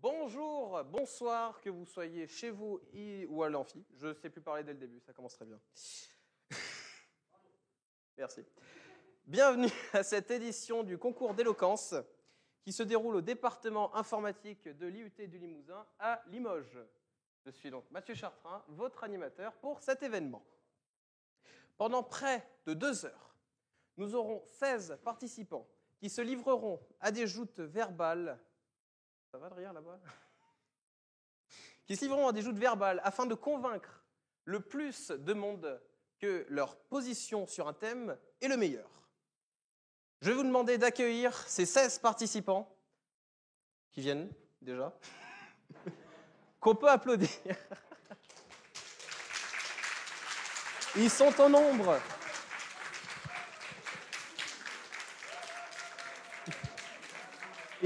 Bonjour, bonsoir, que vous soyez chez vous ou à l'amphi. Je ne sais plus parler dès le début, ça commence très bien. Merci. Bienvenue à cette édition du concours d'éloquence qui se déroule au département informatique de l'IUT du Limousin à Limoges. Je suis donc Mathieu Chartrain, votre animateur pour cet événement. Pendant près de 2 heures, nous aurons 16 participants qui se livreront à des joutes verbales. Ça va de rire là-bas ? Qui se livreront à des joutes verbales afin de convaincre le plus de monde que leur position sur un thème est le meilleur. Je vais vous demander d'accueillir ces 16 participants qui viennent déjà, qu'on peut applaudir. Ils sont en nombre.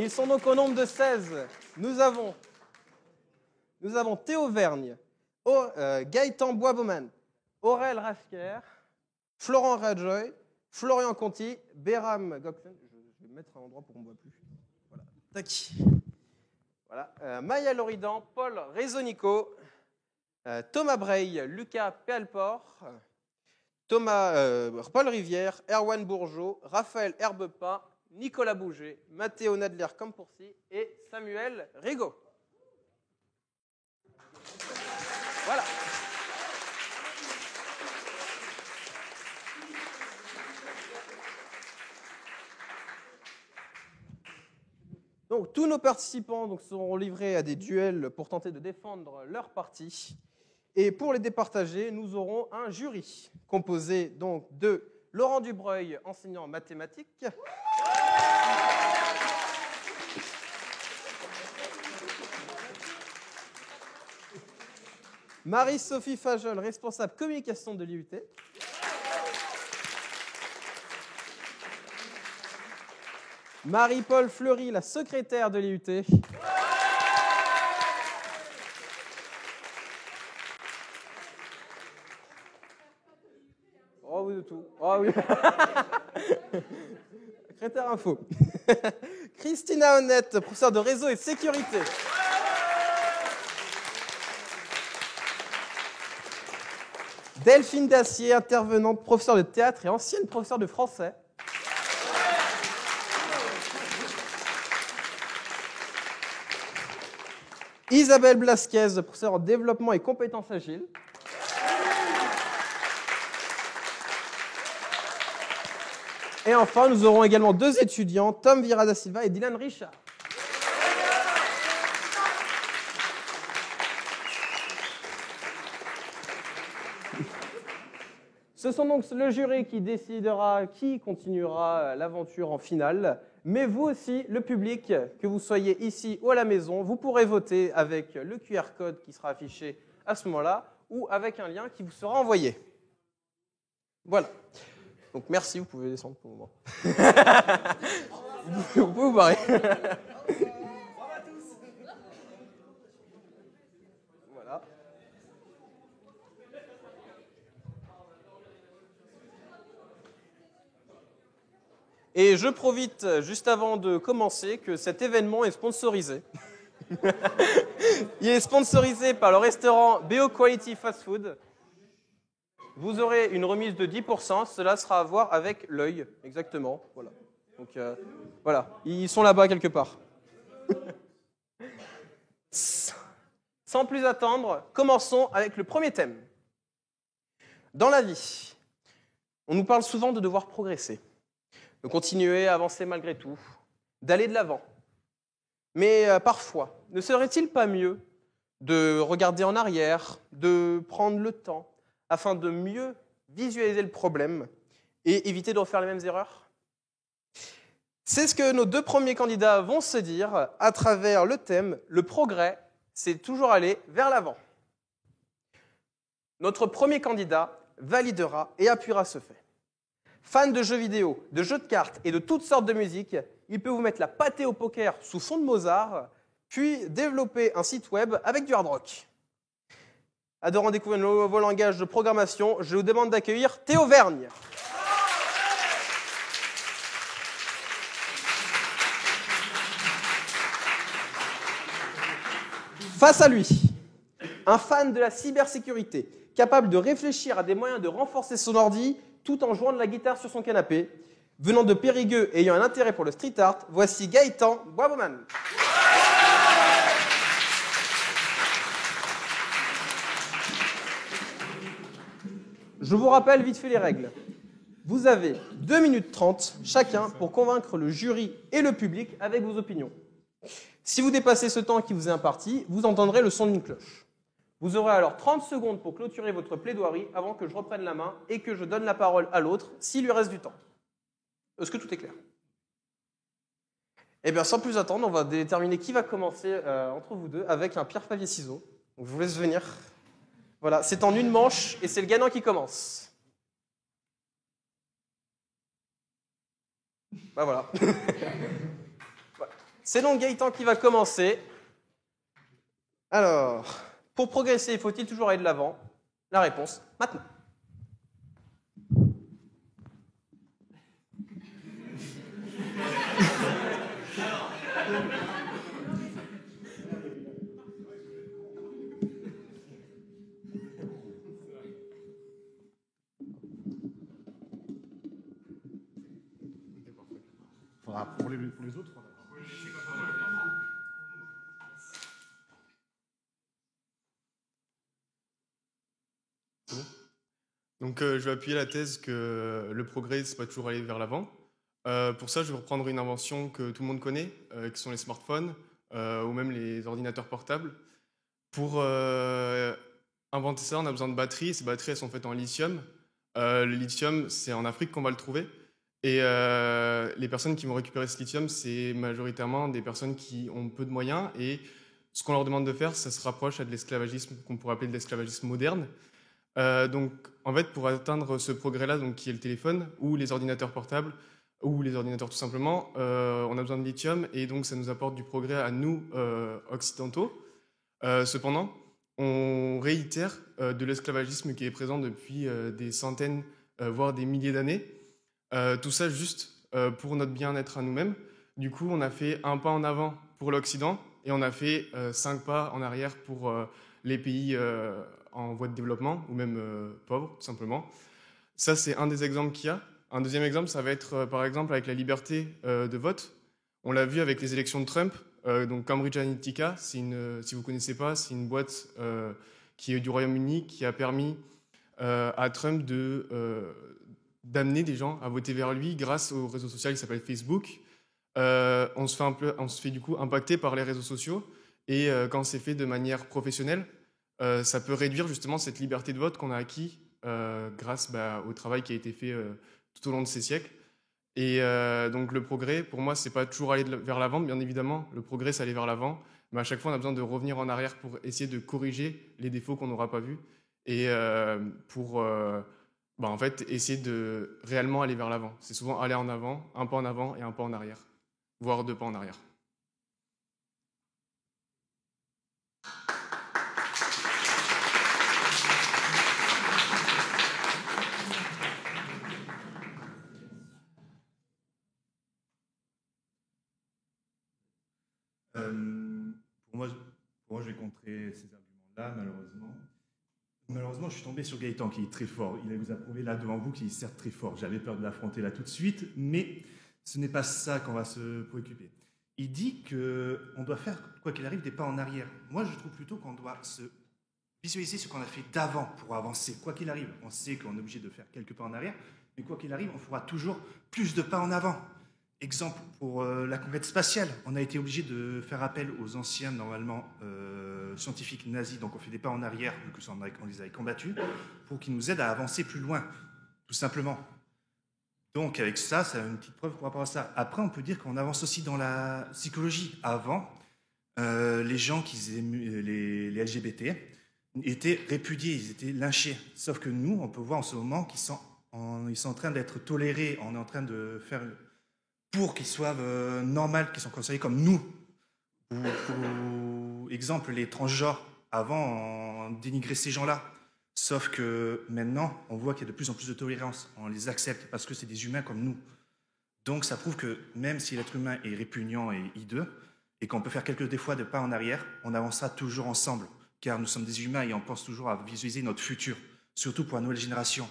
Ils sont donc au nombre de 16. Nous avons Théo Vergne, Gaëtan Boisbaumann, Aurel Rasker, Florent Rajoy, Florian Conti, Béram Goxen. Je vais me mettre à un endroit pour qu'on ne me voit plus. Voilà. Tac. Voilà. Maya Loridan, Paul Rezonico, Thomas Breil, Lucas Péalport, Paul Rivière, Erwan Bourgeot, Raphaël Herbepin, Nicolas Bouget, Mathéo Nadler-Campourcy et Samuel Rigaud. Voilà. Donc, tous nos participants seront livrés à des duels pour tenter de défendre leur parti. Et pour les départager, nous aurons un jury composé donc de Laurent Dubreuil, enseignant en mathématiques, Marie-Sophie Fajol, responsable communication de l'IUT, Marie-Paul Fleury, la secrétaire de l'IUT, oh oui, de tout. Oh oui. Secrétaire info. Christina Honnête, professeure de réseau et de sécurité. Delphine Dacier, intervenante, professeure de théâtre et ancienne professeure de français. Isabelle Blasquez, professeure en développement et compétences agiles. Et enfin, nous aurons également 2 étudiants, Tom Vira da Silva et Dylan Richard. Ce sont donc le jury qui décidera qui continuera l'aventure en finale, mais vous aussi, le public, que vous soyez ici ou à la maison, vous pourrez voter avec le QR code qui sera affiché à ce moment-là ou avec un lien qui vous sera envoyé. Voilà. Donc merci, vous pouvez descendre pour le moment. Vous pouvez vous barrer. Voilà. Et je profite, juste avant de commencer, que cet événement est sponsorisé. Il est sponsorisé par le restaurant BO Quality Fast Food. Vous aurez une remise de 10%, cela sera à voir avec l'œil, exactement. Voilà. Donc voilà, ils sont là-bas quelque part. Sans plus attendre, commençons avec le premier thème. Dans la vie, on nous parle souvent de devoir progresser, de continuer à avancer malgré tout, d'aller de l'avant. Mais parfois, ne serait-il pas mieux de regarder en arrière, de prendre le temps, afin de mieux visualiser le problème et éviter de refaire les mêmes erreurs? C'est ce que nos 2 premiers candidats vont se dire à travers le thème « Le progrès, c'est toujours aller vers l'avant ». Notre premier candidat validera et appuiera ce fait. Fan de jeux vidéo, de jeux de cartes et de toutes sortes de musique, il peut vous mettre la pâtée au poker sous fond de Mozart, puis développer un site web avec du hard rock. Adorant découvrir de nouveaux langages de programmation, je vous demande d'accueillir Théo Vergne. Face à lui, un fan de la cybersécurité, capable de réfléchir à des moyens de renforcer son ordi tout en jouant de la guitare sur son canapé. Venant de Périgueux et ayant un intérêt pour le street art, voici Gaëtan Boisbaumann. Je vous rappelle vite fait les règles. Vous avez 2 minutes 30 chacun pour convaincre le jury et le public avec vos opinions. Si vous dépassez ce temps qui vous est imparti, vous entendrez le son d'une cloche. Vous aurez alors 30 secondes pour clôturer votre plaidoirie avant que je reprenne la main et que je donne la parole à l'autre s'il lui reste du temps. Est-ce que tout est clair? Eh bien, sans plus attendre, on va déterminer qui va commencer entre vous deux avec un pierre, papier, ciseaux. Donc, je vous laisse venir. Voilà, c'est en une manche et c'est le gagnant qui commence. Bah voilà. C'est donc Gaëtan qui va commencer. Alors, pour progresser, faut-il toujours aller de l'avant? La réponse, maintenant. Pour les autres, Donc, je vais appuyer la thèse que le progrès, c'est pas toujours aller vers l'avant. Pour ça, je vais reprendre une invention que tout le monde connaît, qui sont les smartphones ou même les ordinateurs portables. Pour inventer ça, on a besoin de batteries. Ces batteries, elles sont faites en lithium. Le lithium, c'est en Afrique qu'on va le trouver. Et les personnes qui vont récupérer ce lithium, c'est majoritairement des personnes qui ont peu de moyens. Et ce qu'on leur demande de faire, ça se rapproche à de l'esclavagisme qu'on pourrait appeler de l'esclavagisme moderne. Donc, en fait, pour atteindre ce progrès-là, donc, qui est le téléphone, ou les ordinateurs portables, ou les ordinateurs tout simplement, on a besoin de lithium, et donc ça nous apporte du progrès à nous, occidentaux. Cependant, on réitère de l'esclavagisme qui est présent depuis des centaines, voire des milliers d'années. Tout ça juste pour notre bien-être à nous-mêmes. Du coup, on a fait un pas en avant pour l'Occident, et on a fait 5 pas en arrière pour les pays en voie de développement, ou même pauvres, tout simplement. Ça, c'est un des exemples qu'il y a. Un deuxième exemple, ça va être, par exemple, avec la liberté de vote. On l'a vu avec les élections de Trump. Donc Cambridge Analytica, si vous ne connaissez pas, c'est une boîte qui est du Royaume-Uni qui a permis à Trump d'amener des gens à voter vers lui grâce au réseau social qui s'appelle Facebook. On se fait du coup impacter par les réseaux sociaux, et quand c'est fait de manière professionnelle, ça peut réduire justement cette liberté de vote qu'on a acquis grâce au travail qui a été fait tout au long de ces siècles. Et donc le progrès, pour moi, c'est pas toujours aller vers l'avant, bien évidemment. Le progrès, c'est aller vers l'avant, mais à chaque fois, on a besoin de revenir en arrière pour essayer de corriger les défauts qu'on n'aura pas vus, et pour en fait, essayer de réellement aller vers l'avant. C'est souvent aller en avant, un pas en avant et un pas en arrière, voire 2 pas en arrière. Pour moi, je vais contrer ces arguments-là, malheureusement. Malheureusement, je suis tombé sur Gaëtan, qui est très fort. Il vous a prouvé là devant vous qu'il est certes très fort. J'avais peur de l'affronter là tout de suite, mais ce n'est pas ça qu'on va se préoccuper. Il dit qu'on doit faire, quoi qu'il arrive, des pas en arrière. Moi, je trouve plutôt qu'on doit se visualiser ce qu'on a fait d'avant pour avancer. Quoi qu'il arrive, on sait qu'on est obligé de faire quelques pas en arrière, mais quoi qu'il arrive, on fera toujours plus de pas en avant. Exemple, pour la conquête spatiale, on a été obligé de faire appel aux anciens, normalement, scientifiques nazis, donc on fait des pas en arrière, vu qu'on les avait combattus, pour qu'ils nous aident à avancer plus loin, tout simplement. Donc avec ça, c'est une petite preuve par rapport à ça. Après, on peut dire qu'on avance aussi dans la psychologie. Avant, les gens les LGBT étaient répudiés, ils étaient lynchés. Sauf que nous, on peut voir en ce moment qu'ils sont en train d'être tolérés, on est en train de faire pour qu'ils soient normaux, qu'ils sont considérés comme nous. Ou exemple, les transgenres, avant, on dénigrait ces gens-là. Sauf que maintenant, on voit qu'il y a de plus en plus de tolérance. On les accepte parce que c'est des humains comme nous. Donc ça prouve que même si l'être humain est répugnant et hideux, et qu'on peut faire des fois de pas en arrière, on avancera toujours ensemble, car nous sommes des humains et on pense toujours à visualiser notre futur, surtout pour la nouvelle génération.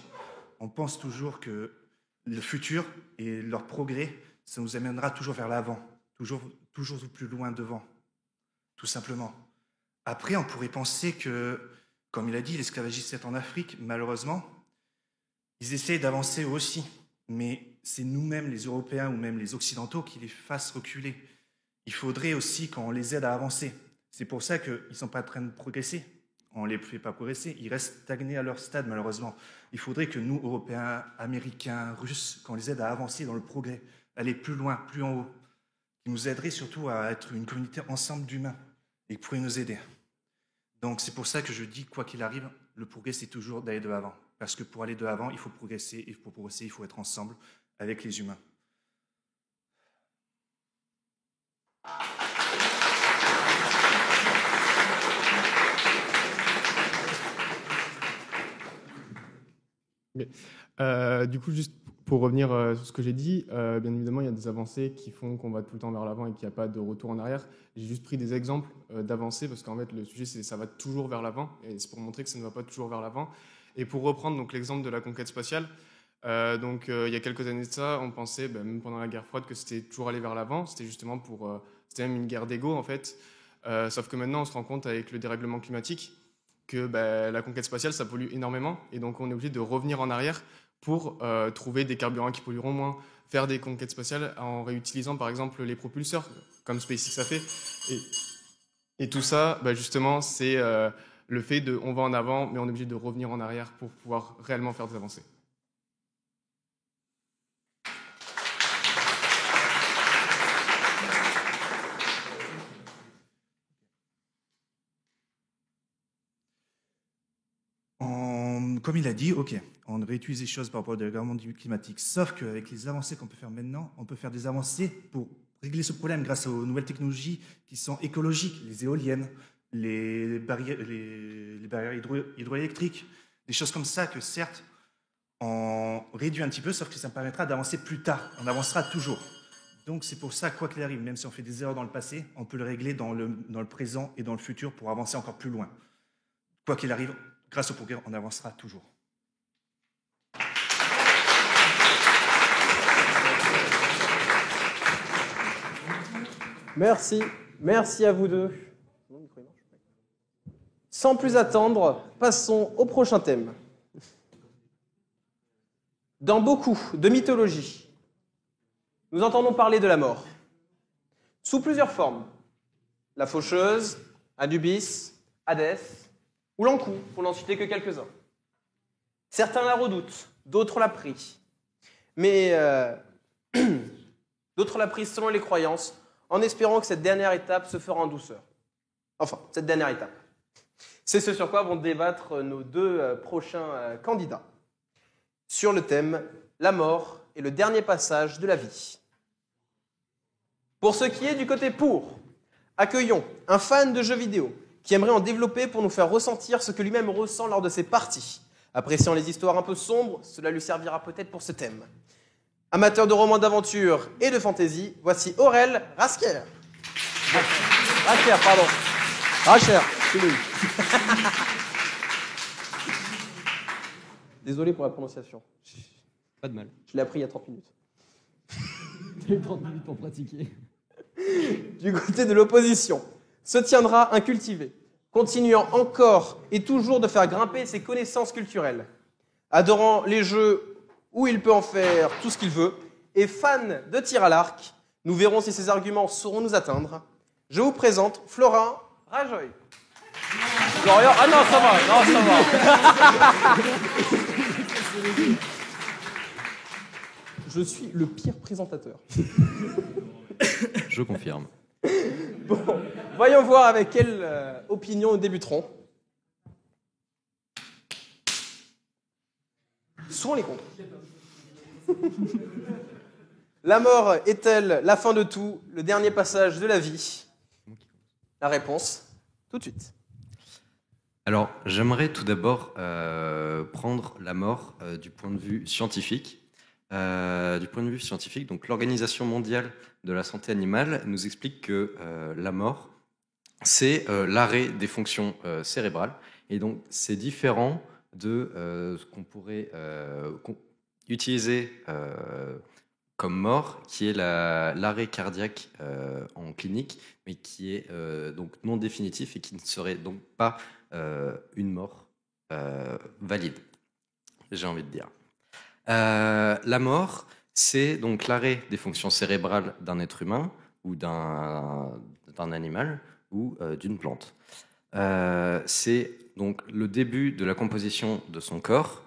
On pense toujours que le futur et leur progrès, ça nous amènera toujours vers l'avant, toujours plus loin devant, tout simplement. Après, on pourrait penser que, comme il a dit, l'esclavagisme est en Afrique, malheureusement, ils essayent d'avancer eux aussi, mais c'est nous-mêmes, les Européens ou même les Occidentaux, qui les fassent reculer. Il faudrait aussi qu'on les aide à avancer. C'est pour ça qu'ils ne sont pas en train de progresser. On ne les fait pas progresser. Ils restent stagnés à leur stade, malheureusement. Il faudrait que nous, Européens, Américains, Russes, qu'on les aide à avancer dans le progrès, aller plus loin, plus en haut. Qui nous aiderait surtout à être une communauté ensemble d'humains et qui pourrait nous aider. Donc c'est pour ça que je dis, quoi qu'il arrive, le progrès, c'est toujours d'aller de l'avant. Parce que pour aller de l'avant, il faut progresser. Et pour progresser, il faut être ensemble avec les humains. Du coup, juste pour revenir sur ce que j'ai dit, bien évidemment, il y a des avancées qui font qu'on va tout le temps vers l'avant et qu'il n'y a pas de retour en arrière. J'ai juste pris des exemples d'avancées parce qu'en fait, le sujet, c'est ça va toujours vers l'avant et c'est pour montrer que ça ne va pas toujours vers l'avant. Et pour reprendre donc l'exemple de la conquête spatiale, il y a quelques années de ça, on pensait, même pendant la guerre froide, que c'était toujours aller vers l'avant. C'était justement c'était même une guerre d'ego en fait. Sauf que maintenant, on se rend compte avec le dérèglement climatique que la conquête spatiale, ça pollue énormément. Et donc, on est obligé de revenir en arrière pour trouver des carburants qui pollueront moins, faire des conquêtes spatiales en réutilisant, par exemple, les propulseurs, comme SpaceX a fait. Et tout ça, justement, c'est le fait de on va en avant, mais on est obligé de revenir en arrière pour pouvoir réellement faire des avancées. Comme il a dit, ok, on réutilise les choses par rapport au dérèglement climatique, sauf qu'avec les avancées qu'on peut faire maintenant, on peut faire des avancées pour régler ce problème grâce aux nouvelles technologies qui sont écologiques, les éoliennes, les barrières hydroélectriques, des choses comme ça que certes, on réduit un petit peu, sauf que ça permettra d'avancer plus tard, on avancera toujours. Donc c'est pour ça, quoi qu'il arrive, même si on fait des erreurs dans le passé, on peut le régler dans le présent et dans le futur pour avancer encore plus loin. Quoi qu'il arrive, grâce au progrès, on avancera toujours. Merci. Merci à vous deux. Sans plus attendre, passons au prochain thème. Dans beaucoup de mythologies, nous entendons parler de la mort, sous plusieurs formes. La faucheuse, Anubis, Hadès, ou l'Ankou, pour n'en citer que quelques-uns. Certains la redoutent, d'autres la prient. Mais d'autres la prient selon les croyances, en espérant que cette dernière étape se fera en douceur. Enfin, cette dernière étape. C'est ce sur quoi vont débattre nos deux prochains candidats. Sur le thème « La mort et le dernier passage de la vie ». Pour ce qui est du côté pour, accueillons un fan de jeux vidéo qui aimerait en développer pour nous faire ressentir ce que lui-même ressent lors de ses parties. Appréciant les histoires un peu sombres, cela lui servira peut-être pour ce thème. Amateur de romans d'aventure et de fantasy, voici Aurel Raskier. Raskier, pardon. Raskier, c'est lui. Désolé pour la prononciation. Pas de mal. Je l'ai appris il y a 30 minutes. T'as eu 30 minutes pour pratiquer. Du côté de l'opposition, se tiendra un cultivé, continuant encore et toujours de faire grimper ses connaissances culturelles. Adorant les jeux où il peut en faire tout ce qu'il veut, et fan de tir à l'arc, nous verrons si ses arguments sauront nous atteindre. Je vous présente Florin Rajoy. Florian, ah non, ça va, non, ça va. Je suis le pire présentateur. Je confirme. Bon, voyons voir avec quelle opinion nous débuterons. Sont les contre. La mort est-elle la fin de tout, le dernier passage de la vie? La réponse, tout de suite. Alors, j'aimerais tout d'abord prendre la mort du point de vue scientifique, Du point de vue scientifique, donc l'Organisation mondiale de la santé animale nous explique que la mort, c'est l'arrêt des fonctions cérébrales. Et donc, c'est différent de ce qu'on pourrait utiliser comme mort, qui est l'arrêt cardiaque en clinique, mais qui est donc non définitif et qui ne serait donc pas une mort valide, j'ai envie de dire. La mort, c'est donc l'arrêt des fonctions cérébrales d'un être humain ou d'un animal ou d'une plante. C'est donc le début de la composition de son corps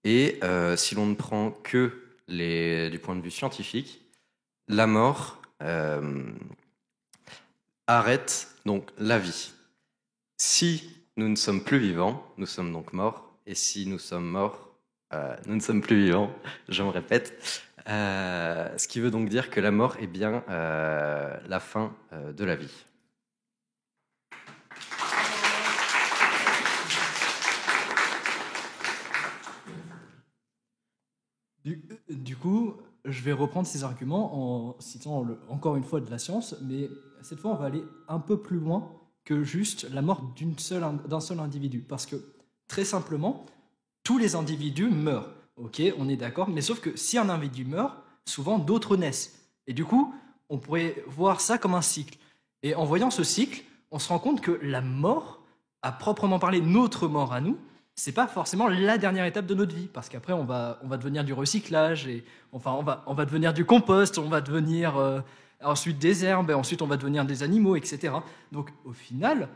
et si l'on ne prend que du point de vue scientifique, la mort arrête donc la vie. Si nous ne sommes plus vivants, nous sommes donc morts, et si nous sommes morts, nous ne sommes plus vivants, je me répète. Ce qui veut donc dire que la mort est bien la fin de la vie. Du coup, je vais reprendre ces arguments en citant encore une fois de la science, mais cette fois on va aller un peu plus loin que juste la mort d'un seul individu. Parce que très simplement, tous les individus meurent. Ok, on est d'accord, mais sauf que si un individu meurt, souvent d'autres naissent. Et du coup, on pourrait voir ça comme un cycle. Et en voyant ce cycle, on se rend compte que la mort, à proprement parler, notre mort à nous, c'est pas forcément la dernière étape de notre vie, parce qu'après on va devenir du recyclage, et enfin on va devenir du compost, on va devenir ensuite des herbes, et ensuite on va devenir des animaux, etc. Donc au final,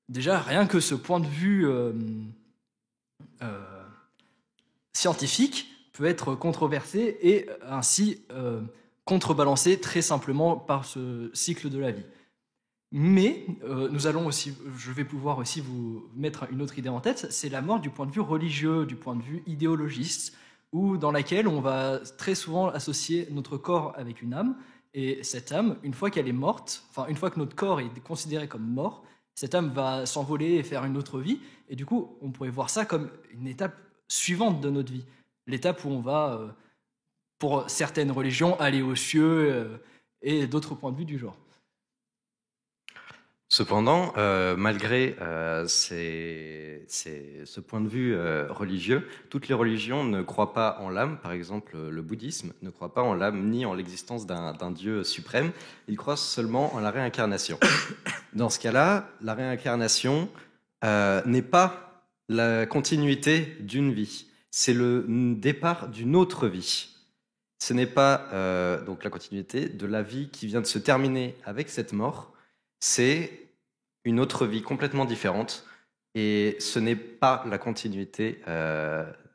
déjà rien que ce point de vue scientifique peut être controversé et ainsi contrebalancé très simplement par ce cycle de la vie. Mais nous allons aussi, je vais pouvoir aussi vous mettre une autre idée en tête, c'est la mort du point de vue religieux, du point de vue idéologiste, où dans laquelle on va très souvent associer notre corps avec une âme, et cette âme, une fois qu'elle est morte, enfin une fois que notre corps est considéré comme mort, cette âme va s'envoler et faire une autre vie, et du coup on pourrait voir ça comme une étape suivante de notre vie, l'étape où on va, pour certaines religions, aller aux cieux et d'autres points de vue du genre. Cependant, malgré ce point de vue religieux, toutes les religions ne croient pas en l'âme. Par exemple, le bouddhisme ne croit pas en l'âme ni en l'existence d'un Dieu suprême. Il croit seulement en la réincarnation. Dans ce cas-là, la réincarnation n'est pas la continuité d'une vie. C'est le départ d'une autre vie. Ce n'est pas donc la continuité de la vie qui vient de se terminer avec cette mort. C'est une autre vie complètement différente et ce n'est pas la continuité,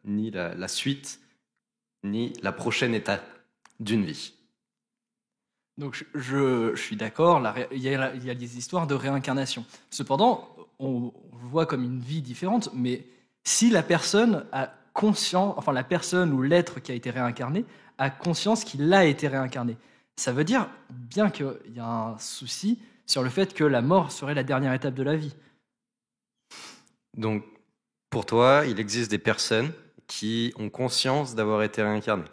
ni la suite, ni la prochaine étape d'une vie. Donc je suis d'accord, il y a des histoires de réincarnation. Cependant, on le voit comme une vie différente, mais si la personne a conscience, enfin la personne ou l'être qui a été réincarné a conscience qu'il a été réincarné, ça veut dire bien qu'il y a un souci sur le fait que la mort serait la dernière étape de la vie. Donc, pour toi, il existe des personnes qui ont conscience d'avoir été réincarnées.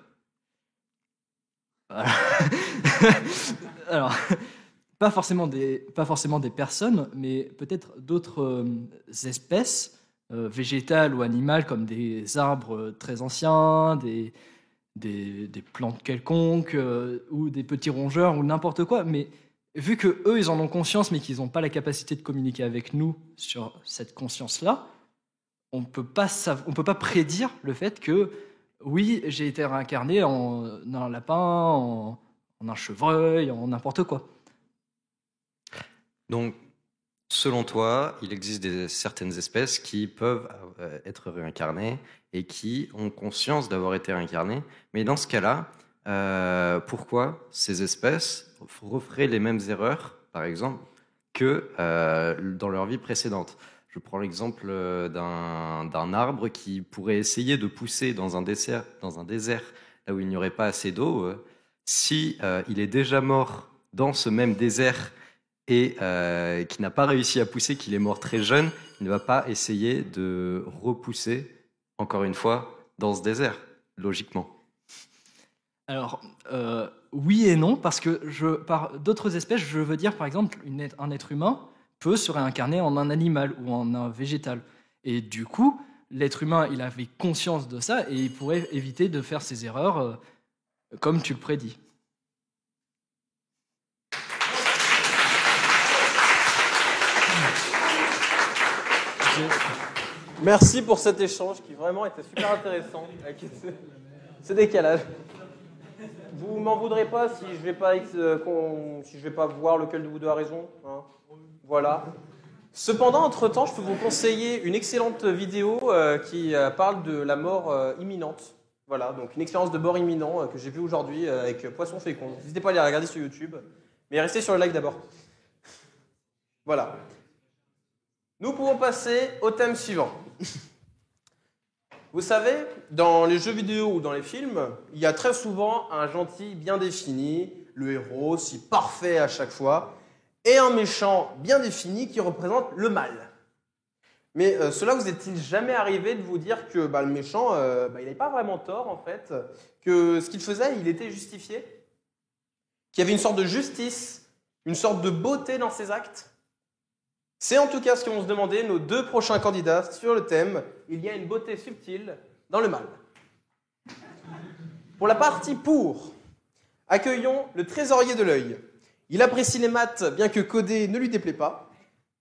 Alors, pas forcément des personnes, mais peut-être d'autres espèces végétales ou animales, comme des arbres très anciens, des plantes quelconques, ou des petits rongeurs, ou n'importe quoi, mais vu que eux ils en ont conscience mais qu'ils n'ont pas la capacité de communiquer avec nous sur cette conscience-là, on peut pas prédire le fait que oui, j'ai été réincarné en un lapin, en un chevreuil, en n'importe quoi. Donc, selon toi, il existe certaines espèces qui peuvent être réincarnées et qui ont conscience d'avoir été réincarnées. Mais dans ce cas-là, pourquoi ces espèces referaient les mêmes erreurs, par exemple, que dans leur vie précédente? Je prends l'exemple d'un arbre qui pourrait essayer de pousser dans un désert là où il n'y aurait pas assez d'eau. Si il est déjà mort dans ce même désert et qui n'a pas réussi à pousser, qu'il est mort très jeune, il ne va pas essayer de repousser, encore une fois, dans ce désert, logiquement. Alors, oui et non, parce que par d'autres espèces, je veux dire, par exemple, un être humain peut se réincarner en un animal ou en un végétal. Et du coup, l'être humain, il avait conscience de ça et il pourrait éviter de faire ces erreurs comme tu le prédis. Merci pour cet échange qui vraiment était super intéressant. Avec ce décalage. Vous m'en voudrez pas si je vais pas, si je vais pas voir lequel de vous deux a raison. Hein. Voilà. Cependant, entre-temps, je peux vous conseiller une excellente vidéo qui parle de la mort imminente. Voilà, donc une expérience de mort imminent que j'ai vue aujourd'hui avec Poisson Fécond. N'hésitez pas à aller la regarder sur YouTube, mais restez sur le live d'abord. Voilà. Nous pouvons passer au thème suivant. Vous savez, dans les jeux vidéo ou dans les films, il y a très souvent un gentil bien défini, le héros si parfait à chaque fois, et un méchant bien défini qui représente le mal. Mais cela vous est-il jamais arrivé de vous dire que le méchant, il n'avait pas vraiment tort en fait, que ce qu'il faisait, il était justifié, qu'il y avait une sorte de justice, une sorte de beauté dans ses actes? C'est en tout cas ce que vont se demander nos deux prochains candidats sur le thème « Il y a une beauté subtile dans le mal ». Pour la partie pour, accueillons le trésorier de l'œil. Il apprécie les maths, bien que coder ne lui déplaît pas.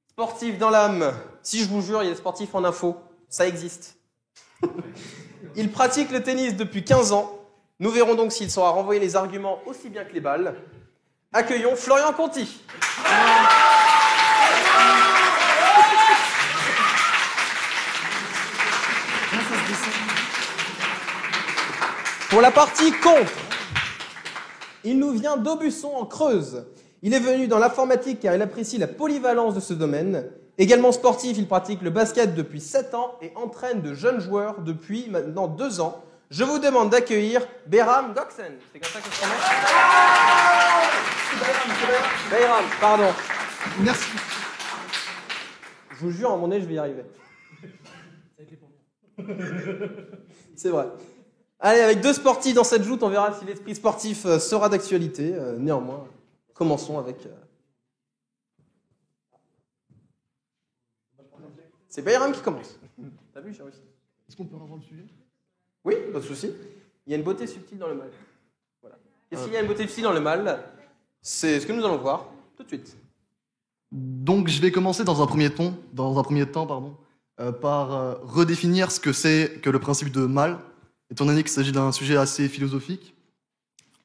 Sportif dans l'âme, si je vous jure, il y a des sportifs en info, ça existe. Il pratique le tennis depuis 15 ans. Nous verrons donc s'il saura renvoyer les arguments aussi bien que les balles. Accueillons Florian Conti. Pour la partie contre, il nous vient d'Aubusson en Creuse. Il est venu dans l'informatique car il apprécie la polyvalence de ce domaine. Également sportif, il pratique le basket depuis 7 ans et entraîne de jeunes joueurs depuis maintenant 2 ans. Je vous demande d'accueillir Behram Goxen. C'est comme ça que se prononce ? Behram, pardon. Merci. Je vous jure, à mon nez, je vais y arriver. C'est vrai. Allez, avec 2 sportifs dans cette joute, on verra si l'esprit sportif sera d'actualité. Néanmoins, commençons avec... C'est Bayram qui commence. T'as vu, j'ai réussi. Est-ce qu'on peut revoir le sujet? Oui, pas de souci. Il y a une beauté subtile dans le mal. Voilà. Qu'est-ce qu'il y a une beauté subtile dans le mal? C'est ce que nous allons voir tout de suite. Donc, je vais commencer dans un premier temps, par redéfinir ce que c'est que le principe de mal, étant donné qu'il s'agit d'un sujet assez philosophique.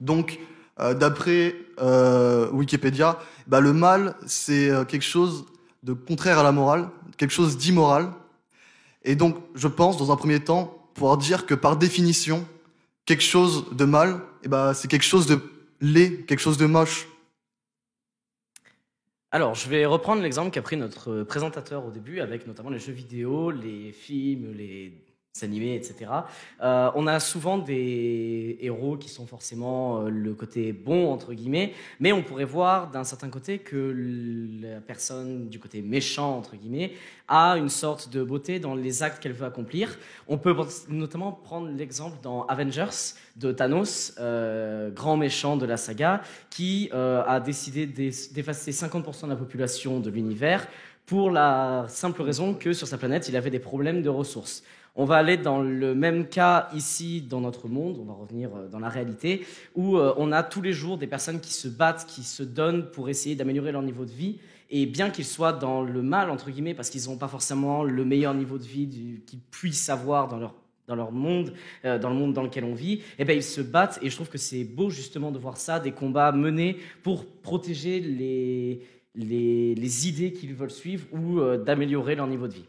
Donc, d'après Wikipédia, le mal, c'est quelque chose de contraire à la morale, quelque chose d'immoral. Et donc, je pense, dans un premier temps, pouvoir dire que par définition, quelque chose de mal, c'est quelque chose de laid, quelque chose de moche. Alors, je vais reprendre l'exemple qu'a pris notre présentateur au début, avec notamment les jeux vidéo, les films, les animés, etc. On a souvent des héros qui sont forcément le côté bon, entre guillemets, mais on pourrait voir d'un certain côté que la personne du côté méchant, entre guillemets, a une sorte de beauté dans les actes qu'elle veut accomplir. On peut notamment prendre l'exemple dans Avengers de Thanos, grand méchant de la saga, qui a décidé d'effacer 50% de la population de l'univers pour la simple raison que sur sa planète, il avait des problèmes de ressources. On va aller dans le même cas ici dans notre monde, on va revenir dans la réalité, où on a tous les jours des personnes qui se battent, qui se donnent pour essayer d'améliorer leur niveau de vie. Et bien qu'ils soient dans le mal, entre guillemets, parce qu'ils n'ont pas forcément le meilleur niveau de vie qu'ils puissent avoir dans leur monde, dans le monde dans lequel on vit, ils se battent. Et je trouve que c'est beau justement de voir ça, des combats menés pour protéger les idées qu'ils veulent suivre ou d'améliorer leur niveau de vie.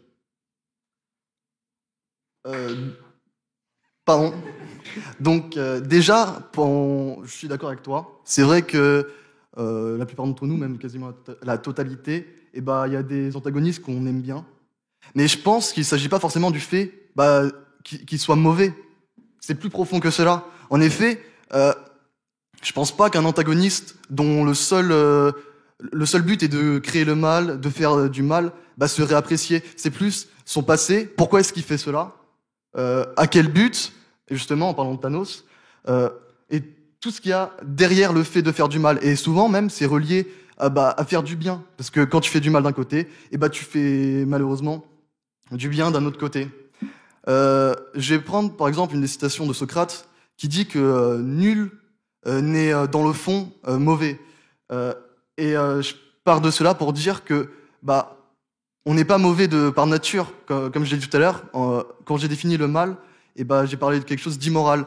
Pardon. Donc déjà, je suis d'accord avec toi. C'est vrai que la plupart d'entre nous, même quasiment la totalité, il y a des antagonistes qu'on aime bien. Mais je pense qu'il ne s'agit pas forcément du fait qu'ils soient mauvais. C'est plus profond que cela. En effet, je pense pas qu'un antagoniste dont le seul but est de créer le mal, de faire du mal, serait apprécié. C'est plus son passé. Pourquoi est-ce qu'il fait cela? À quel but? Et justement, en parlant de Thanos, et tout ce qu'il y a derrière le fait de faire du mal. Et souvent même, c'est relié à faire du bien. Parce que quand tu fais du mal d'un côté, tu fais malheureusement du bien d'un autre côté. Je vais prendre par exemple une des citations de Socrate qui dit que nul n'est dans le fond mauvais. Je pars de cela pour dire que on n'est pas mauvais par nature, comme je l'ai dit tout à l'heure. Quand j'ai défini le mal, j'ai parlé de quelque chose d'immoral.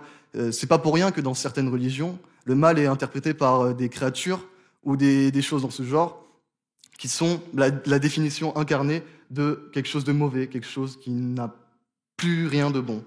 C'est pas pour rien que dans certaines religions, le mal est interprété par des créatures ou des choses dans ce genre qui sont la définition incarnée de quelque chose de mauvais, quelque chose qui n'a plus rien de bon.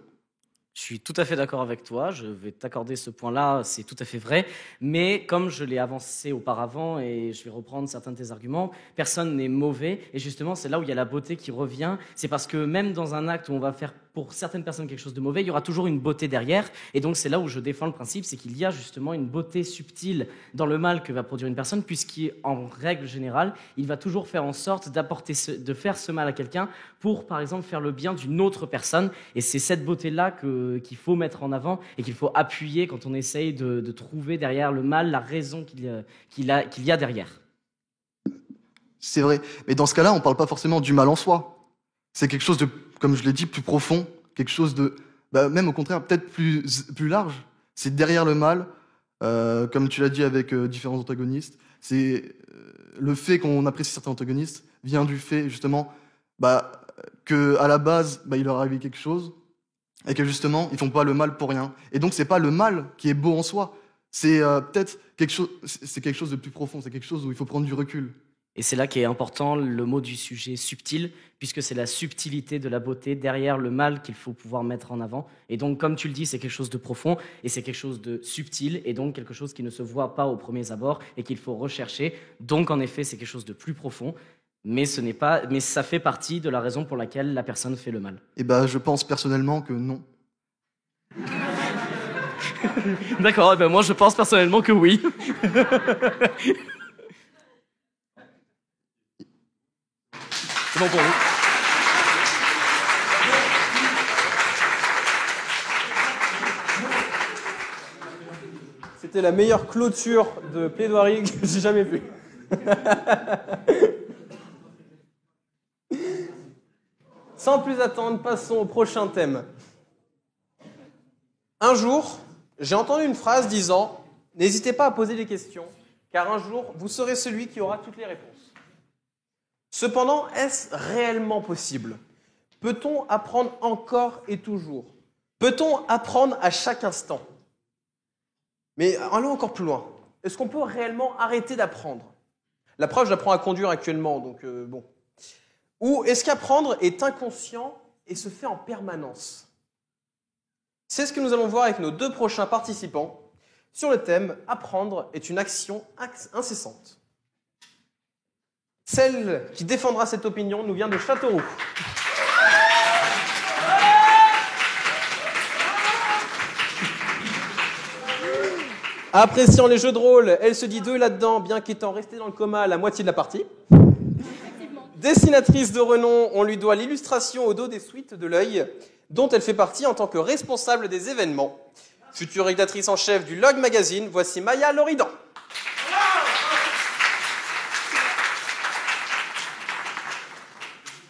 Je suis tout à fait d'accord avec toi, je vais t'accorder ce point-là, c'est tout à fait vrai. Mais comme je l'ai avancé auparavant, et je vais reprendre certains de tes arguments, personne n'est mauvais. Et justement, c'est là où il y a la beauté qui revient. C'est parce que même dans un acte où on va faire pour certaines personnes quelque chose de mauvais, il y aura toujours une beauté derrière. Et donc c'est là où je défends le principe, c'est qu'il y a justement une beauté subtile dans le mal que va produire une personne, puisqu'en règle générale, il va toujours faire en sorte de faire ce mal à quelqu'un pour, par exemple, faire le bien d'une autre personne. Et c'est cette beauté-là qu'il faut mettre en avant et qu'il faut appuyer quand on essaye de trouver derrière le mal la raison qu'il y a derrière. C'est vrai. Mais dans ce cas-là, on ne parle pas forcément du mal en soi. C'est quelque chose de, comme je l'ai dit, plus profond, quelque chose de, même au contraire, peut-être plus large. C'est derrière le mal, comme tu l'as dit avec différents antagonistes. C'est le fait qu'on apprécie certains antagonistes vient du fait justement que à la base, il leur arrive quelque chose et que justement ils font pas le mal pour rien. Et donc c'est pas le mal qui est beau en soi. C'est peut-être quelque chose de plus profond. C'est quelque chose où il faut prendre du recul. Et c'est là qu'est important le mot du sujet subtil, puisque c'est la subtilité de la beauté derrière le mal qu'il faut pouvoir mettre en avant. Et donc, comme tu le dis, c'est quelque chose de profond et c'est quelque chose de subtil et donc quelque chose qui ne se voit pas aux premiers abords et qu'il faut rechercher. Donc, en effet, c'est quelque chose de plus profond, mais ça fait partie de la raison pour laquelle la personne fait le mal. Je pense personnellement que non. D'accord, moi je pense personnellement que oui. C'est bon pour vous. C'était la meilleure clôture de plaidoirie que j'ai jamais vue. Sans plus attendre, passons au prochain thème. Un jour, j'ai entendu une phrase disant « N'hésitez pas à poser des questions, car un jour, vous serez celui qui aura toutes les réponses. » Cependant, est-ce réellement possible? Peut-on apprendre encore et toujours? Peut-on apprendre à chaque instant? Mais allons encore plus loin. Est-ce qu'on peut réellement arrêter d'apprendre? La preuve, j'apprends à conduire actuellement, donc bon. Ou est-ce qu'apprendre est inconscient et se fait en permanence? C'est ce que nous allons voir avec nos deux prochains participants sur le thème « Apprendre est une action incessante ». Celle qui défendra cette opinion nous vient de Châteauroux. Appréciant les jeux de rôle, elle se dit deux là-dedans, bien qu'étant restée dans le coma à la moitié de la partie. Dessinatrice de renom, on lui doit l'illustration au dos des suites de l'œil, dont elle fait partie en tant que responsable des événements. Future rédactrice en chef du Log Magazine, voici Maya Loridan.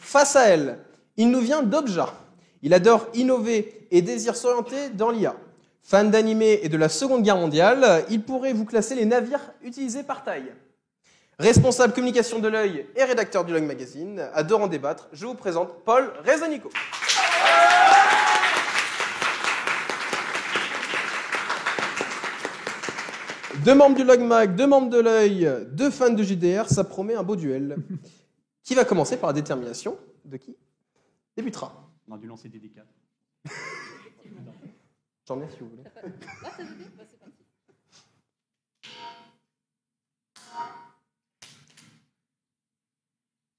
Face à elle, il nous vient d'Obja. Il adore innover et désire s'orienter dans l'IA. Fan d'animé et de la Seconde Guerre mondiale, il pourrait vous classer les navires utilisés par taille. Responsable communication de l'œil et rédacteur du Log Magazine, adorant débattre, je vous présente Paul Rezonico. Deux membres du Log Mag, deux membres de l'œil, deux fans de JDR, ça promet un beau duel. Qui va commencer par la détermination de qui débutera? On a dû lancer des D4. J'en ai si vous voulez.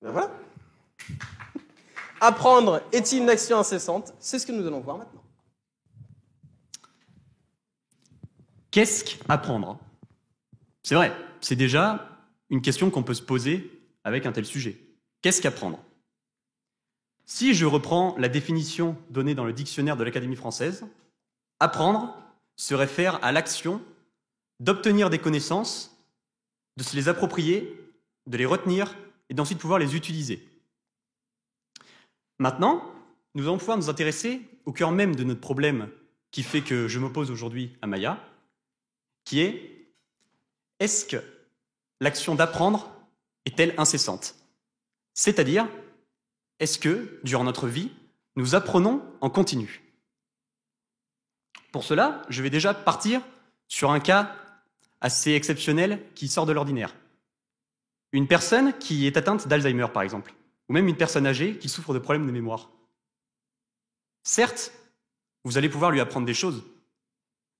Ben voilà. Apprendre est-il une action incessante? C'est ce que nous allons voir maintenant. Qu'est-ce qu'apprendre? C'est vrai, c'est déjà une question qu'on peut se poser avec un tel sujet. Qu'est-ce qu'apprendre? Si je reprends la définition donnée dans le dictionnaire de l'Académie française, apprendre se réfère à l'action d'obtenir des connaissances, de se les approprier, de les retenir et d'ensuite pouvoir les utiliser. Maintenant, nous allons pouvoir nous intéresser au cœur même de notre problème qui fait que je m'oppose aujourd'hui à Maya, qui est: est-ce que l'action d'apprendre est-elle incessante? C'est-à-dire, est-ce que, durant notre vie, nous apprenons en continu? Pour cela, je vais déjà partir sur un cas assez exceptionnel qui sort de l'ordinaire. Une personne qui est atteinte d'Alzheimer, par exemple, ou même une personne âgée qui souffre de problèmes de mémoire. Certes, vous allez pouvoir lui apprendre des choses,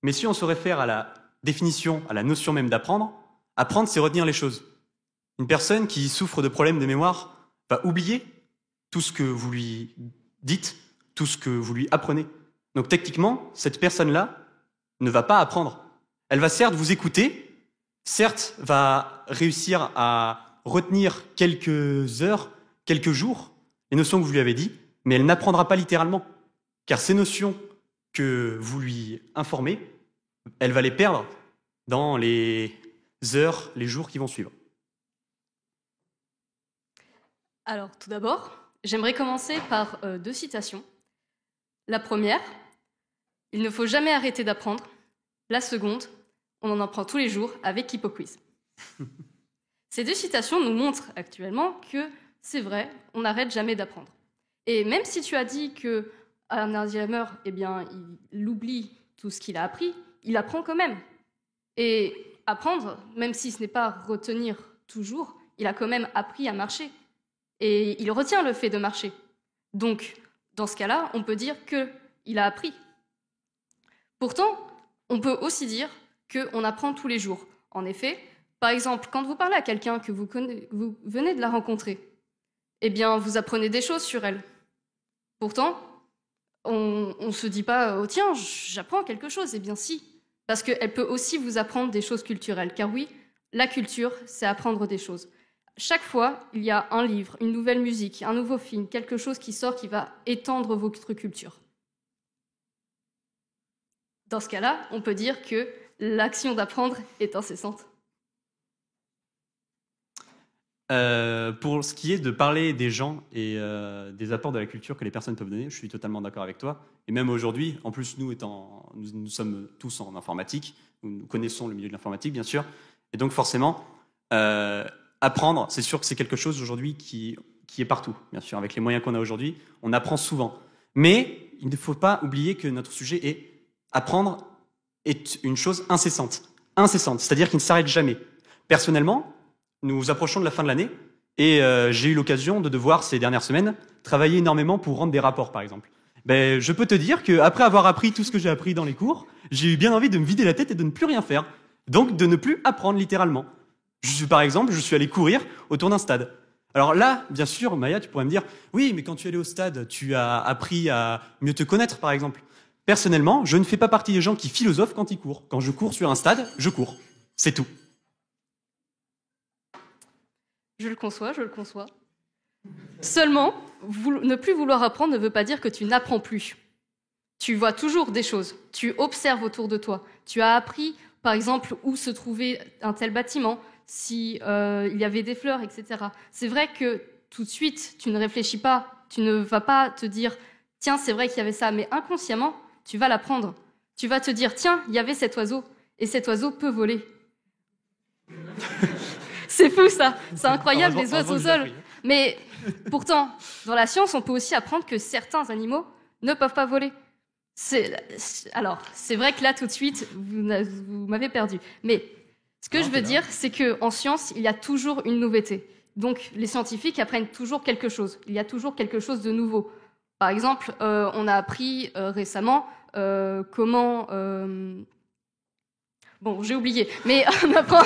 mais si on se réfère à la définition, à la notion même d'apprendre, apprendre, c'est retenir les choses. Une personne qui souffre de problèmes de mémoire va oublier tout ce que vous lui dites, tout ce que vous lui apprenez. Donc techniquement, cette personne-là ne va pas apprendre. Elle va certes vous écouter, certes va réussir à retenir quelques heures, quelques jours, les notions que vous lui avez dites, mais elle n'apprendra pas littéralement. Car ces notions que vous lui informez, elle va les perdre dans les heures, les jours qui vont suivre. Alors, tout d'abord, j'aimerais commencer par 2 citations. La première, « Il ne faut jamais arrêter d'apprendre ». La seconde, « On en apprend tous les jours avec HippoQuiz ». Ces 2 citations nous montrent actuellement que c'est vrai, on n'arrête jamais d'apprendre. Et même si tu as dit que un Alzheimer, eh bien, il oublie tout ce qu'il a appris, il apprend quand même. Et apprendre, même si ce n'est pas retenir toujours, il a quand même appris à marcher. Et il retient le fait de marcher. Donc, dans ce cas-là, on peut dire qu'il a appris. Pourtant, on peut aussi dire qu'on apprend tous les jours. En effet, par exemple, quand vous parlez à quelqu'un que vous venez de la rencontrer, eh bien, vous apprenez des choses sur elle. Pourtant, on ne se dit pas « Oh tiens, j'apprends quelque chose ». Eh bien si, parce qu'elle peut aussi vous apprendre des choses culturelles. Car oui, la culture, c'est apprendre des choses. Chaque fois, il y a un livre, une nouvelle musique, un nouveau film, quelque chose qui sort qui va étendre votre culture. Dans ce cas-là, on peut dire que l'action d'apprendre est incessante. Pour ce qui est de parler des gens et des apports de la culture que les personnes peuvent donner, je suis totalement d'accord avec toi. Et même aujourd'hui, en plus, nous sommes tous en informatique, nous connaissons le milieu de l'informatique, bien sûr. Et donc, forcément, apprendre, c'est sûr que c'est quelque chose aujourd'hui qui est partout, bien sûr. Avec les moyens qu'on a aujourd'hui, on apprend souvent. Mais il ne faut pas oublier que notre sujet est apprendre est une chose incessante. Incessante, c'est-à-dire qu'il ne s'arrête jamais. Personnellement, nous approchons de la fin de l'année et j'ai eu l'occasion de devoir, ces dernières semaines, travailler énormément pour rendre des rapports, par exemple. Je peux te dire qu'après avoir appris tout ce que j'ai appris dans les cours, j'ai eu bien envie de me vider la tête et de ne plus rien faire. Donc de ne plus apprendre littéralement. Par exemple, je suis allé courir autour d'un stade. Alors là, bien sûr, Maya, tu pourrais me dire, oui, mais quand tu es allé au stade, tu as appris à mieux te connaître, par exemple. Personnellement, je ne fais pas partie des gens qui philosophent quand ils courent. Quand je cours sur un stade, je cours. C'est tout. Je le conçois. Seulement, ne plus vouloir apprendre ne veut pas dire que tu n'apprends plus. Tu vois toujours des choses, tu observes autour de toi. Tu as appris, par exemple, où se trouvait un tel bâtiment, si il y avait des fleurs, etc. C'est vrai que tout de suite, tu ne réfléchis pas, tu ne vas pas te dire « Tiens, c'est vrai qu'il y avait ça », mais inconsciemment, tu vas l'apprendre. Tu vas te dire « Tiens, il y avait cet oiseau, et cet oiseau peut voler ». C'est fou ça, c'est incroyable les oiseaux seuls. Mais pourtant, dans la science, on peut aussi apprendre que certains animaux ne peuvent pas voler. Alors, c'est vrai que là, tout de suite, vous m'avez perdu. Mais ce que je veux dire, c'est qu'en science, il y a toujours une nouveauté. Donc, les scientifiques apprennent toujours quelque chose. Il y a toujours quelque chose de nouveau. Par exemple, on a appris récemment comment... Bon, j'ai oublié, mais on apprend...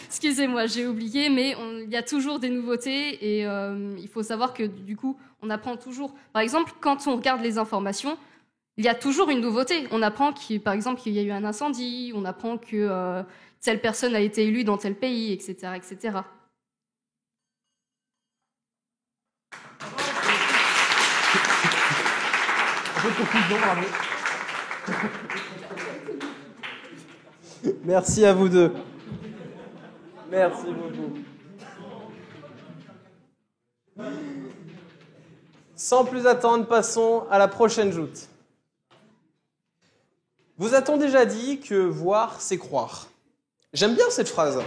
Excusez-moi, j'ai oublié, mais il y a toujours des nouveautés et il faut savoir que du coup, on apprend toujours. Par exemple, quand on regarde les informations, il y a toujours une nouveauté. On apprend par exemple qu'il y a eu un incendie, on apprend que telle personne a été élue dans tel pays, etc., etc. Merci à vous deux. Merci beaucoup. Sans plus attendre, passons à la prochaine joute. Vous a-t-on déjà dit que voir, c'est croire? J'aime bien cette phrase.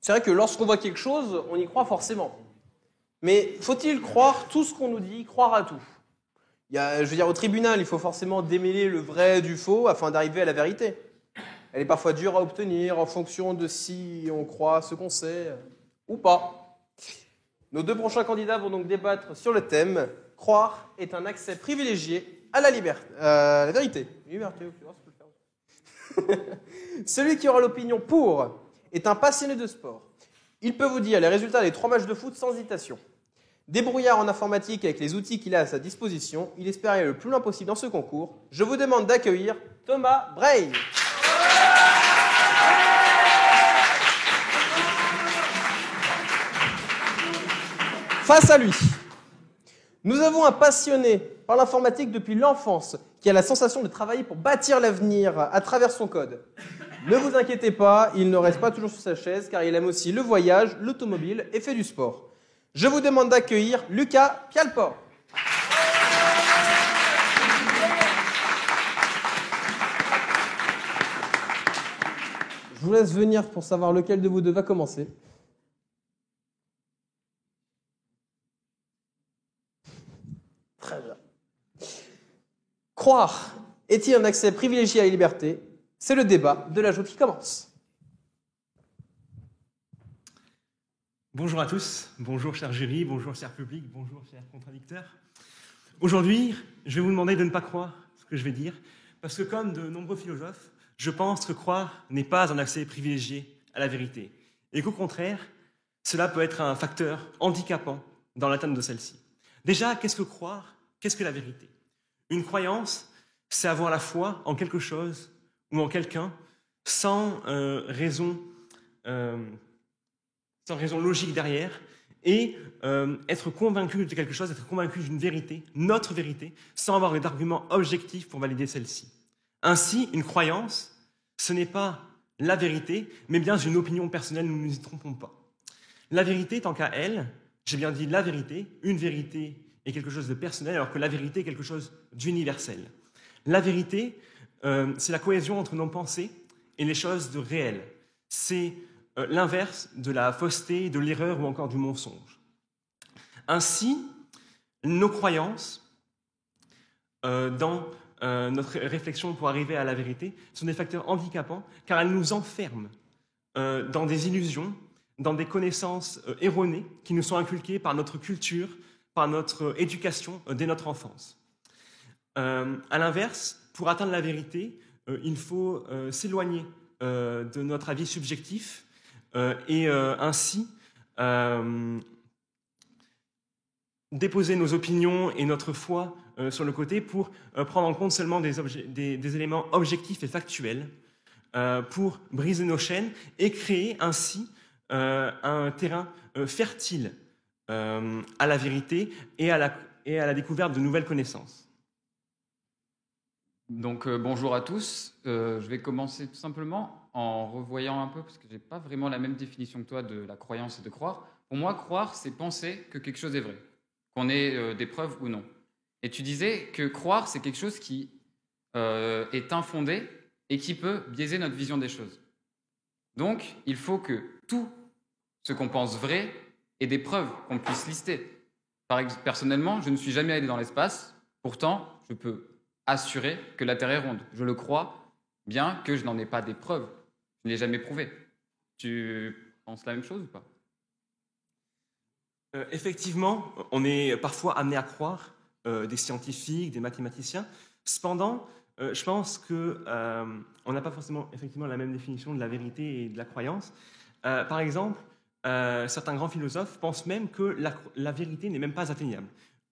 C'est vrai que lorsqu'on voit quelque chose, on y croit forcément. Mais faut-il croire tout ce qu'on nous dit, croire à tout? Je veux dire, au tribunal, il faut forcément démêler le vrai du faux afin d'arriver à la vérité. Elle est parfois dure à obtenir en fonction de si on croit ce qu'on sait ou pas. Nos deux prochains candidats vont donc débattre sur le thème « Croire est un accès privilégié à la vérité ». Liberté, Celui qui aura l'opinion pour est un passionné de sport. Il peut vous dire les résultats des 3 matchs de foot sans hésitation. Débrouillard en informatique avec les outils qu'il a à sa disposition, il espère aller le plus loin possible dans ce concours. Je vous demande d'accueillir Thomas Bray. Face à lui, nous avons un passionné par l'informatique depuis l'enfance qui a la sensation de travailler pour bâtir l'avenir à travers son code. Ne vous inquiétez pas, il ne reste pas toujours sur sa chaise car il aime aussi le voyage, l'automobile et fait du sport. Je vous demande d'accueillir Lucas Pialport. Je vous laisse venir pour savoir lequel de vous deux va commencer. Très bien. Croire est-il un accès privilégié à la liberté? C'est le débat de la joute qui commence. Bonjour à tous, bonjour cher jury, bonjour cher public, bonjour chers contradicteurs. Aujourd'hui, je vais vous demander de ne pas croire ce que je vais dire, parce que comme de nombreux philosophes, je pense que croire n'est pas un accès privilégié à la vérité, et qu'au contraire, cela peut être un facteur handicapant dans l'atteinte de celle-ci. Déjà, qu'est-ce que croire? Qu'est-ce que la vérité? Une croyance, c'est avoir la foi en quelque chose ou en quelqu'un sans raison logique derrière, et être convaincu de quelque chose, être convaincu d'une vérité, notre vérité, sans avoir d'arguments objectifs pour valider celle-ci. Ainsi, une croyance, ce n'est pas la vérité, mais bien une opinion personnelle, nous ne nous y trompons pas. La vérité, tant qu'à elle, j'ai bien dit la vérité, une vérité est quelque chose de personnel, alors que la vérité est quelque chose d'universel. La vérité, c'est la cohésion entre nos pensées et les choses de réel. C'est l'inverse de la fausseté, de l'erreur ou encore du mensonge. Ainsi, nos croyances dans notre réflexion pour arriver à la vérité sont des facteurs handicapants car elles nous enferment dans des illusions, dans des connaissances erronées qui nous sont inculquées par notre culture, par notre éducation dès notre enfance. À l'inverse, pour atteindre la vérité, il faut s'éloigner de notre avis subjectif et ainsi déposer nos opinions et notre foi sur le côté pour prendre en compte seulement des éléments objectifs et factuels pour briser nos chaînes et créer ainsi un terrain fertile à la vérité et à la découverte de nouvelles connaissances. Donc bonjour à tous, je vais commencer tout simplement en revoyant un peu, parce que je n'ai pas vraiment la même définition que toi de la croyance et de croire. Pour moi, croire, c'est penser que quelque chose est vrai, qu'on ait des preuves ou non. Et tu disais que croire, c'est quelque chose qui est infondé et qui peut biaiser notre vision des choses. Donc, il faut que tout ce qu'on pense vrai ait des preuves qu'on puisse lister. Personnellement, je ne suis jamais allé dans l'espace, pourtant, je peux assurer que la Terre est ronde. Je le crois, bien que je n'en ai pas des preuves. Je ne l'ai jamais prouvé. Tu penses la même chose ou pas? Effectivement, on est parfois amené à croire des scientifiques, des mathématiciens. Cependant, je pense qu'on n'a pas forcément effectivement la même définition de la vérité et de la croyance. Par exemple, certains grands philosophes pensent même que la vérité n'est même pas atteignable.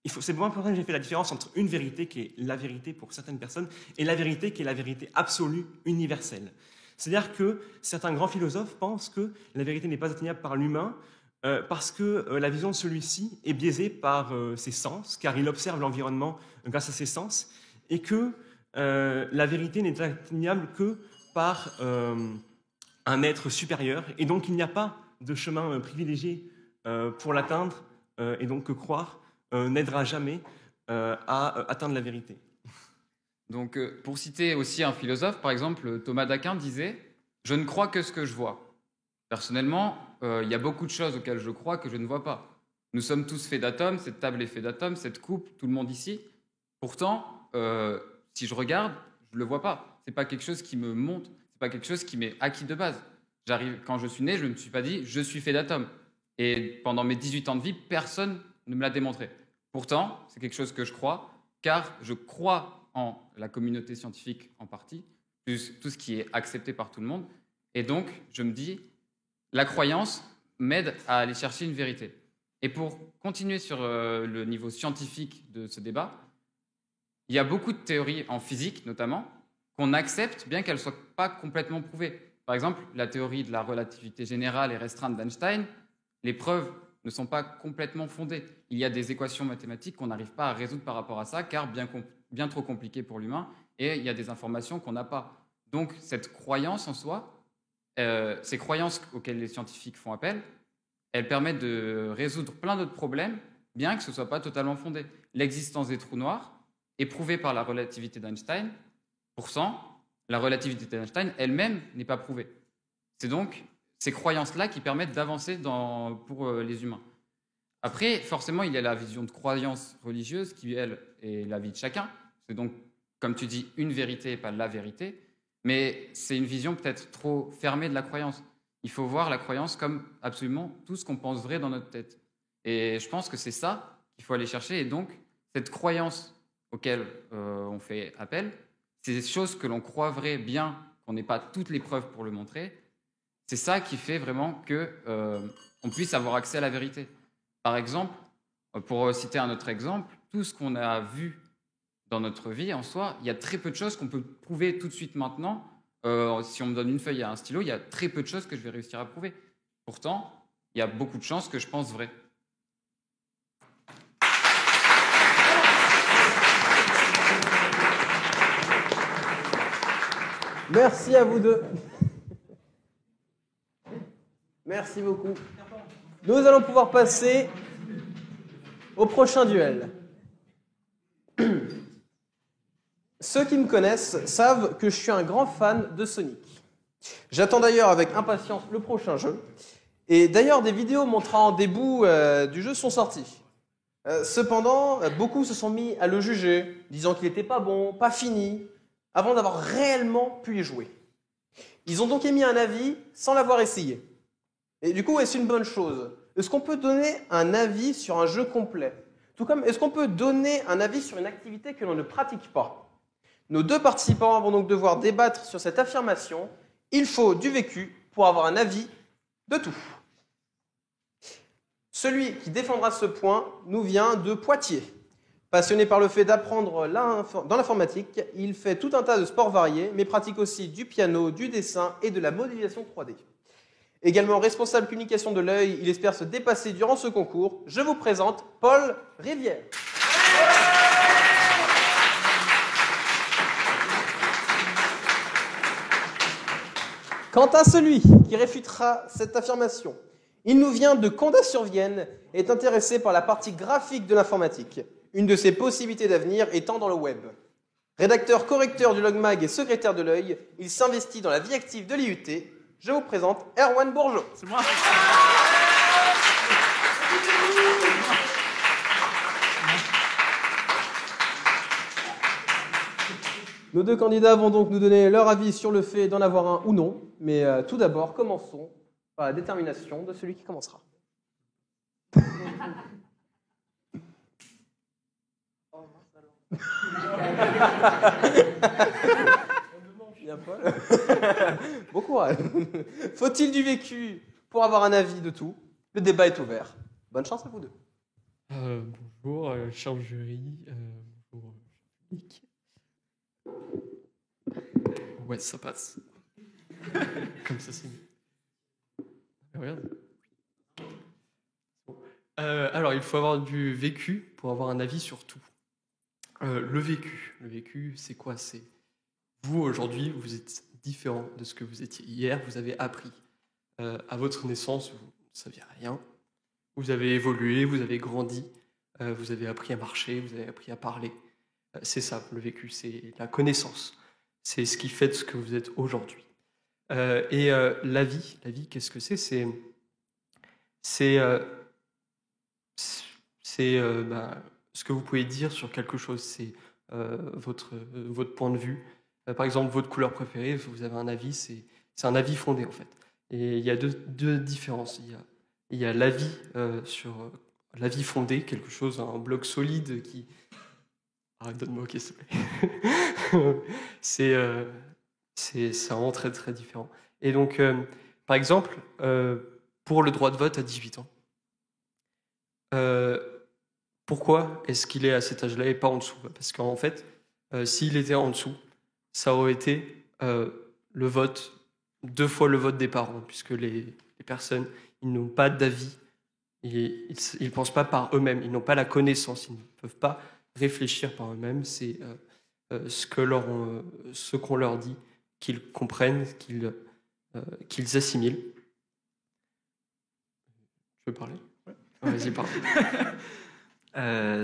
C'est vraiment pour ça que j'ai fait la différence entre une vérité qui est la vérité pour certaines personnes et la vérité qui est la vérité absolue, universelle. C'est-à-dire que certains grands philosophes pensent que la vérité n'est pas atteignable par l'humain parce que la vision de celui-ci est biaisée par ses sens, car il observe l'environnement grâce à ses sens, et que la vérité n'est atteignable que par un être supérieur, et donc il n'y a pas de chemin privilégié pour l'atteindre, et donc que croire n'aidera jamais à atteindre la vérité. Donc, pour citer aussi un philosophe, par exemple, Thomas d'Aquin disait « Je ne crois que ce que je vois ». Personnellement, il y a beaucoup de choses auxquelles je crois que je ne vois pas. Nous sommes tous faits d'atomes, cette table est faite d'atomes, cette coupe, tout le monde ici. Pourtant, si je regarde, je ne le vois pas. Ce n'est pas quelque chose qui me monte, ce n'est pas quelque chose qui m'est acquis de base. Quand je suis né, je ne me suis pas dit « je suis fait d'atomes ». Et pendant mes 18 ans de vie, personne ne me l'a démontré. Pourtant, c'est quelque chose que je crois, car je crois en la communauté scientifique en partie, plus tout ce qui est accepté par tout le monde. Et donc, je me dis, la croyance m'aide à aller chercher une vérité. Et pour continuer sur le niveau scientifique de ce débat, il y a beaucoup de théories en physique, notamment, qu'on accepte, bien qu'elles ne soient pas complètement prouvées. Par exemple, la théorie de la relativité générale et restreinte d'Einstein, les preuves ne sont pas complètement fondées. Il y a des équations mathématiques qu'on n'arrive pas à résoudre par rapport à ça, car bien trop compliquées pour l'humain, et il y a des informations qu'on n'a pas. Donc, cette croyance en soi, ces croyances auxquelles les scientifiques font appel, elles permettent de résoudre plein d'autres problèmes, bien que ce ne soit pas totalement fondé. L'existence des trous noirs est prouvée par la relativité d'Einstein. Pourtant, la relativité d'Einstein elle-même n'est pas prouvée. C'est donc ces croyances-là qui permettent d'avancer pour les humains. Après, forcément, il y a la vision de croyance religieuse qui, elle, est la vie de chacun. C'est donc, comme tu dis, une vérité et pas la vérité. Mais c'est une vision peut-être trop fermée de la croyance. Il faut voir la croyance comme absolument tout ce qu'on pense vrai dans notre tête. Et je pense que c'est ça qu'il faut aller chercher. Et donc, cette croyance auquel on fait appel, ces choses que l'on croit vraies, bien qu'on n'ait pas toutes les preuves pour le montrer, c'est ça qui fait vraiment qu'on puisse avoir accès à la vérité. Par exemple, pour citer un autre exemple, tout ce qu'on a vu dans notre vie en soi, il y a très peu de choses qu'on peut prouver tout de suite maintenant. Si on me donne une feuille et un stylo, il y a très peu de choses que je vais réussir à prouver. Pourtant, il y a beaucoup de chances que je pense vrai. Merci à vous deux. Merci beaucoup. Nous allons pouvoir passer au prochain duel. Ceux qui me connaissent savent que je suis un grand fan de Sonic. J'attends d'ailleurs avec impatience le prochain jeu. Et d'ailleurs, des vidéos montrant des bouts du jeu sont sorties. Cependant, beaucoup se sont mis à le juger, disant qu'il n'était pas bon, pas fini, avant d'avoir réellement pu y jouer. Ils ont donc émis un avis sans l'avoir essayé. Et du coup, est-ce une bonne chose? Est-ce qu'on peut donner un avis sur un jeu complet? Tout comme, est-ce qu'on peut donner un avis sur une activité que l'on ne pratique pas? Nos deux participants vont donc devoir débattre sur cette affirmation. Il faut du vécu pour avoir un avis de tout. Celui qui défendra ce point nous vient de Poitiers. Passionné par le fait d'apprendre dans l'informatique, il fait tout un tas de sports variés, mais pratique aussi du piano, du dessin et de la modélisation 3D. Également responsable communication de l'œil, il espère se dépasser durant ce concours. Je vous présente Paul Rivière. Quant à celui qui réfutera cette affirmation, il nous vient de Condat-sur-Vienne et est intéressé par la partie graphique de l'informatique, une de ses possibilités d'avenir étant dans le web. Rédacteur correcteur du Logmag et secrétaire de l'œil, il s'investit dans la vie active de l'IUT. Je vous présente Erwan Bourgeot. C'est moi. Nos deux candidats vont donc nous donner leur avis sur le fait d'en avoir un ou non. Mais tout d'abord, commençons par la détermination de celui qui commencera. Bien, Paul. Bon courage. Faut-il du vécu pour avoir un avis de tout? Le débat est ouvert. Bonne chance à vous deux. Bonjour, cher jury. Bonjour, public. Ouais, ça passe. Comme ça, c'est mieux. Regarde. Alors, il faut avoir du vécu pour avoir un avis sur tout. Le vécu, c'est quoi? C'est vous, aujourd'hui, vous êtes différent de ce que vous étiez hier. Vous avez appris. À votre naissance, vous ne saviez rien. Vous avez évolué, vous avez grandi, vous avez appris à marcher, vous avez appris à parler. C'est ça, le vécu, c'est la connaissance. C'est ce qui fait de ce que vous êtes aujourd'hui. La vie, qu'est-ce que c'est? C'est ce que vous pouvez dire sur quelque chose. C'est votre point de vue. Par exemple, votre couleur préférée, vous avez un avis, c'est un avis fondé en fait. Et il y a deux différences. Il y a l'avis sur l'avis fondé, quelque chose, un bloc solide qui... Arrête de me moquer, s'il te plaît. c'est vraiment très très différent. Et donc, par exemple, pour le droit de vote à 18 ans, pourquoi est-ce qu'il est à cet âge-là et pas en dessous? Parce qu'en fait, s'il était en dessous, ça aurait été le vote, 2 fois le vote des parents, puisque les personnes, ils n'ont pas d'avis, ils ne pensent pas par eux-mêmes, ils n'ont pas la connaissance, ils ne peuvent pas réfléchir par eux-mêmes, c'est ce qu'on leur dit, qu'ils comprennent, qu'ils assimilent. Tu veux parler? Ouais. Vas-y, parle.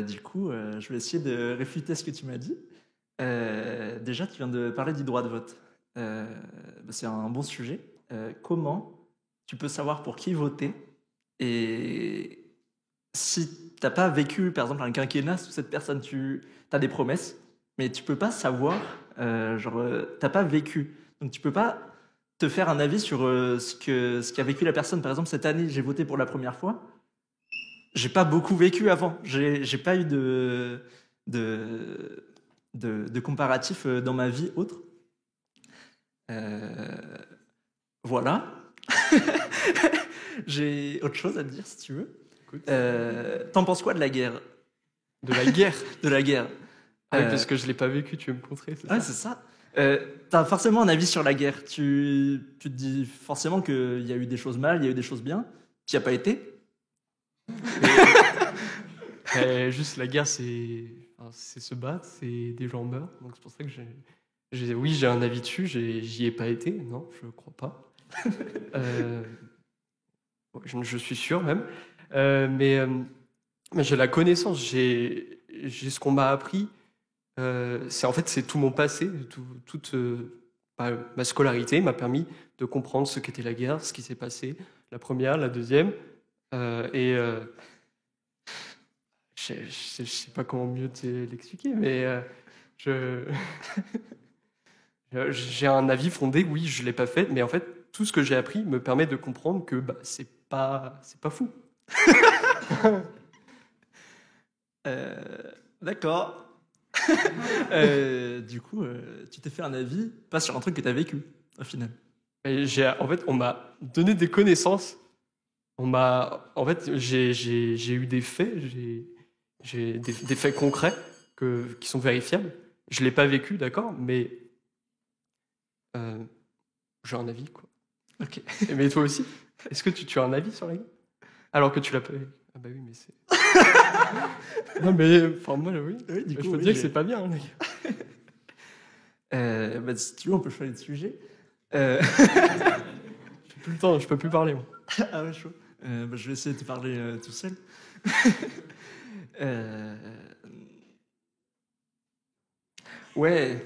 Du coup, je vais essayer de réfuter ce que tu m'as dit. Déjà, tu viens de parler du droit de vote. C'est un bon sujet. Comment tu peux savoir pour qui voter? Et si tu n'as pas vécu, par exemple, un quinquennat sous cette personne, tu as des promesses, mais tu peux pas savoir, t'as pas vécu. Donc tu peux pas te faire un avis sur ce qu'a vécu la personne. Par exemple, cette année, j'ai voté pour la première fois. J'ai pas beaucoup vécu avant. J'ai pas eu de comparatif dans ma vie autre. Voilà. J'ai autre chose à te dire si tu veux. T'en penses quoi de la guerre? De la guerre? De la guerre. Ah oui, parce que je l'ai pas vécu, tu veux me contrer, c'est ça? Ouais, c'est ça. T'as forcément un avis sur la guerre. Tu te dis forcément qu'il y a eu des choses mal, il y a eu des choses bien. Tu n'y as pas été? Juste la guerre, c'est se battre, c'est des gens meurent. Donc c'est pour ça que j'ai un avis dessus. J'y ai pas été, non, je crois pas. Je suis sûr même. Mais j'ai la connaissance, j'ai ce qu'on m'a appris. C'est tout mon passé, toute ma scolarité m'a permis de comprendre ce qu'était la guerre, ce qui s'est passé, la première, la deuxième. Je sais pas comment mieux l'expliquer, mais j'ai un avis fondé, oui, je l'ai pas fait, mais en fait, tout ce que j'ai appris me permet de comprendre que c'est pas fou. D'accord. Du coup, tu t'es fait un avis, pas sur un truc que tu as vécu, au final. On m'a donné des connaissances. J'ai eu des faits, j'ai des faits concrets qui sont vérifiables. Je l'ai pas vécu, d'accord, mais j'ai un avis, quoi. Ok. Mais toi aussi, est-ce que tu as un avis sur la guerre? Alors que tu l'as pas vécu. Ah bah oui, mais c'est... Non mais, enfin moi, oui. Du coup, je peux te dire que c'est pas bien, les gars. Si tu veux, on peut changer de sujet. J'ai plus le temps, je peux plus parler, moi. Ah ouais, chaud. Je vais essayer de te parler tout seul. Ouais.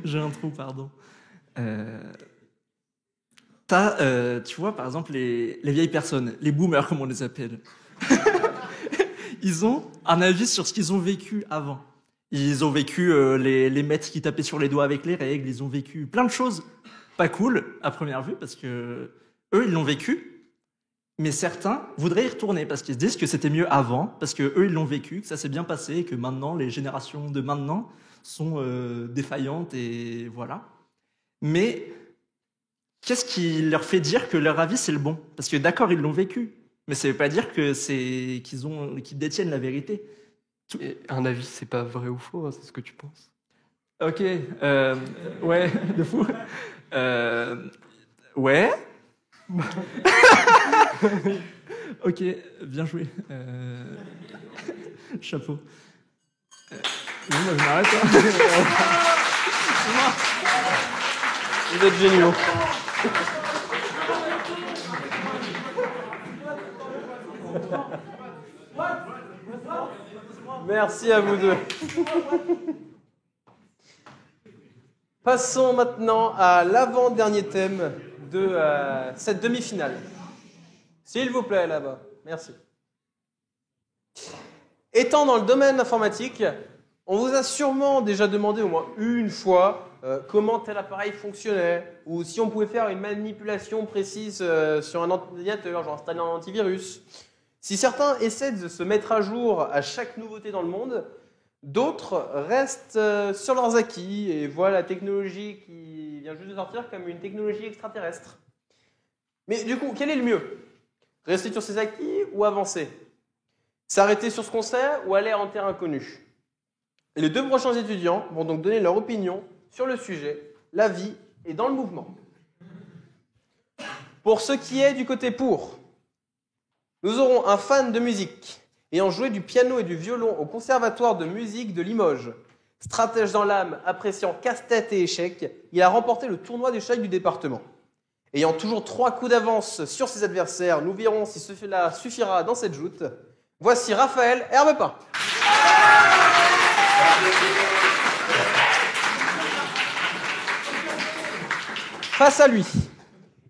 J'ai un trou, pardon. Tu vois, par exemple, les vieilles personnes, les boomers, comme on les appelle, ils ont un avis sur ce qu'ils ont vécu avant. Ils ont vécu les maîtres qui tapaient sur les doigts avec les règles, ils ont vécu plein de choses pas cool à première vue, parce que eux, ils l'ont vécu, mais certains voudraient y retourner, parce qu'ils se disent que c'était mieux avant, parce que eux, ils l'ont vécu, que ça s'est bien passé, et que maintenant, les générations de maintenant sont défaillantes, et voilà. Mais qu'est-ce qui leur fait dire que leur avis, c'est le bon? Parce que d'accord, ils l'ont vécu, mais ça ne veut pas dire que qu'ils détiennent la vérité. Et un avis, c'est pas vrai ou faux, hein, c'est ce que tu penses. Ok, ouais, de fou. Ouais. Ok, bien joué. Chapeau. Moi, je m'arrête. Vous êtes géniaux. Merci à vous deux. Passons maintenant à l'avant-dernier thème de cette demi-finale. S'il vous plaît, là-bas. Merci. Étant dans le domaine informatique, on vous a sûrement déjà demandé au moins une fois comment tel appareil fonctionnait, ou si on pouvait faire une manipulation précise sur un ordinateur, genre installer un antivirus. Si certains essaient de se mettre à jour à chaque nouveauté dans le monde, d'autres restent sur leurs acquis et voient la technologie qui vient juste de sortir comme une technologie extraterrestre. Mais du coup, quel est le mieux? Rester sur ses acquis ou avancer? S'arrêter sur ce qu'on sait ou aller en terrain inconnu? Les deux prochains étudiants vont donc donner leur opinion sur le sujet, la vie et dans le mouvement. Pour ce qui est du côté pour, nous aurons un fan de musique ayant joué du piano et du violon au Conservatoire de musique de Limoges. Stratège dans l'âme, appréciant casse-tête et échecs, il a remporté le tournoi d'échecs du département. Ayant toujours 3 coups d'avance sur ses adversaires, nous verrons si cela suffira dans cette joute. Voici Raphaël Herbepin. Face à lui,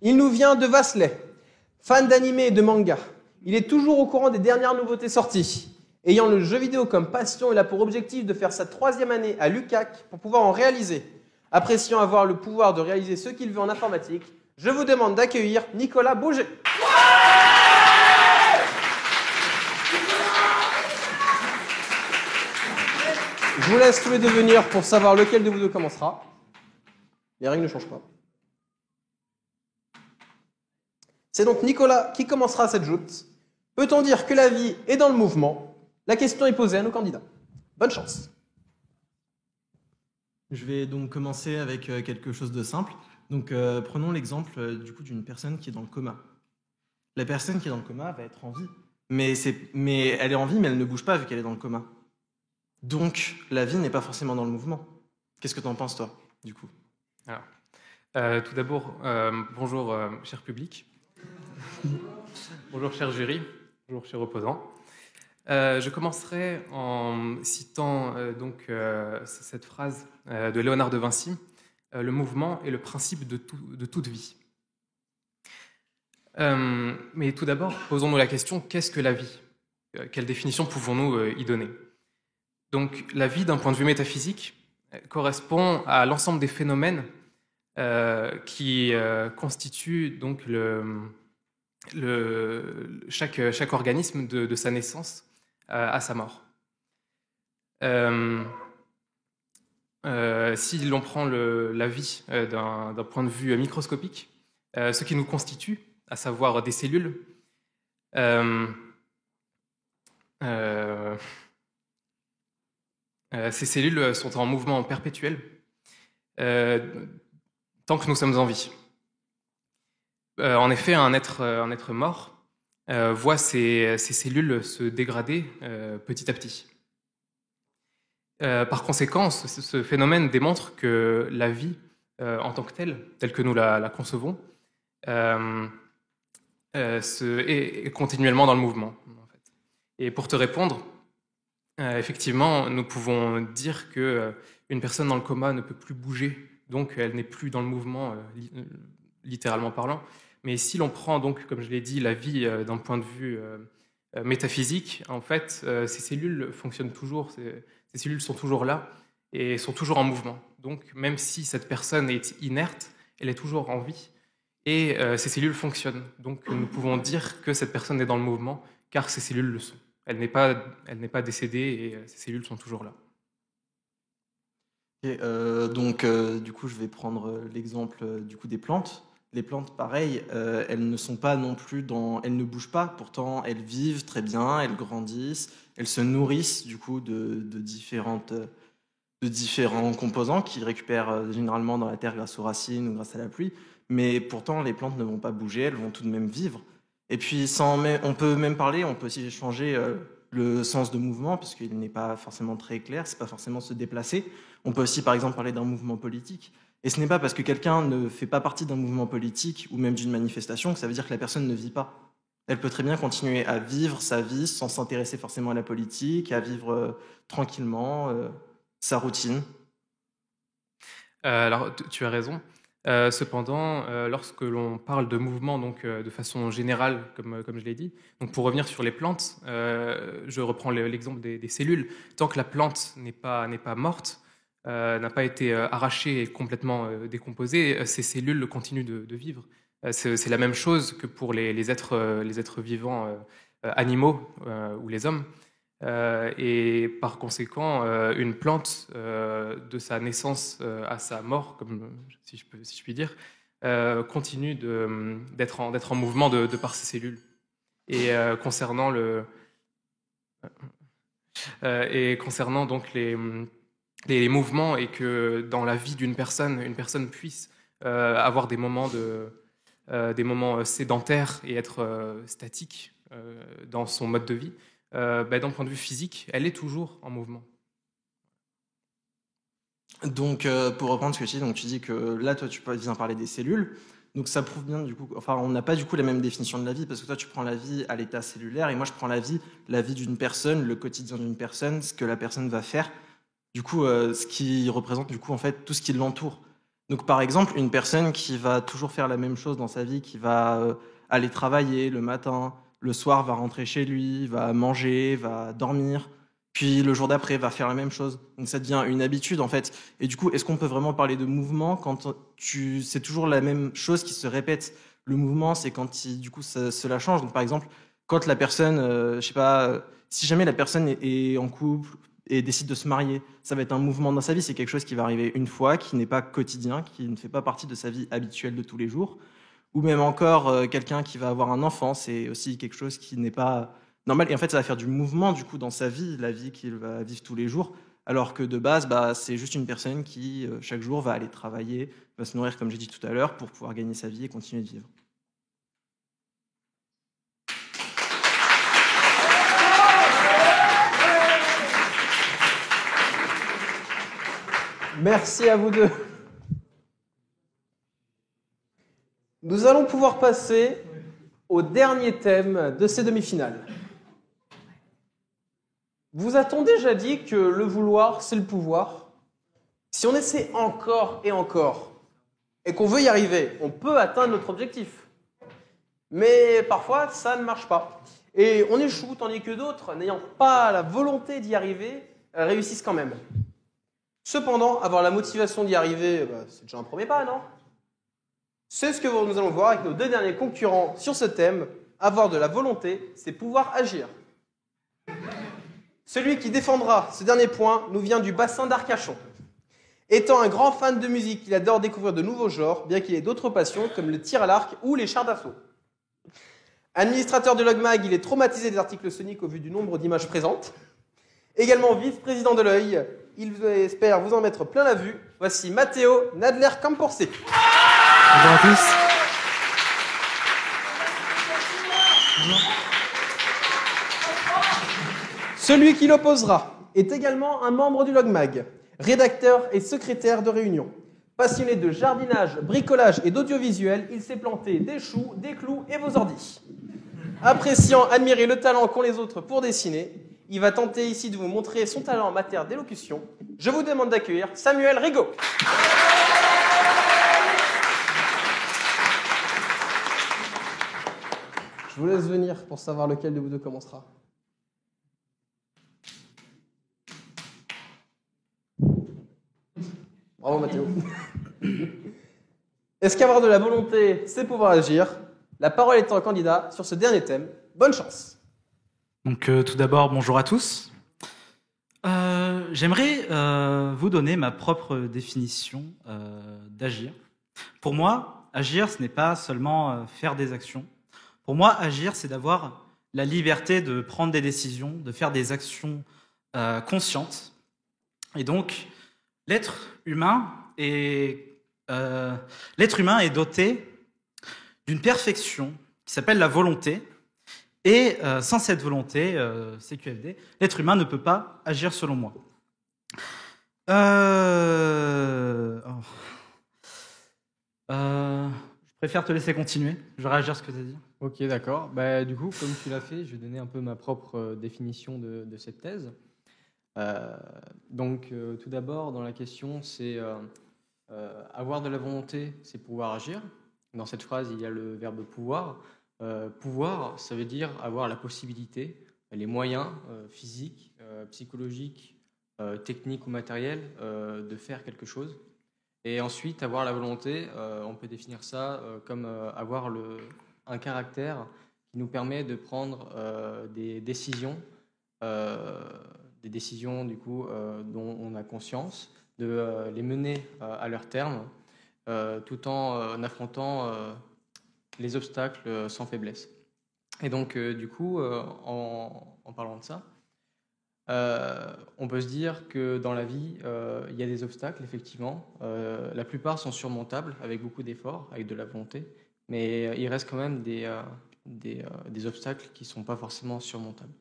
il nous vient de Vasley, fan d'anime et de manga. Il est toujours au courant des dernières nouveautés sorties. Ayant le jeu vidéo comme passion, il a pour objectif de faire sa 3e année à l'UCAC pour pouvoir en réaliser. Appréciant avoir le pouvoir de réaliser ce qu'il veut en informatique, je vous demande d'accueillir Nicolas Bouget. Je vous laisse tous les deux venir pour savoir lequel de vous deux commencera. Les règles ne changent pas. C'est donc Nicolas qui commencera cette joute. Peut-on dire que la vie est dans le mouvement? La question est posée à nos candidats. Bonne chance. Je vais donc commencer avec quelque chose de simple. Donc prenons l'exemple du coup d'une personne qui est dans le coma. La personne qui est dans le coma va être en vie. Mais elle est en vie, mais elle ne bouge pas vu qu'elle est dans le coma. Donc la vie n'est pas forcément dans le mouvement. Qu'est-ce que tu en penses toi, du coup? Alors, tout d'abord, bonjour cher public. Bonjour cher jury, bonjour chers opposants. Je commencerai en citant cette phrase de Léonard de Vinci. Le mouvement est le principe de toute vie. Mais tout d'abord, posons-nous la question, qu'est-ce que la vie? Quelle définition pouvons-nous y donner? Donc la vie, d'un point de vue métaphysique, correspond à l'ensemble des phénomènes qui constituent donc chaque organisme de sa naissance à sa mort. Si l'on prend la vie d'un point de vue microscopique, ce qui nous constitue, à savoir des cellules, ces cellules sont en mouvement perpétuel tant que nous sommes en vie. En effet, un être mort voit ses cellules se dégrader petit à petit. Par conséquent, ce phénomène démontre que la vie, en tant que telle que nous la concevons, est continuellement dans le mouvement. En fait. Et pour te répondre, effectivement, nous pouvons dire qu'une personne dans le coma ne peut plus bouger, donc elle n'est plus dans le mouvement, littéralement parlant. Mais si l'on prend donc, comme je l'ai dit, la vie d'un point de vue métaphysique, en fait, ces cellules fonctionnent toujours, ces cellules sont toujours là et sont toujours en mouvement. Donc, même si cette personne est inerte, elle est toujours en vie et ces cellules fonctionnent. Donc, nous pouvons dire que cette personne est dans le mouvement car ces cellules le sont. Elle n'est pas décédée et ces cellules sont toujours là. Et du coup, je vais prendre l'exemple du coup des plantes. Les plantes, pareil, elles ne sont pas non plus elles ne bougent pas. Pourtant, elles vivent très bien, elles grandissent, elles se nourrissent du coup de différents composants qu'ils récupèrent généralement dans la terre grâce aux racines ou grâce à la pluie. Mais pourtant, les plantes ne vont pas bouger, elles vont tout de même vivre. Et puis, on peut même parler, on peut aussi changer le sens de mouvement, puisqu'il n'est pas forcément très clair, c'est pas forcément se déplacer. On peut aussi, par exemple, parler d'un mouvement politique. Et ce n'est pas parce que quelqu'un ne fait pas partie d'un mouvement politique ou même d'une manifestation que ça veut dire que la personne ne vit pas. Elle peut très bien continuer à vivre sa vie sans s'intéresser forcément à la politique, à vivre tranquillement sa routine. Alors, tu as raison. Cependant, lorsque l'on parle de mouvement, donc de façon générale, comme je l'ai dit, donc pour revenir sur les plantes, je reprends l'exemple des cellules. Tant que la plante n'est pas morte, n'a pas été arrachée et complètement décomposée, ces cellules continuent de vivre. C'est la même chose que pour les êtres vivants animaux ou les hommes. Et par conséquent, une plante, de sa naissance à sa mort, si je puis dire, continue d'être en mouvement de par ses cellules. Et concernant donc les mouvements, et que dans la vie d'une personne, une personne puisse avoir des moments sédentaires et être statique dans son mode de vie, d'un point de vue physique, elle est toujours en mouvement. Donc, pour reprendre ce que tu dis, donc tu dis que là, toi, tu viens parler des cellules. Donc, ça prouve bien, du coup, enfin, on n'a pas du coup la même définition de la vie, parce que toi, tu prends la vie à l'état cellulaire, et moi, je prends la vie d'une personne, le quotidien d'une personne, ce que la personne va faire. Du coup, ce qui représente, du coup, en fait, tout ce qui l'entoure. Donc, par exemple, une personne qui va toujours faire la même chose dans sa vie, qui va aller travailler le matin, le soir va rentrer chez lui, va manger, va dormir, puis le jour d'après va faire la même chose. Donc ça devient une habitude en fait. Et du coup, est-ce qu'on peut vraiment parler de mouvement quand c'est toujours la même chose qui se répète? Le mouvement, c'est quand cela change. Donc par exemple, quand la personne, je sais pas, si jamais la personne est en couple et décide de se marier, ça va être un mouvement dans sa vie. C'est quelque chose qui va arriver une fois, qui n'est pas quotidien, qui ne fait pas partie de sa vie habituelle de tous les jours. Ou même encore, quelqu'un qui va avoir un enfant, c'est aussi quelque chose qui n'est pas normal. Et en fait, ça va faire du mouvement du coup dans sa vie, la vie qu'il va vivre tous les jours. Alors que de base, c'est juste une personne qui, chaque jour, va aller travailler, va se nourrir, comme j'ai dit tout à l'heure, pour pouvoir gagner sa vie et continuer de vivre. Merci à vous deux. Nous allons pouvoir passer au dernier thème de ces demi-finales. Vous a-t-on déjà dit que le vouloir, c'est le pouvoir? Si on essaie encore et encore, et qu'on veut y arriver, on peut atteindre notre objectif. Mais parfois, ça ne marche pas. Et on échoue, tandis que d'autres, n'ayant pas la volonté d'y arriver, réussissent quand même. Cependant, avoir la motivation d'y arriver, c'est déjà un premier pas, non? C'est ce que nous allons voir avec nos deux derniers concurrents sur ce thème. Avoir de la volonté, c'est pouvoir agir. Celui qui défendra ce dernier point nous vient du bassin d'Arcachon. Étant un grand fan de musique, il adore découvrir de nouveaux genres, bien qu'il ait d'autres passions comme le tir à l'arc ou les chars d'assaut. Administrateur de Logmag, il est traumatisé des articles Sonic au vu du nombre d'images présentes. Également vice-président de l'œil, il espère vous en mettre plein la vue. Voici Matteo Nadler-Camporcé. Bonjour à tous. Celui qui l'opposera est également un membre du Logmag, rédacteur et secrétaire de réunion. Passionné de jardinage, bricolage et d'audiovisuel, il s'est planté des choux, des clous et vos ordis. Appréciant, admirer le talent qu'ont les autres pour dessiner, il va tenter ici de vous montrer son talent en matière d'élocution. Je vous demande d'accueillir Samuel Rigaud. Je vous laisse venir pour savoir lequel de vous deux commencera. Bravo Mathéo. Est-ce qu'avoir de la volonté, c'est pouvoir agir? La parole est au candidat sur ce dernier thème. Bonne chance. Donc tout d'abord, bonjour à tous. J'aimerais vous donner ma propre définition d'agir. Pour moi, agir, ce n'est pas seulement faire des actions. Pour moi, agir, c'est d'avoir la liberté de prendre des décisions, de faire des actions conscientes. Et donc, l'être humain est doté d'une perfection qui s'appelle la volonté. Et sans cette volonté, CQFD, l'être humain ne peut pas agir selon moi. Je préfère te laisser continuer. Je vais réagir à ce que tu as dit. Ok, d'accord. Bah, du coup, comme tu l'as fait, je vais donner un peu ma propre définition de cette thèse. Tout d'abord, dans la question, c'est avoir de la volonté, c'est pouvoir agir. Dans cette phrase, il y a le verbe pouvoir. Pouvoir, ça veut dire avoir la possibilité, les moyens physiques, psychologiques, techniques ou matériels de faire quelque chose. Et ensuite, avoir la volonté, on peut définir ça comme avoir un caractère qui nous permet de prendre des décisions du coup dont on a conscience, de les mener à leur terme, tout en affrontant les obstacles sans faiblesse. Et donc, du coup, en parlant de ça, on peut se dire que dans la vie, il y a des obstacles, effectivement. La plupart sont surmontables avec beaucoup d'efforts, avec de la volonté, mais il reste quand même des obstacles qui ne sont pas forcément surmontables.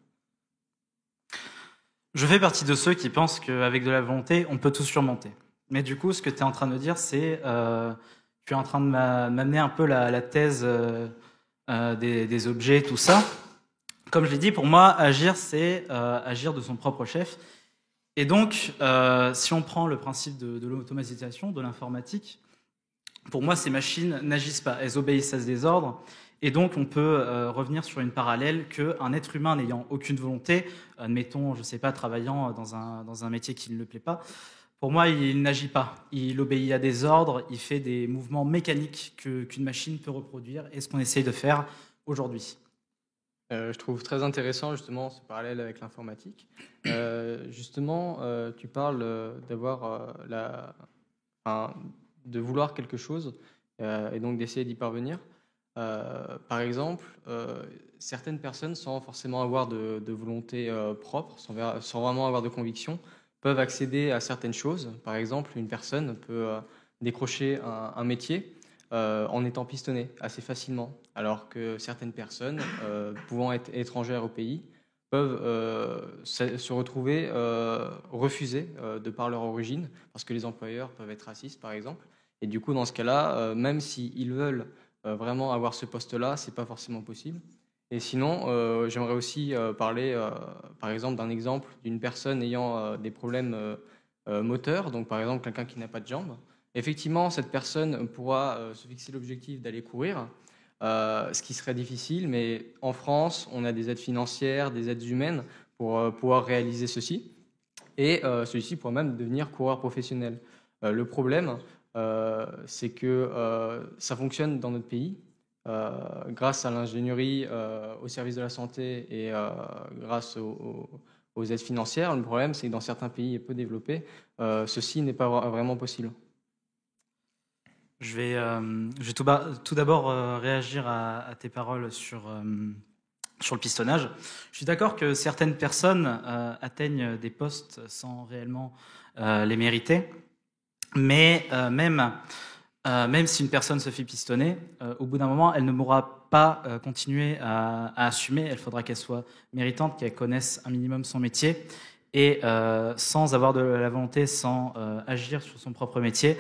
Je fais partie de ceux qui pensent qu'avec de la volonté, on peut tout surmonter. Mais du coup, ce que tu es en train de dire, c'est tu es en train de m'amener un peu la thèse des objets, tout ça. Comme je l'ai dit, pour moi, agir, c'est agir de son propre chef. Et donc, si on prend le principe de l'automatisation, de l'informatique, pour moi, ces machines n'agissent pas. Elles obéissent à des ordres. Et donc, on peut revenir sur une parallèle qu'un être humain n'ayant aucune volonté, admettons, je ne sais pas, travaillant dans un métier qui ne le plaît pas, pour moi, il n'agit pas. Il obéit à des ordres, il fait des mouvements mécaniques qu'une machine peut reproduire. Et ce qu'on essaye de faire aujourd'hui. Je trouve très intéressant justement ce parallèle avec l'informatique. Tu parles d'avoir de vouloir quelque chose et donc d'essayer d'y parvenir. Par exemple, certaines personnes, sans forcément avoir de volonté propre, sans vraiment avoir de conviction, peuvent accéder à certaines choses. Par exemple, une personne peut décrocher un métier en étant pistonné assez facilement, alors que certaines personnes, pouvant être étrangères au pays, peuvent se retrouver refusées de par leur origine, parce que les employeurs peuvent être racistes, par exemple. Et du coup, dans ce cas-là, même s'ils veulent vraiment avoir ce poste-là, c'est pas forcément possible. Et sinon, j'aimerais aussi parler, par exemple, d'un exemple d'une personne ayant des problèmes moteurs, donc par exemple quelqu'un qui n'a pas de jambes. Effectivement, cette personne pourra se fixer l'objectif d'aller courir, ce qui serait difficile, mais en France, on a des aides financières, des aides humaines pour pouvoir réaliser ceci. Et celui-ci pourra même devenir coureur professionnel. Le problème, c'est que ça fonctionne dans notre pays, grâce à l'ingénierie, au service de la santé et grâce aux aides financières. Le problème, c'est que dans certains pays peu développés, ceci n'est pas vraiment possible. Je vais tout d'abord réagir à tes paroles sur le pistonnage. Je suis d'accord que certaines personnes atteignent des postes sans réellement les mériter, mais même si une personne se fait pistonner, au bout d'un moment, elle ne pourra pas continuer à assumer. Elle faudra qu'elle soit méritante, qu'elle connaisse un minimum son métier, et sans avoir de la volonté, sans agir sur son propre métier,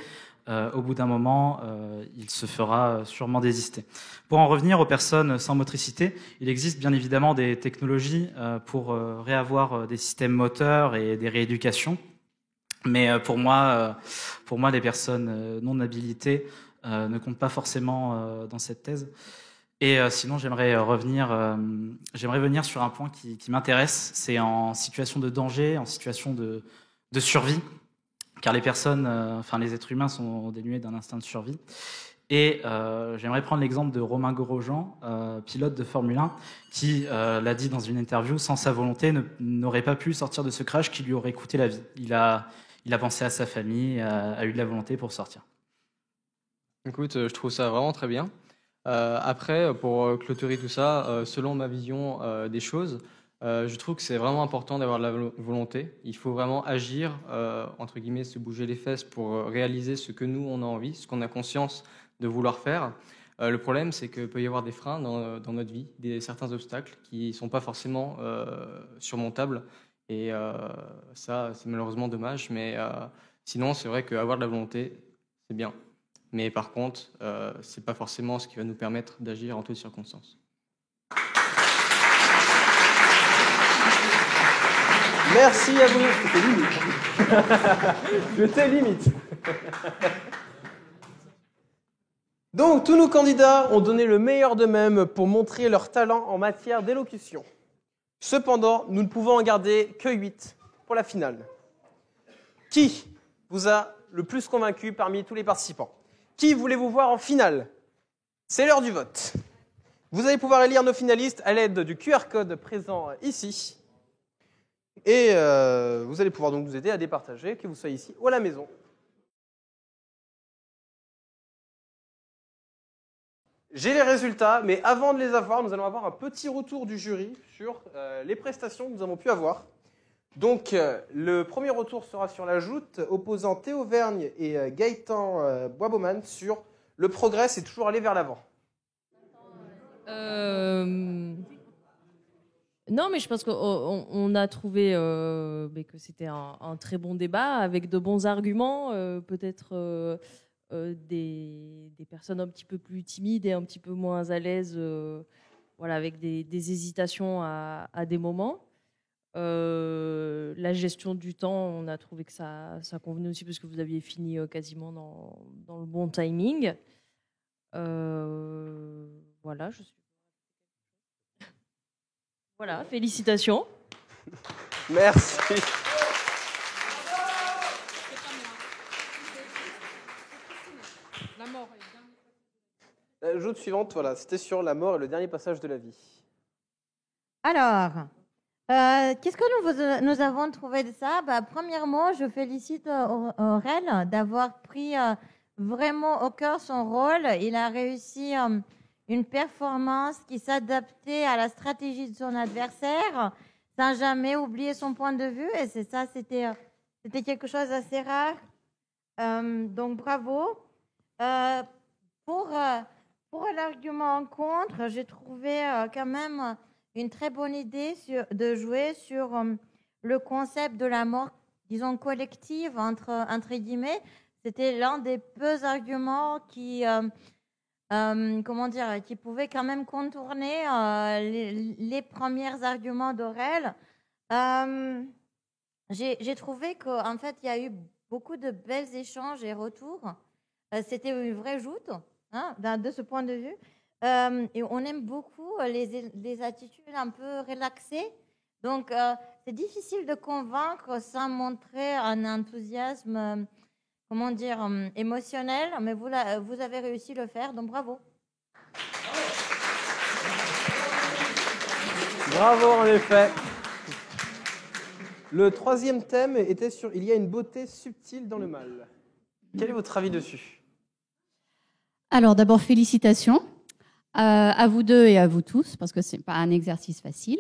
au bout d'un moment, il se fera sûrement désister. Pour en revenir aux personnes sans motricité, il existe bien évidemment des technologies pour réavoir des systèmes moteurs et des rééducations. Mais pour moi, les personnes non habilitées ne comptent pas forcément dans cette thèse. Et sinon, j'aimerais venir sur un point qui m'intéresse. C'est en situation de danger, en situation de survie. Car les personnes, les êtres humains sont dénués d'un instinct de survie. Et j'aimerais prendre l'exemple de Romain Grosjean, pilote de Formule 1, qui l'a dit dans une interview, sans sa volonté, n'aurait pas pu sortir de ce crash qui lui aurait coûté la vie. Il a pensé à sa famille, a eu de la volonté pour sortir. Écoute, je trouve ça vraiment très bien. Après, pour clôturer tout ça, selon ma vision des choses, je trouve que c'est vraiment important d'avoir de la volonté. Il faut vraiment agir, entre guillemets, se bouger les fesses pour réaliser ce que nous, on a envie, ce qu'on a conscience de vouloir faire. Le problème, c'est qu'il peut y avoir des freins dans notre vie, certains obstacles qui ne sont pas forcément surmontables. Et ça, c'est malheureusement dommage. Mais sinon, c'est vrai qu'avoir de la volonté, c'est bien. Mais par contre, ce n'est pas forcément ce qui va nous permettre d'agir en toutes circonstances. Merci à vous. C'était limite. J'étais limite. Donc, tous nos candidats ont donné le meilleur d'eux-mêmes pour montrer leur talent en matière d'élocution. Cependant, nous ne pouvons en garder que 8 pour la finale. Qui vous a le plus convaincu parmi tous les participants? Qui voulez-vous voir en finale? C'est l'heure du vote. Vous allez pouvoir élire nos finalistes à l'aide du QR code présent ici. Et vous allez pouvoir donc nous aider à départager, que vous soyez ici ou à la maison. J'ai les résultats, mais avant de les avoir, nous allons avoir un petit retour du jury sur les prestations que nous avons pu avoir. Donc, le premier retour sera sur la joute, opposant Théo Vergne et Gaëtan Boisbaumann sur le progrès, c'est toujours aller vers l'avant. Non, mais je pense qu'on a trouvé que c'était un très bon débat avec de bons arguments, peut-être des personnes un petit peu plus timides et un petit peu moins à l'aise, voilà, avec des hésitations à des moments. La gestion du temps, on a trouvé que ça convenait aussi parce que vous aviez fini quasiment dans le bon timing. Voilà, Voilà, félicitations. Merci. La mort. La joute suivante, voilà, c'était sur la mort et le dernier passage de la vie. Alors, qu'est-ce que nous avons trouvé de ça? Premièrement, je félicite Aurel d'avoir pris vraiment au cœur son rôle. Il a réussi une performance qui s'adaptait à la stratégie de son adversaire sans jamais oublier son point de vue. Et c'est ça, c'était quelque chose d'assez rare. Donc, bravo. Pour l'argument en contre, j'ai trouvé quand même une très bonne idée de jouer sur le concept de la mort, disons, collective, entre guillemets. C'était l'un des peu arguments qui pouvaient quand même contourner les premiers arguments d'Aurel. J'ai trouvé qu'en fait, il y a eu beaucoup de belles échanges et retours. C'était une vraie joute, hein, de ce point de vue. Et on aime beaucoup les attitudes un peu relaxées. Donc, c'est difficile de convaincre sans montrer un enthousiasme, émotionnel. Mais vous avez réussi à le faire, donc bravo. Bravo, en effet. Le troisième thème était sur « Il y a une beauté subtile dans le mal ». Quel est votre avis dessus? Alors d'abord, félicitations à vous deux et à vous tous, parce que ce n'est pas un exercice facile.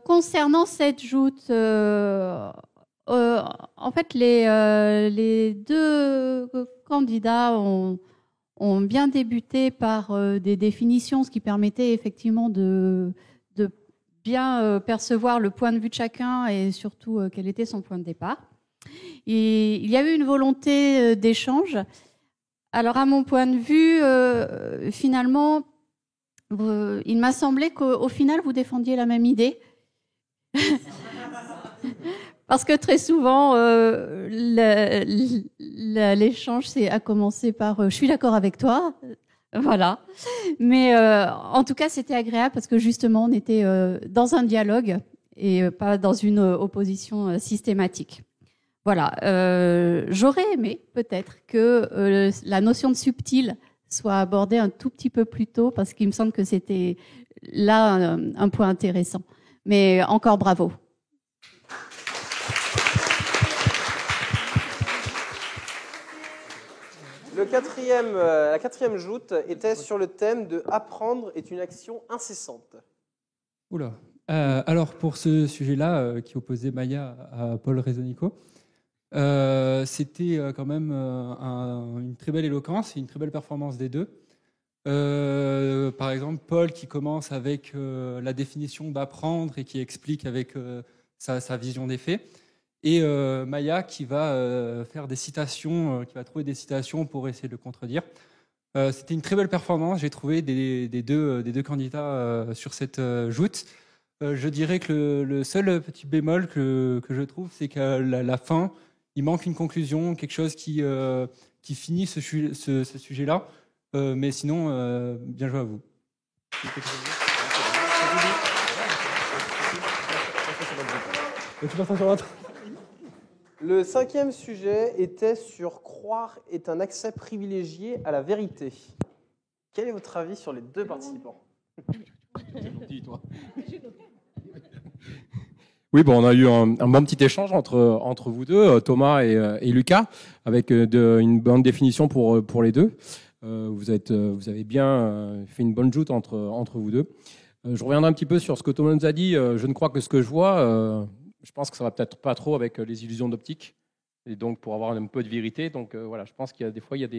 Concernant cette joute, en fait, les deux candidats ont bien débuté par des définitions, ce qui permettait effectivement de bien percevoir le point de vue de chacun et surtout quel était son point de départ. Et il y a eu une volonté d'échange. Alors, à mon point de vue, finalement, il m'a semblé qu'au final, vous défendiez la même idée. Parce que très souvent, l'échange a commencé par « je suis d'accord avec toi ». Voilà. Mais en tout cas, c'était agréable parce que justement, on était dans un dialogue et pas dans une opposition systématique. Voilà, j'aurais aimé peut-être que la notion de subtil soit abordée un tout petit peu plus tôt parce qu'il me semble que c'était là un point intéressant. Mais encore bravo. La quatrième joute était sur le thème de « Apprendre est une action incessante ». Oula. Alors pour ce sujet-là, qui opposait Maya à Paul Rezonico, c'était quand même une très belle éloquence et une très belle performance des deux. Par exemple, Paul qui commence avec la définition d'apprendre et qui explique avec sa vision des faits. Et Maya qui va faire des citations, qui va trouver des citations pour essayer de le contredire. C'était une très belle performance, j'ai trouvé, des deux candidats sur cette joute. Je dirais que le seul petit bémol que je trouve, c'est qu'à la fin, il manque une conclusion, quelque chose qui finit ce sujet-là. Mais sinon, bien joué à vous. Le 5e sujet était sur croire est un accès privilégié à la vérité. Quel est votre avis sur les deux participants? Oui, bon, on a eu un bon petit échange entre vous deux, Thomas et Lucas, avec une bonne définition pour les deux. Vous avez bien fait une bonne joute entre vous deux. Je reviendrai un petit peu sur ce que Thomas nous a dit. Je ne crois que ce que je vois, je pense que ça va peut-être pas trop avec les illusions d'optique, et donc pour avoir un peu de vérité. Donc voilà, je pense qu'il y a des fois il y a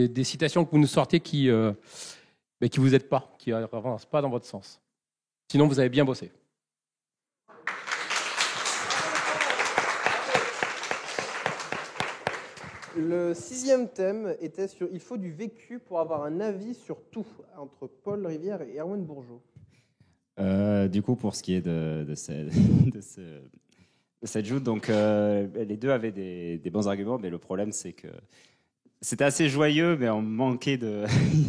des citations que vous nous sortez qui vous aident pas, qui n'avancent pas dans votre sens. Sinon, vous avez bien bossé. Le 6e thème était sur il faut du vécu pour avoir un avis sur tout, entre Paul Rivière et Erwan Bourgeot. Du coup, pour ce qui est de cette joute, donc les deux avaient des bons arguments, mais le problème c'est que c'était assez joyeux, mais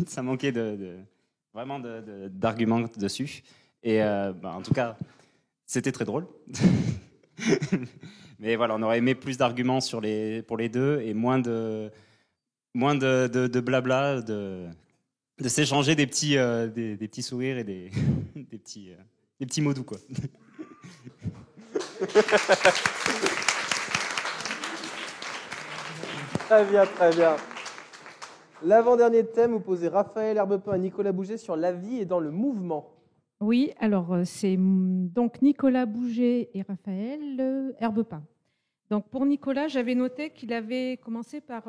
ça manquait vraiment d'arguments dessus. Et en tout cas, c'était très drôle. Mais voilà, on aurait aimé plus d'arguments pour les deux et moins de blabla, de s'échanger des petits sourires et des petits mots doux, quoi. Très bien, très bien. L'avant-dernier thème opposait Raphaël Herbepin et Nicolas Bouget sur la vie et dans le mouvement. Oui, alors c'est donc Nicolas Bouget et Raphaël Herbepin. Donc pour Nicolas, j'avais noté qu'il avait commencé par...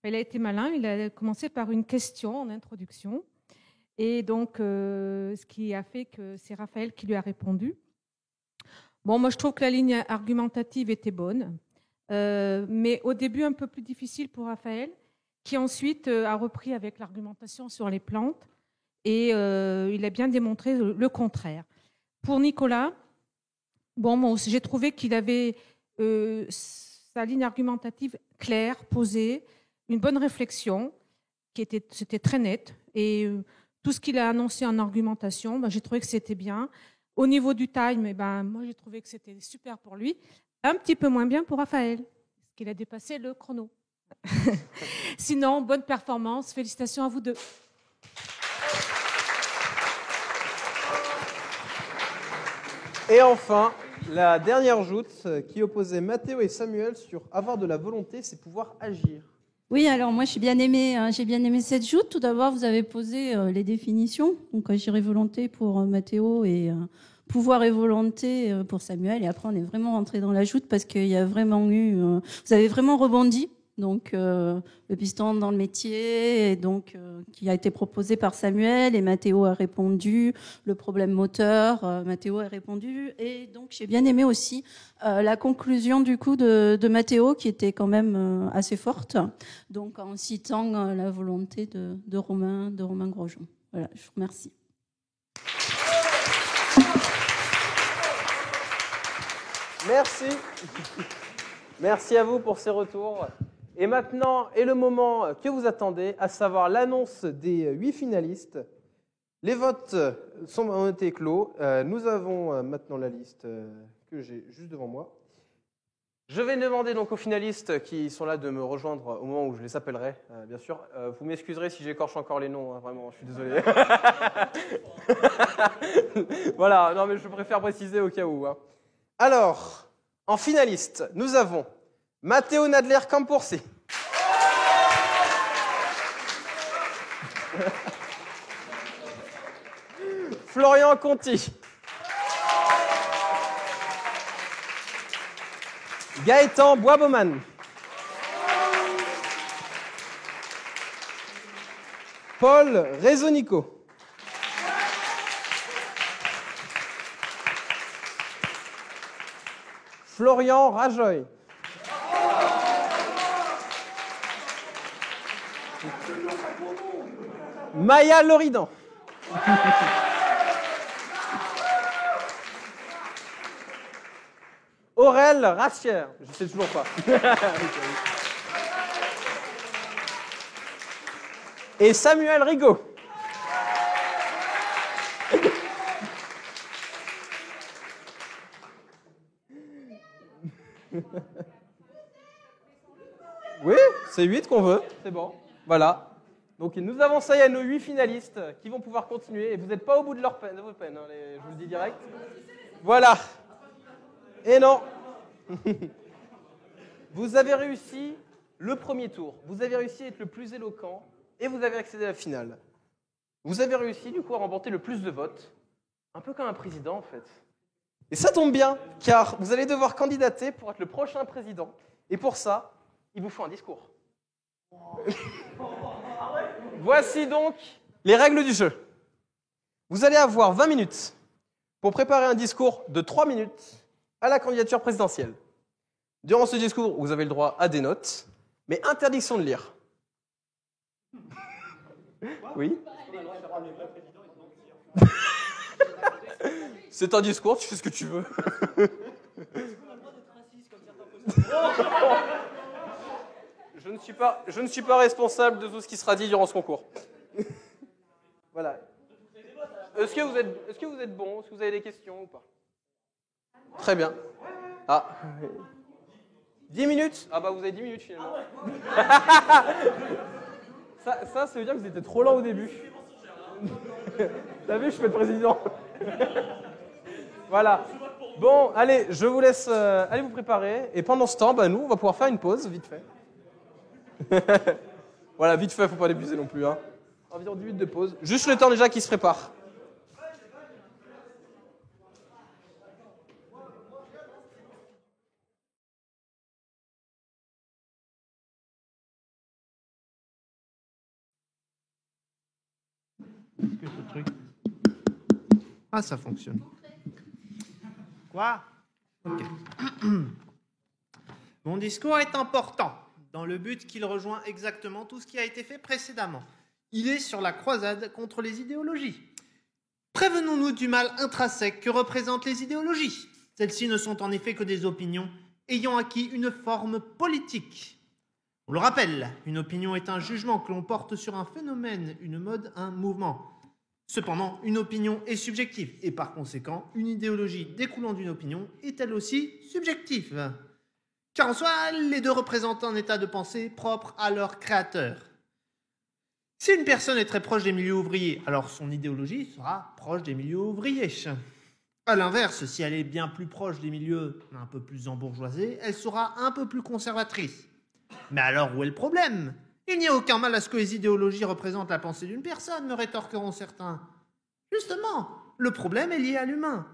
il a été malin, il a commencé par une question en introduction. Et donc, ce qui a fait que c'est Raphaël qui lui a répondu. Bon, moi je trouve que la ligne argumentative était bonne, mais au début un peu plus difficile pour Raphaël, qui ensuite a repris avec l'argumentation sur les plantes. Et il a bien démontré le contraire. Pour Nicolas, bon, moi aussi, j'ai trouvé qu'il avait sa ligne argumentative claire, posée, une bonne réflexion, c'était très net. Et tout ce qu'il a annoncé en argumentation, j'ai trouvé que c'était bien. Au niveau du time, moi j'ai trouvé que c'était super pour lui. Un petit peu moins bien pour Raphaël, parce qu'il a dépassé le chrono. Sinon, bonne performance. Félicitations à vous deux. Et enfin, la dernière joute qui opposait Mathéo et Samuel sur avoir de la volonté, c'est pouvoir agir. Oui, alors moi j'ai bien aimé cette joute. Tout d'abord, vous avez posé les définitions, donc agir et volonté pour Mathéo et pouvoir et volonté pour Samuel. Et après, on est vraiment rentré dans la joute parce qu'il y a vraiment eu, vous avez vraiment rebondi. Donc le piston dans le métier, et donc qui a été proposé par Samuel, et Mathéo a répondu. Le problème moteur, Mathéo a répondu. Et donc j'ai bien aimé aussi la conclusion du coup de Mathéo, qui était quand même assez forte. Donc en citant la volonté de Romain Grosjean. Voilà, je vous remercie. Merci. Merci à vous pour ces retours. Et maintenant est le moment que vous attendez, à savoir l'annonce des 8 finalistes. Les votes ont été clos. Nous avons maintenant la liste que j'ai juste devant moi. Je vais demander donc aux finalistes qui sont là de me rejoindre au moment où je les appellerai, bien sûr. Vous m'excuserez si j'écorche encore les noms, hein, vraiment, je suis désolé. Voilà, non mais je préfère préciser au cas où. Hein. Alors, en finaliste, nous avons Mathéo Nadler-Campourcy. Florian Conti. Gaëtan Boisbaumann. Paul Rezonico. Florian Rajoy. Maya Loridan. Aurel Rassière. Je sais toujours pas. Et Samuel Rigaud. Oui, c'est 8 qu'on veut, c'est bon. Voilà. Donc nous avons ça, il y a nos 8 finalistes qui vont pouvoir continuer. Et vous n'êtes pas au bout de leur peine, de vos peines, hein, je vous le dis direct. Voilà. Et non. Vous avez réussi le premier tour. Vous avez réussi à être le plus éloquent et vous avez accédé à la finale. Vous avez réussi du coup à remporter le plus de votes. Un peu comme un président en fait. Et ça tombe bien, car vous allez devoir candidater pour être le prochain président. Et pour ça, il vous faut un discours. Voici donc les règles du jeu. Vous allez avoir 20 minutes pour préparer un discours de 3 minutes à la candidature présidentielle. Durant ce discours, vous avez le droit à des notes, mais interdiction de lire. Oui. C'est un discours, tu fais ce que tu veux. Je ne suis pas responsable de tout ce qui sera dit durant ce concours. Voilà. Est-ce que vous êtes bon? Est-ce que vous avez des questions ou pas? Très bien. Ah. 10 minutes? Ah bah vous avez 10 minutes finalement. Ça veut dire que vous étiez trop lent au début. T'as vu, je fais le président. Voilà. Bon, allez, je vous laisse aller vous préparer. Et pendant ce temps, bah, nous, on va pouvoir faire une pause, vite fait. Voilà, vite fait, faut pas l'abuser non plus. Hein. Environ 10 minutes de pause. Juste le temps déjà qu'il se prépare. Que ce truc. Ah, ça fonctionne. Quoi? Ok. Mon discours est important, dans le but qu'il rejoint exactement tout ce qui a été fait précédemment. Il est sur la croisade contre les idéologies. Prévenons-nous du mal intrinsèque que représentent les idéologies. Celles-ci ne sont en effet que des opinions ayant acquis une forme politique. On le rappelle, une opinion est un jugement que l'on porte sur un phénomène, une mode, un mouvement. Cependant, une opinion est subjective et par conséquent, une idéologie découlant d'une opinion est elle aussi subjective. Car en soi, les deux représentent un état de pensée propre à leur créateur. Si une personne est très proche des milieux ouvriers, alors son idéologie sera proche des milieux ouvriers. A l'inverse, si elle est bien plus proche des milieux un peu plus embourgeoisés, elle sera un peu plus conservatrice. Mais alors où est le problème? Il n'y a aucun mal à ce que les idéologies représentent la pensée d'une personne, me rétorqueront certains. Justement, le problème est lié à l'humain.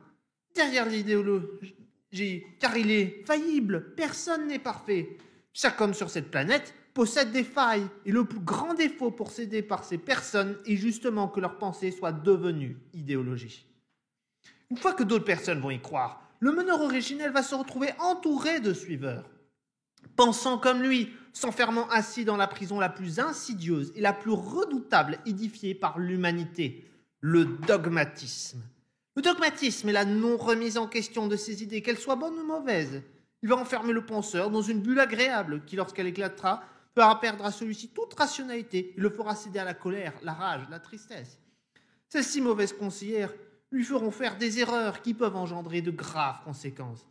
Derrière l'idéologie, car il est faillible, personne n'est parfait. Chaque homme sur cette planète possède des failles, et le plus grand défaut possédé par ces personnes est justement que leur pensée soit devenue idéologie. Une fois que d'autres personnes vont y croire, le meneur originel va se retrouver entouré de suiveurs. Pensant comme lui, s'enfermant assis dans la prison la plus insidieuse et la plus redoutable édifiée par l'humanité, le dogmatisme. Le dogmatisme est la non-remise en question de ses idées, qu'elles soient bonnes ou mauvaises. Il va enfermer le penseur dans une bulle agréable qui, lorsqu'elle éclatera, fera perdre à celui-ci toute rationalité et le fera céder à la colère, la rage, la tristesse. Ces si mauvaises conseillères lui feront faire des erreurs qui peuvent engendrer de graves conséquences.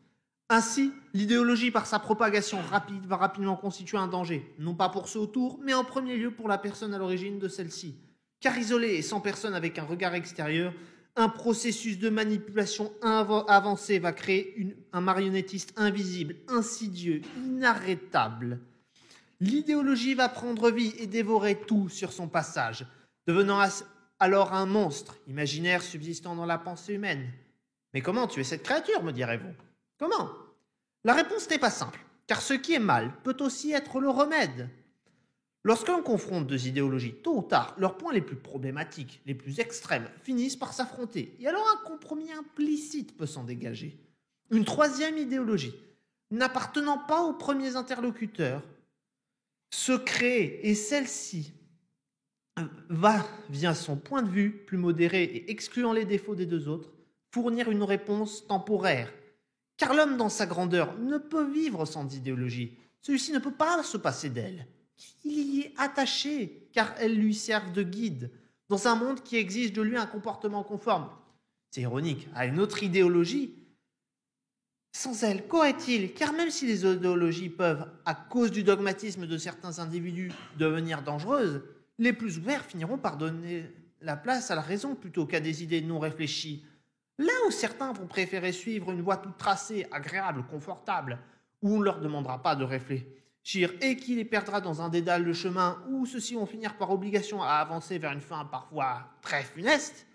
Ainsi, l'idéologie, par sa propagation rapide, va rapidement constituer un danger, non pas pour ceux autour, mais en premier lieu pour la personne à l'origine de celle-ci. Car isolée et sans personne avec un regard extérieur, un processus de manipulation avancé va créer un marionnettiste invisible, insidieux, inarrêtable. L'idéologie va prendre vie et dévorer tout sur son passage, devenant alors un monstre imaginaire subsistant dans la pensée humaine. Mais comment tuer cette créature, me direz-vous? Comment? La réponse n'est pas simple, car ce qui est mal peut aussi être le remède. Lorsque l'on confronte deux idéologies, tôt ou tard, leurs points les plus problématiques, les plus extrêmes, finissent par s'affronter. Et alors un compromis implicite peut s'en dégager. Une troisième idéologie, n'appartenant pas aux premiers interlocuteurs, se crée et celle-ci va, via son point de vue plus modéré et excluant les défauts des deux autres, fournir une réponse temporaire. Car l'homme dans sa grandeur ne peut vivre sans idéologie. Celui-ci ne peut pas se passer d'elle. Il y est attaché, car elles lui servent de guide, dans un monde qui exige de lui un comportement conforme. C'est ironique, à une autre idéologie. Sans elle, qu'aurait-il? Car même si les idéologies peuvent, à cause du dogmatisme de certains individus, devenir dangereuses, les plus ouverts finiront par donner la place à la raison plutôt qu'à des idées non réfléchies. Là où certains vont préférer suivre une voie toute tracée, agréable, confortable, où on ne leur demandera pas de réfléchir et qui les perdra dans un dédale de chemin où ceux-ci vont finir par obligation à avancer vers une fin parfois très funeste,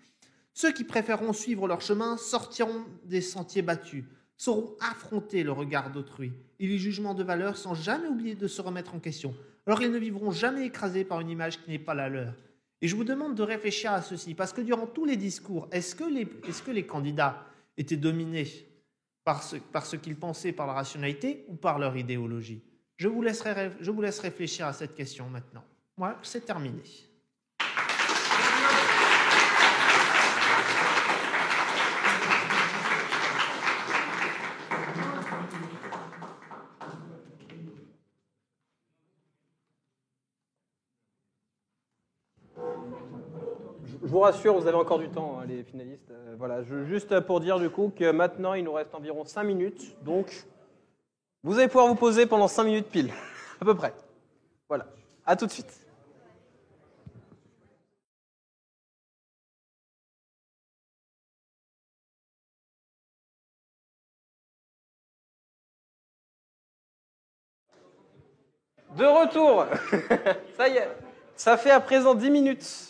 ceux qui préféreront suivre leur chemin sortiront des sentiers battus, sauront affronter le regard d'autrui et les jugements de valeur sans jamais oublier de se remettre en question. Alors ils ne vivront jamais écrasés par une image qui n'est pas la leur. Et je vous demande de réfléchir à ceci, parce que durant tous les discours, est-ce que les candidats étaient dominés par ce qu'ils pensaient par la rationalité ou par leur idéologie? Je vous laisse réfléchir à cette question maintenant. Moi, c'est terminé. Je vous rassure, vous avez encore du temps, hein, les finalistes. Voilà, juste pour dire du coup que maintenant, il nous reste environ 5 minutes. Donc, vous allez pouvoir vous poser pendant 5 minutes pile, à peu près. Voilà, à tout de suite. De retour. Ça y est, ça fait à présent 10 minutes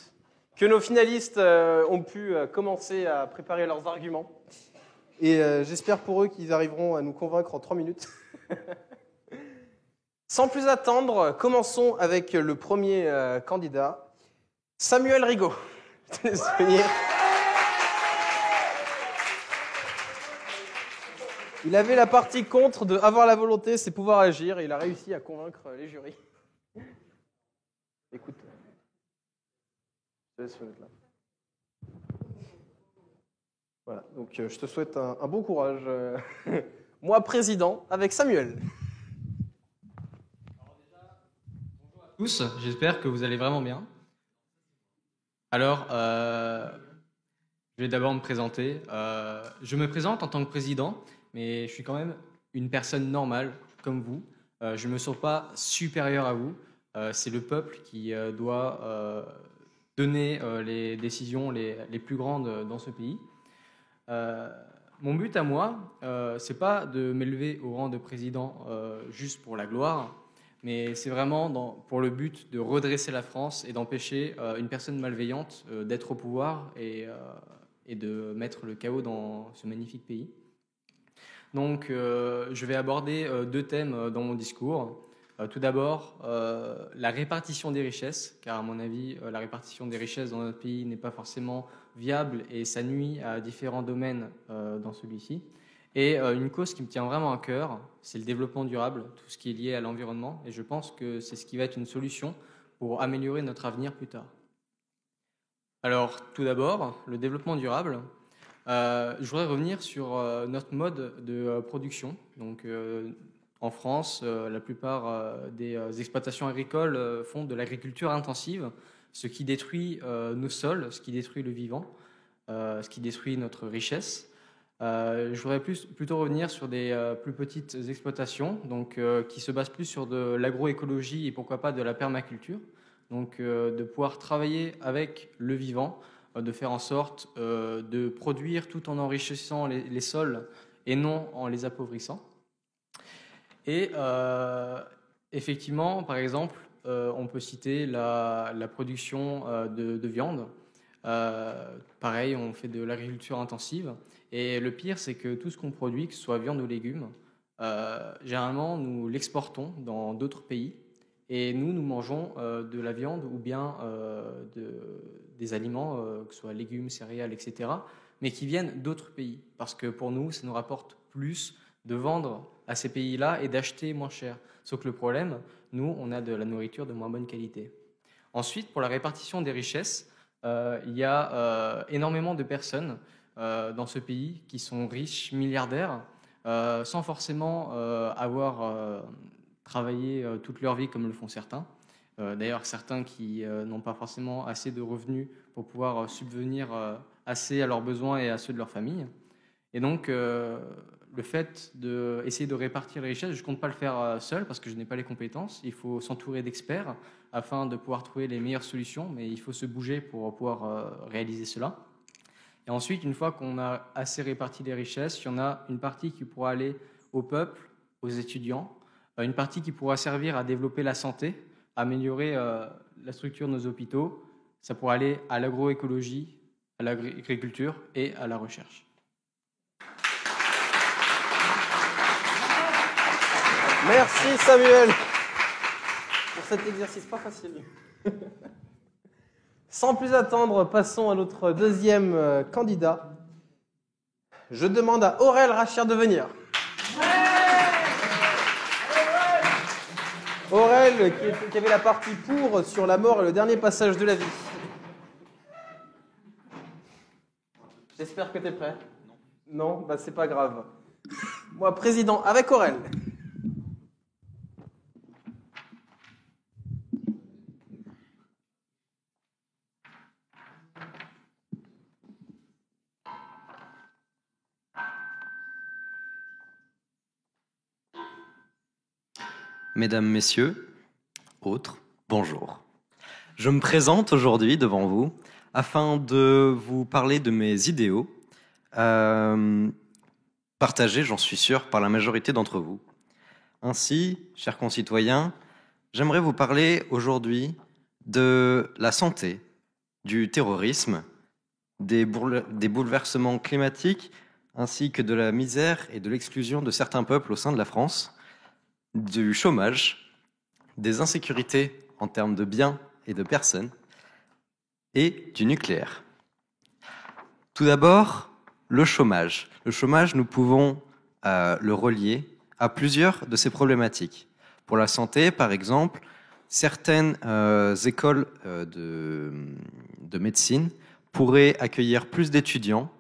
que nos finalistes ont pu commencer à préparer leurs arguments. Et j'espère pour eux qu'ils arriveront à nous convaincre en 3 minutes. Sans plus attendre, commençons avec le premier candidat, Samuel Rigaud. Je te laisse venir. Il avait la partie contre de avoir la volonté, c'est pouvoir agir, et il a réussi à convaincre les jurys. Écoute. Je te laisse venir là. Voilà, donc je te souhaite un bon courage. Moi, président, avec Samuel. Bonjour à tous, j'espère que vous allez vraiment bien. Alors, je vais d'abord me présenter. Je me présente en tant que président, mais je suis quand même une personne normale, comme vous. Je ne me sens pas supérieur à vous. C'est le peuple qui doit donner les décisions les plus grandes dans ce pays. Mon but à moi, c'est pas de m'élever au rang de président juste pour la gloire, mais c'est vraiment pour le but de redresser la France et d'empêcher une personne malveillante d'être au pouvoir et de mettre le chaos dans ce magnifique pays. Donc, je vais aborder 2 thèmes dans mon discours. Tout d'abord, la répartition des richesses, car à mon avis, la répartition des richesses dans notre pays n'est pas forcément viable et ça nuit à différents domaines dans celui-ci. Et une cause qui me tient vraiment à cœur, c'est le développement durable, tout ce qui est lié à l'environnement, et je pense que c'est ce qui va être une solution pour améliorer notre avenir plus tard. Alors, tout d'abord, le développement durable. Je voudrais revenir sur notre mode de production. Donc, en France, la plupart des exploitations agricoles font de l'agriculture intensive, ce qui détruit nos sols, ce qui détruit le vivant, ce qui détruit notre richesse. Je voudrais plutôt revenir sur des plus petites exploitations, donc, qui se basent plus sur de l'agroécologie et pourquoi pas de la permaculture. Donc, de pouvoir travailler avec le vivant, de faire en sorte de produire tout en enrichissant les sols et non en les appauvrissant. Et effectivement, par exemple, on peut citer la production de viande. Pareil, on fait de l'agriculture intensive. Et le pire, c'est que tout ce qu'on produit, que ce soit viande ou légumes, généralement, nous l'exportons dans d'autres pays. Et nous mangeons de la viande ou bien des aliments, que ce soit légumes, céréales, etc., mais qui viennent d'autres pays. Parce que pour nous, ça nous rapporte plus de vendre à ces pays-là et d'acheter moins cher. Sauf que le problème, nous, on a de la nourriture de moins bonne qualité. Ensuite, pour la répartition des richesses, il y a énormément de personnes dans ce pays qui sont riches, milliardaires, sans forcément avoir travaillé toute leur vie comme le font certains. D'ailleurs, certains qui n'ont pas forcément assez de revenus pour pouvoir subvenir assez à leurs besoins et à ceux de leur famille. Et donc, le fait d'essayer de répartir les richesses, je ne compte pas le faire seul parce que je n'ai pas les compétences. Il faut s'entourer d'experts afin de pouvoir trouver les meilleures solutions, mais il faut se bouger pour pouvoir réaliser cela. Et ensuite, une fois qu'on a assez réparti les richesses, il y en a une partie qui pourra aller au peuple, aux étudiants, une partie qui pourra servir à développer la santé, améliorer la structure de nos hôpitaux. Ça pourra aller à l'agroécologie, à l'agriculture et à la recherche. Merci Samuel pour cet exercice pas facile. Sans plus attendre, passons à notre deuxième candidat. Je demande à Aurel Racher de venir. Aurel, qui avait la partie pour sur la mort et le dernier passage de la vie. J'espère que tu es prêt. Non, bah c'est pas grave. Moi, président, avec Aurel. Mesdames, Messieurs, autres, bonjour. Je me présente aujourd'hui devant vous afin de vous parler de mes idéaux, partagés, j'en suis sûr, par la majorité d'entre vous. Ainsi, chers concitoyens, j'aimerais vous parler aujourd'hui de la santé, du terrorisme, des bouleversements climatiques, ainsi que de la misère et de l'exclusion de certains peuples au sein de la France, du chômage, des insécurités en termes de biens et de personnes, et du nucléaire. Tout d'abord, le chômage. Le chômage, nous pouvons le relier à plusieurs de ces problématiques. Pour la santé, par exemple, certaines écoles de médecine pourraient accueillir plus d'étudiants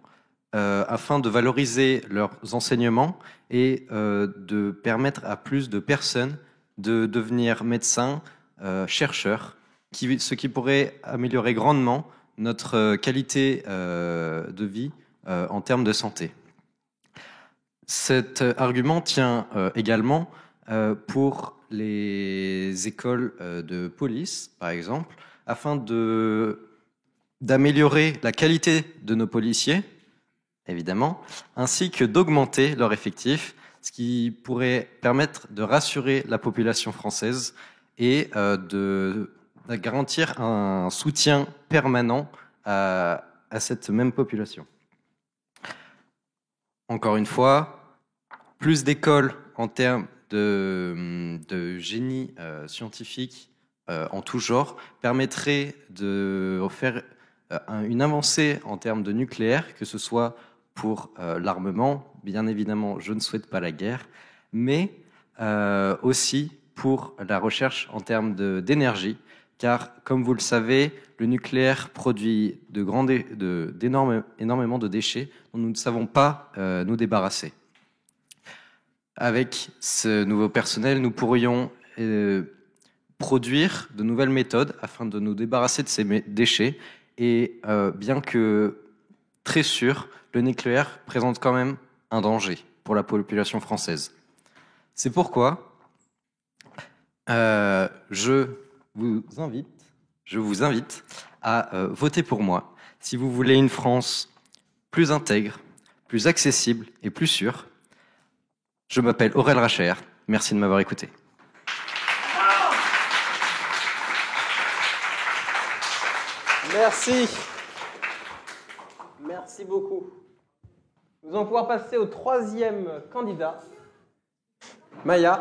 afin de valoriser leurs enseignements et de permettre à plus de personnes de devenir médecins, chercheurs, ce qui pourrait améliorer grandement notre qualité de vie en termes de santé. Cet argument tient également pour les écoles de police, par exemple, afin d'améliorer la qualité de nos policiers, évidemment, ainsi que d'augmenter leur effectif, ce qui pourrait permettre de rassurer la population française et de garantir un soutien permanent à cette même population. Encore une fois, plus d'écoles en termes de génie scientifique en tout genre permettrait de faire une avancée en termes de nucléaire, que ce soit pour l'armement, bien évidemment, je ne souhaite pas la guerre, mais aussi pour la recherche en termes d'énergie, car, comme vous le savez, le nucléaire produit énormément de déchets dont nous ne savons pas nous débarrasser. Avec ce nouveau personnel, nous pourrions produire de nouvelles méthodes afin de nous débarrasser de ces déchets, et bien que très sûr, le nucléaire présente quand même un danger pour la population française. C'est pourquoi je vous invite à voter pour moi si vous voulez une France plus intègre, plus accessible et plus sûre. Je m'appelle Aurel Racher. Merci de m'avoir écouté. Merci. Merci beaucoup. Nous allons pouvoir passer au troisième candidat. Maya.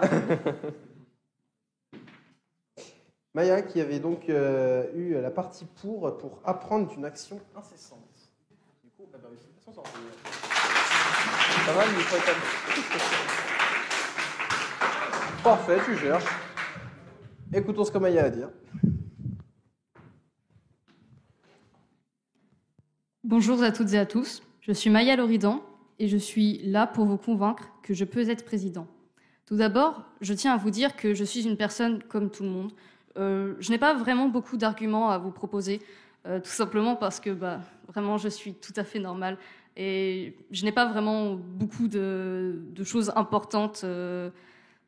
Maya qui avait donc eu la partie pour apprendre une action incessante. Du coup, félicitations, ça va, le micro est parfait, tu gères. Écoutons ce que Maya a à dire. Bonjour à toutes et à tous, je suis Maya Loridan et je suis là pour vous convaincre que je peux être président. Tout d'abord, je tiens à vous dire que je suis une personne comme tout le monde. Je n'ai pas vraiment beaucoup d'arguments à vous proposer, tout simplement parce que vraiment je suis tout à fait normale et je n'ai pas vraiment beaucoup de choses importantes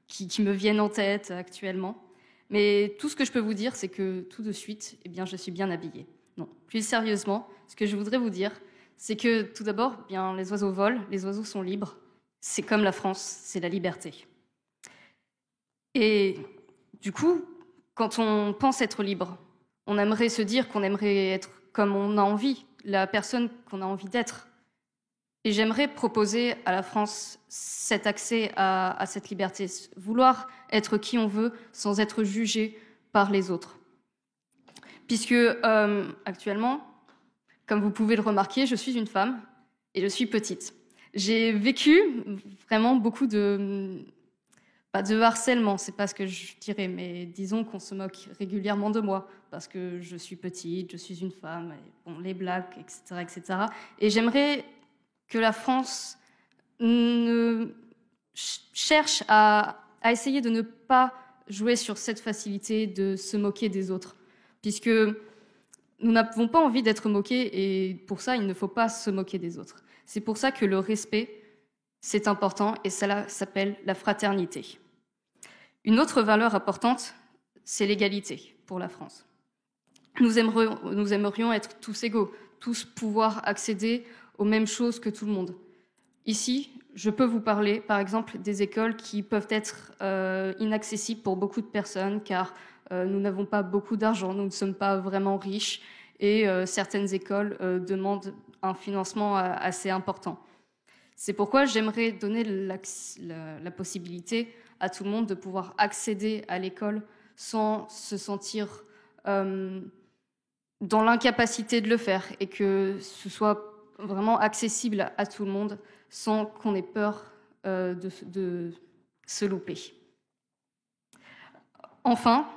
qui me viennent en tête actuellement. Mais tout ce que je peux vous dire, c'est que tout de suite, je suis bien habillée. Non, plus sérieusement, ce que je voudrais vous dire, c'est que tout d'abord, les oiseaux volent, les oiseaux sont libres. C'est comme la France, c'est la liberté. Et du coup, quand on pense être libre, on aimerait se dire qu'on aimerait être comme on a envie, la personne qu'on a envie d'être. Et j'aimerais proposer à la France cet accès à cette liberté, vouloir être qui on veut sans être jugé par les autres. Puisque actuellement, comme vous pouvez le remarquer, je suis une femme et je suis petite. J'ai vécu vraiment beaucoup de harcèlement, c'est pas ce que je dirais, mais disons qu'on se moque régulièrement de moi parce que je suis petite, je suis une femme, et les blagues, etc., etc. Et j'aimerais que la France cherche à essayer de ne pas jouer sur cette facilité de se moquer des autres, puisque nous n'avons pas envie d'être moqués et pour ça, il ne faut pas se moquer des autres. C'est pour ça que le respect, c'est important et cela s'appelle la fraternité. Une autre valeur importante, c'est l'égalité pour la France. Nous aimerions être tous égaux, tous pouvoir accéder aux mêmes choses que tout le monde. Ici, je peux vous parler, par exemple, des écoles qui peuvent être inaccessibles pour beaucoup de personnes, car nous n'avons pas beaucoup d'argent, nous ne sommes pas vraiment riches, et certaines écoles demandent un financement assez important. C'est pourquoi j'aimerais donner la possibilité à tout le monde de pouvoir accéder à l'école sans se sentir dans l'incapacité de le faire, et que ce soit vraiment accessible à tout le monde sans qu'on ait peur de se louper. Enfin,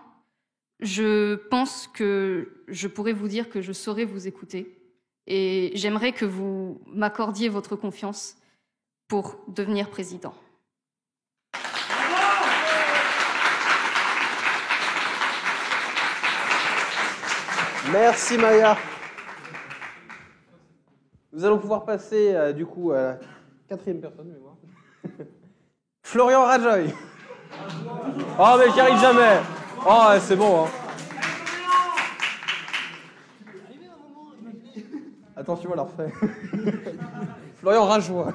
je pense que je pourrais vous dire que je saurais vous écouter et j'aimerais que vous m'accordiez votre confiance pour devenir président. Merci Maya. Nous allons pouvoir passer du coup à la quatrième personne, je vais voir. Florian Rajoy. Oh mais j'y arrive jamais. Oh c'est bon. Hein. Attends, tu vois, la refait. Florian Rajoy.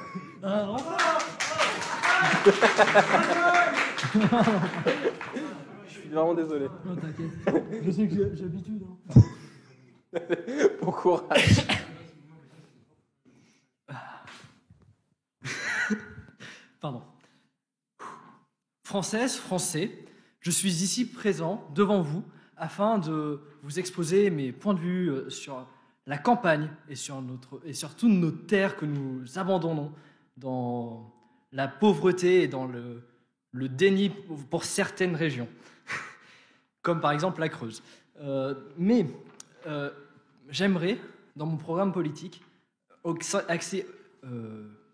Je suis vraiment désolé. Non, t'inquiète. Je sais que j'ai l'habitude. Bon courage. Pardon. Françaises, Français, je suis ici présent devant vous afin de vous exposer mes points de vue sur la campagne et sur toutes nos terres que nous abandonnons dans la pauvreté et dans le déni pour certaines régions, comme par exemple la Creuse. Mais j'aimerais, dans mon programme politique, axer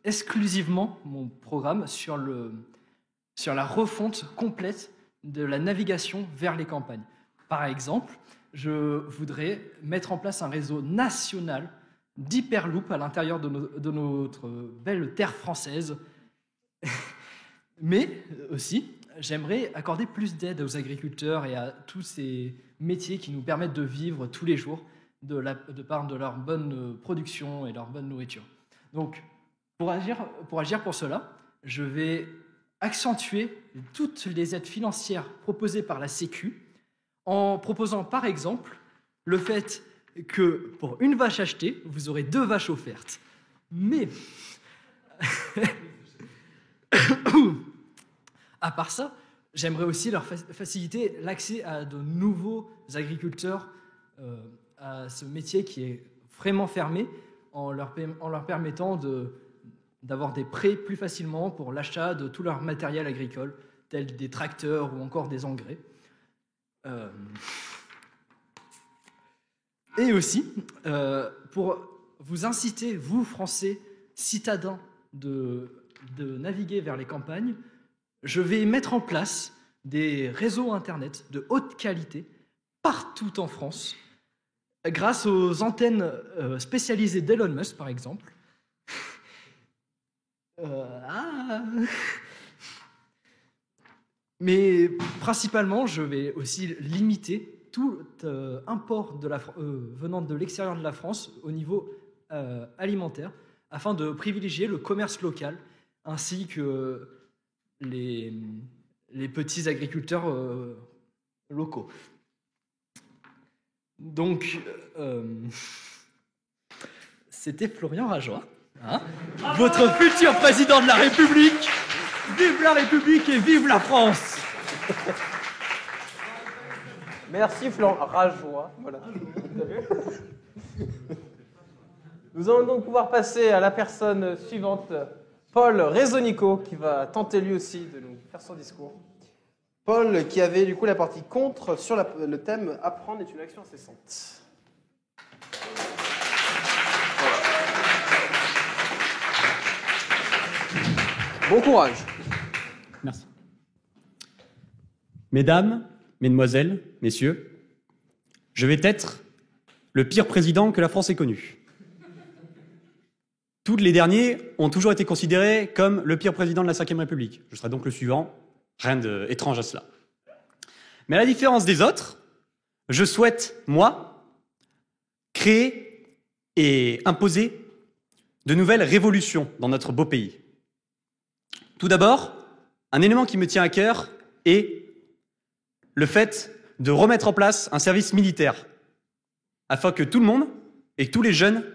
exclusivement mon programme sur la refonte complète de la navigation vers les campagnes. Par exemple, je voudrais mettre en place un réseau national d'hyperloop à l'intérieur de notre belle terre française. Mais aussi, j'aimerais accorder plus d'aide aux agriculteurs et à tous ces métiers qui nous permettent de vivre tous les jours de par de leur bonne production et leur bonne nourriture. Donc, pour agir pour cela, je vais accentuer toutes les aides financières proposées par la Sécu en proposant par exemple le fait que pour une vache achetée, vous aurez 2 vaches offertes. Mais à part ça, j'aimerais aussi leur faciliter l'accès à de nouveaux agriculteurs à ce métier qui est vraiment fermé, en leur permettant d'avoir des prêts plus facilement pour l'achat de tout leur matériel agricole, tels des tracteurs ou encore des engrais. Et aussi, pour vous inciter, vous, Français, citadins, de naviguer vers les campagnes, je vais mettre en place des réseaux Internet de haute qualité partout en France, grâce aux antennes spécialisées d'Elon Musk, par exemple. Mais principalement, je vais aussi limiter tout import venant de l'extérieur de la France au niveau alimentaire, afin de privilégier le commerce local ainsi que les petits agriculteurs locaux. Donc, c'était Florian Rajoy, votre futur président de la République. Vive la République et vive la France! Merci Florian Rajoy. Voilà. Nous allons donc pouvoir passer à la personne suivante, Paul Rezonico, qui va tenter lui aussi de nous faire son discours. Paul, qui avait du coup la partie contre sur le thème « Apprendre est une action incessante ». Bon courage. Merci. Mesdames, Mesdemoiselles, Messieurs, je vais être le pire président que la France ait connu. Tous les derniers ont toujours été considérés comme le pire président de la Ve République. Je serai donc le suivant, rien d'étrange à cela. Mais à la différence des autres, je souhaite, moi, créer et imposer de nouvelles révolutions dans notre beau pays. Tout d'abord, un élément qui me tient à cœur est le fait de remettre en place un service militaire, afin que tout le monde et tous les jeunes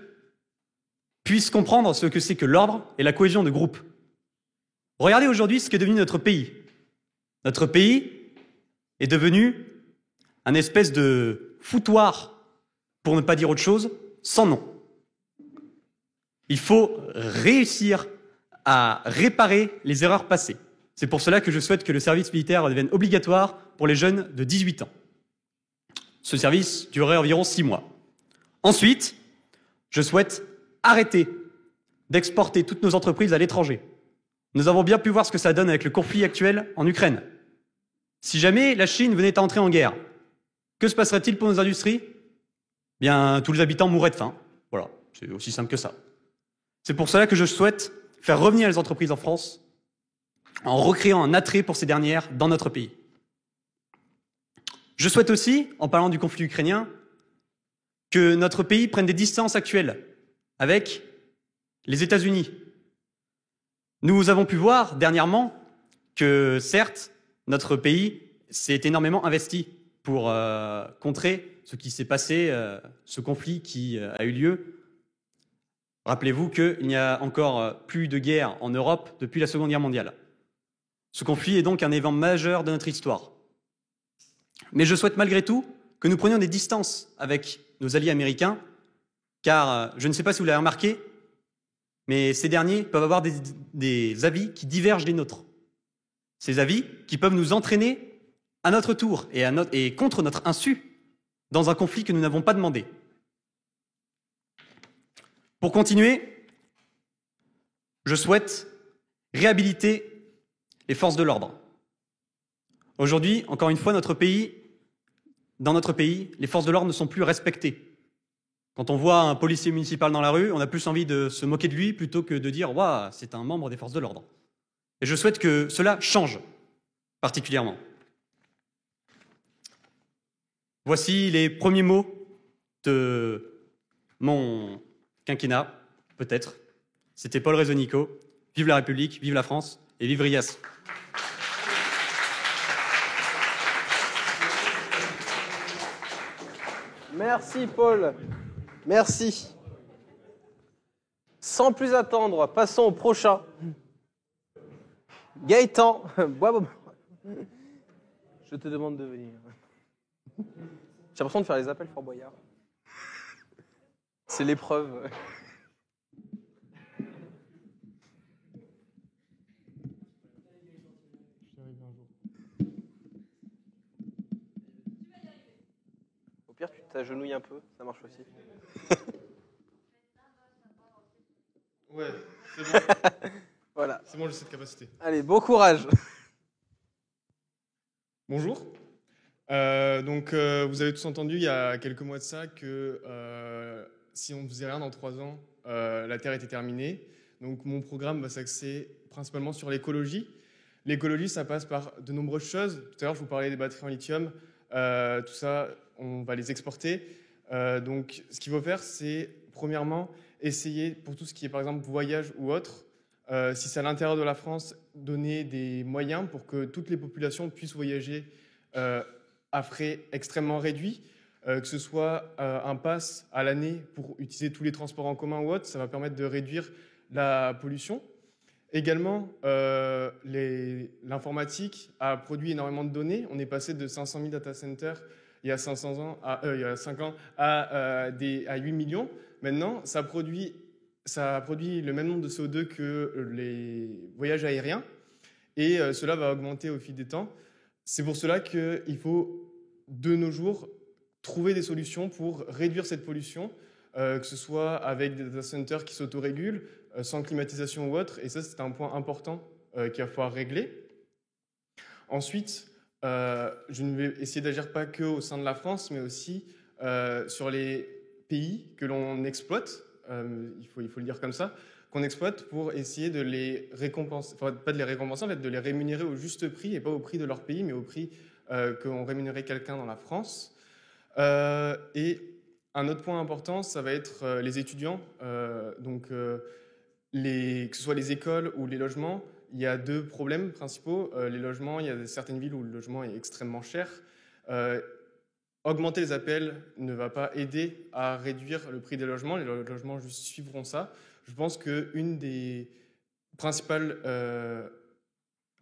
puissent comprendre ce que c'est que l'ordre et la cohésion de groupe. Regardez aujourd'hui ce qu'est devenu notre pays. Notre pays est devenu un espèce de foutoir, pour ne pas dire autre chose, sans nom. Il faut réussir à réparer les erreurs passées. C'est pour cela que je souhaite que le service militaire devienne obligatoire pour les jeunes de 18 ans. Ce service durerait environ 6 mois. Ensuite, je souhaite arrêter d'exporter toutes nos entreprises à l'étranger. Nous avons bien pu voir ce que ça donne avec le conflit actuel en Ukraine. Si jamais la Chine venait à entrer en guerre, que se passerait-il pour nos industries? Bien, tous les habitants mourraient de faim. Voilà, c'est aussi simple que ça. C'est pour cela que je souhaite faire revenir les entreprises en France en recréant un attrait pour ces dernières dans notre pays. Je souhaite aussi, en parlant du conflit ukrainien, que notre pays prenne des distances actuelles avec les États-Unis. Nous avons pu voir dernièrement que, certes, notre pays s'est énormément investi pour contrer ce qui s'est passé, ce conflit qui a eu lieu. Rappelez-vous qu'il n'y a encore plus de guerre en Europe depuis la Seconde Guerre mondiale. Ce conflit est donc un événement majeur de notre histoire. Mais je souhaite malgré tout que nous prenions des distances avec nos alliés américains, car je ne sais pas si vous l'avez remarqué, mais ces derniers peuvent avoir des avis qui divergent des nôtres. Ces avis qui peuvent nous entraîner à notre tour et contre notre insu dans un conflit que nous n'avons pas demandé. Pour continuer, je souhaite réhabiliter les forces de l'ordre. Aujourd'hui, encore une fois, dans notre pays, les forces de l'ordre ne sont plus respectées. Quand on voit un policier municipal dans la rue, on a plus envie de se moquer de lui plutôt que de dire « Waouh, c'est un membre des forces de l'ordre ». Et je souhaite que cela change particulièrement. Voici les premiers mots de mon quinquennat, peut-être. C'était Paul Rezonico. Vive la République, vive la France et vive Rias. Merci Paul. Merci. Sans plus attendre, passons au prochain. Gaëtan Je te demande de venir. J'ai l'impression de faire les appels Fort Boyard. C'est l'épreuve. Au pire, tu t'agenouilles un peu, ça marche aussi. Ouais, c'est bon. Voilà. C'est bon, j'ai cette capacité. Allez, bon courage. Bonjour. Vous avez tous entendu il y a quelques mois de ça que si on ne faisait rien dans 3 ans, la Terre était terminée. Donc mon programme va s'axer principalement sur l'écologie. L'écologie, ça passe par de nombreuses choses. Tout à l'heure, je vous parlais des batteries en lithium. Tout ça, on va les exporter. Donc ce qu'il faut faire, c'est premièrement essayer, pour tout ce qui est par exemple voyage ou autre, si c'est à l'intérieur de la France, donner des moyens pour que toutes les populations puissent voyager à frais extrêmement réduits, que ce soit un pass à l'année pour utiliser tous les transports en commun ou autre, ça va permettre de réduire la pollution. Également, l'informatique a produit énormément de données. On est passé de 500 000 data centers il y a 5 ans à 8 millions. Maintenant, ça produit le même nombre de CO2 que les voyages aériens et cela va augmenter au fil des temps. C'est pour cela qu'il faut, de nos jours, trouver des solutions pour réduire cette pollution, que ce soit avec des data centers qui s'autorégulent, sans climatisation ou autre, et ça, c'est un point important qu'il va falloir régler. Ensuite, je ne vais essayer d'agir pas que au sein de la France, mais aussi sur les pays que l'on exploite, il faut le dire comme ça, qu'on exploite pour essayer de les récompenser, enfin pas de les récompenser, en fait, de les rémunérer au juste prix, et pas au prix de leur pays, mais au prix qu'on rémunérait quelqu'un dans la France. Et un autre point important, ça va être les étudiants, que ce soit les écoles ou les logements. Il y a 2 problèmes principaux. Les logements, il y a certaines villes où le logement est extrêmement cher. Augmenter les APL ne va pas aider à réduire le prix des logements. Les logements juste suivront ça. Je pense qu'une des principales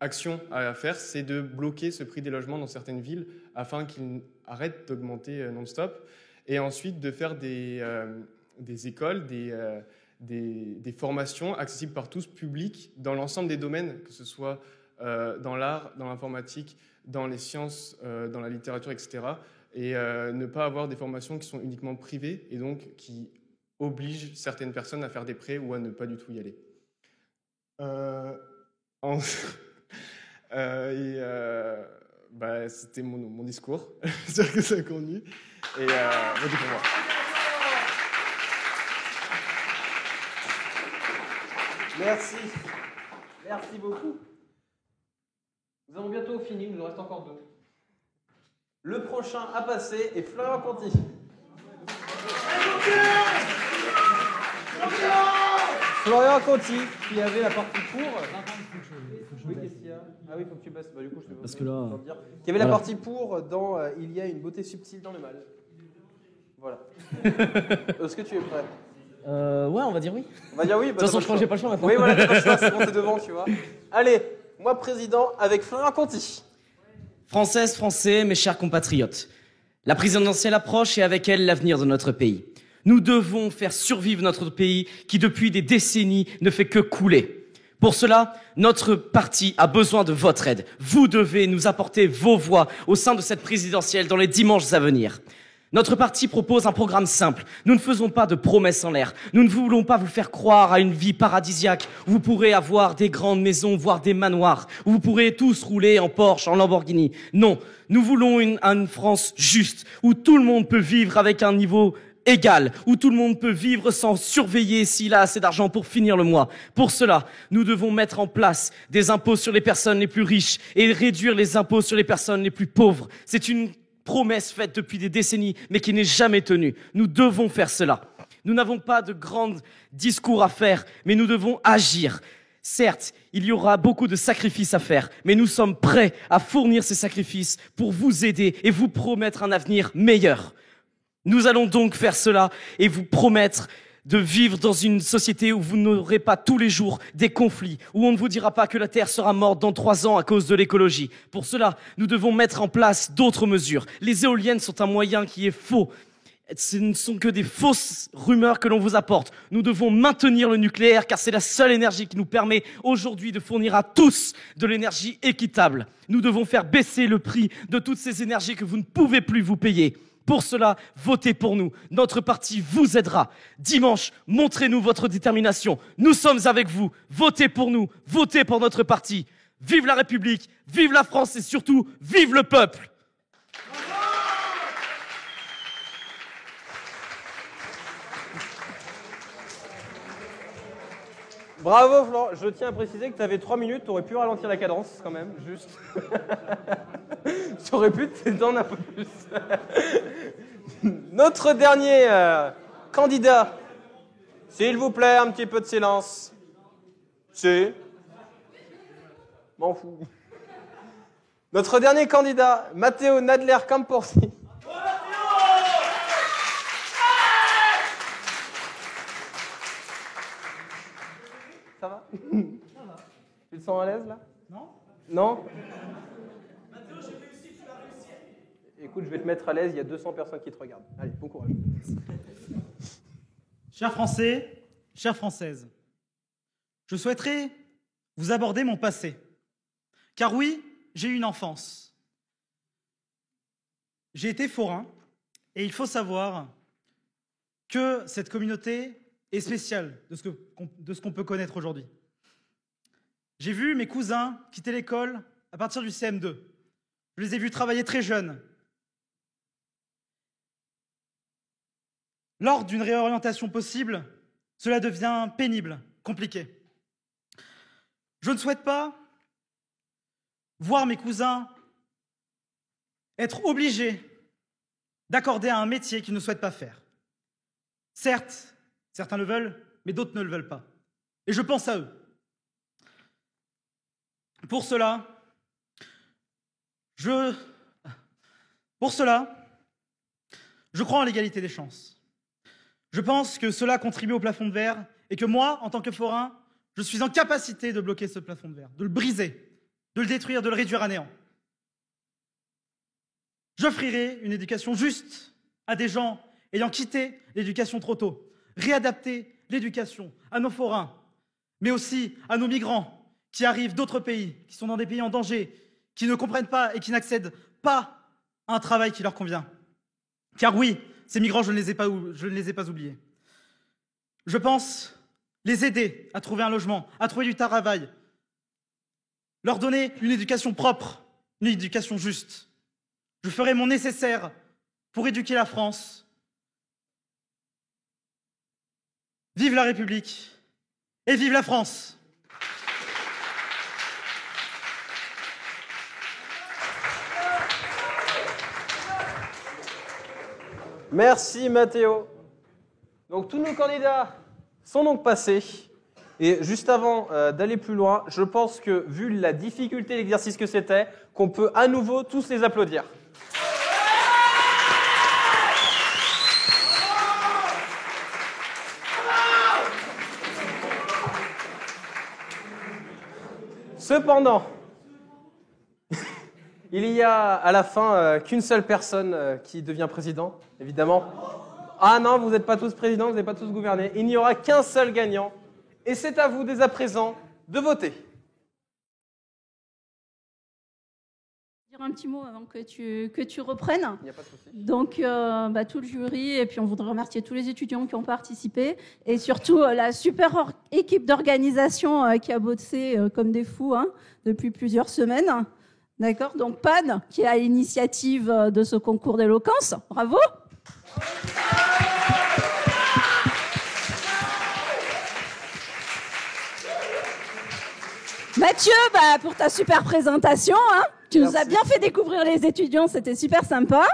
actions à faire, c'est de bloquer ce prix des logements dans certaines villes afin qu'ils arrêtent d'augmenter non-stop. Et ensuite, de faire des écoles, des formations accessibles par tous, publiques, dans l'ensemble des domaines, que ce soit dans l'art, dans l'informatique, dans les sciences, dans la littérature, etc. Et ne pas avoir des formations qui sont uniquement privées et donc qui obligent certaines personnes à faire des prêts ou à ne pas du tout y aller. C'était mon discours. J'espère que ça conduit. Et votez pour moi. Merci. Merci beaucoup. Nous avons bientôt fini, il nous en reste encore 2. Le prochain à passer est Florian Conti. Florian Conti, qui avait la partie pour. Oui, qu'est-ce qu'il y a ? Ah oui, il faut que tu passes. Du coup, je te Parce que là. dire. Qui avait la partie pour dans Il y a une beauté subtile dans le mal. Voilà. Est-ce que tu es prêt ? Ouais, on va dire oui. On va dire oui. De toute façon, je crois que j'ai pas le choix maintenant. Oui, voilà, t'as pas le choix, c'est bon, t'es devant, tu vois. Allez, moi président avec Florian Conti. Françaises, Français, mes chers compatriotes, la présidentielle approche et avec elle l'avenir de notre pays. Nous devons faire survivre notre pays qui depuis des décennies ne fait que couler. Pour cela, notre parti a besoin de votre aide. Vous devez nous apporter vos voix au sein de cette présidentielle dans les dimanches à venir. Notre parti propose un programme simple. Nous ne faisons pas de promesses en l'air. Nous ne voulons pas vous faire croire à une vie paradisiaque où vous pourrez avoir des grandes maisons, voire des manoirs, où vous pourrez tous rouler en Porsche, en Lamborghini. Non, nous voulons une France juste, où tout le monde peut vivre avec un niveau égal, où tout le monde peut vivre sans surveiller s'il a assez d'argent pour finir le mois. Pour cela, nous devons mettre en place des impôts sur les personnes les plus riches et réduire les impôts sur les personnes les plus pauvres. C'est une promesse faite depuis des décennies, mais qui n'est jamais tenue. Nous devons faire cela. Nous n'avons pas de grands discours à faire, mais nous devons agir. Certes, il y aura beaucoup de sacrifices à faire, mais nous sommes prêts à fournir ces sacrifices pour vous aider et vous promettre un avenir meilleur. Nous allons donc faire cela et vous promettre de vivre dans une société où vous n'aurez pas tous les jours des conflits, où on ne vous dira pas que la Terre sera morte dans 3 ans à cause de l'écologie. Pour cela, nous devons mettre en place d'autres mesures. Les éoliennes sont un moyen qui est faux. Ce ne sont que des fausses rumeurs que l'on vous apporte. Nous devons maintenir le nucléaire car c'est la seule énergie qui nous permet aujourd'hui de fournir à tous de l'énergie équitable. Nous devons faire baisser le prix de toutes ces énergies que vous ne pouvez plus vous payer. Pour cela, votez pour nous. Notre parti vous aidera. Dimanche, montrez-nous votre détermination. Nous sommes avec vous. Votez pour nous. Votez pour notre parti. Vive la République, vive la France et surtout, vive le peuple! Bravo Florent, je tiens à préciser que tu avais 3 minutes, tu aurais pu ralentir la cadence quand même, juste. Tu aurais pu t'étendre un peu plus. Notre dernier candidat, s'il vous plaît, un petit peu de silence. C'est... M'en fous. Notre dernier candidat, Matteo Nadler Camporsi. Ça va? Tu te sens à l'aise là? Non. Non? Mathéo, j'ai réussi, tu l'as réussi. Écoute, je vais te mettre à l'aise, il y a 200 personnes qui te regardent. Allez, bon courage. Chers Français, chères Françaises, je souhaiterais vous aborder mon passé. Car oui, j'ai eu une enfance. J'ai été forain et il faut savoir que cette communauté est spéciale de ce qu'on peut connaître aujourd'hui. J'ai vu mes cousins quitter l'école à partir du CM2. Je les ai vus travailler très jeunes. Lors d'une réorientation possible, cela devient pénible, compliqué. Je ne souhaite pas voir mes cousins être obligés d'accorder à un métier qu'ils ne souhaitent pas faire. Certes, certains le veulent, mais d'autres ne le veulent pas. Et je pense à eux. Pour cela, je crois en l'égalité des chances. Je pense que cela contribue au plafond de verre et que moi, en tant que forain, je suis en capacité de bloquer ce plafond de verre, de le briser, de le détruire, de le réduire à néant. J'offrirai une éducation juste à des gens ayant quitté l'éducation trop tôt. Réadapter l'éducation à nos forains, mais aussi à nos migrants qui arrivent d'autres pays, qui sont dans des pays en danger, qui ne comprennent pas et qui n'accèdent pas à un travail qui leur convient. Car oui, ces migrants, je ne les ai pas oubliés. Je pense les aider à trouver un logement, à trouver du travail, leur donner une éducation propre, une éducation juste. Je ferai mon nécessaire pour éduquer la France. Vive la République et vive la France! Merci Mathéo. Donc tous nos candidats sont donc passés. Et juste avant d'aller plus loin, je pense que vu la difficulté de l'exercice que c'était, qu'on peut à nouveau tous les applaudir. Cependant, il y a à la fin qu'une seule personne qui devient président, évidemment. Ah non, vous n'êtes pas tous présidents, vous n'avez pas tous gouverné. Il n'y aura qu'un seul gagnant. Et c'est à vous, dès à présent, de voter. Dire un petit mot avant que tu reprennes. Il n'y a pas de souci. Donc, tout le jury, et puis on voudrait remercier tous les étudiants qui ont participé, et surtout la super équipe d'organisation qui a bossé comme des fous depuis plusieurs semaines. D'accord? Donc, Pan, qui est à l'initiative de ce concours d'éloquence. Bravo! Mathieu, pour ta super présentation, tu nous as bien fait découvrir les étudiants, c'était super sympa.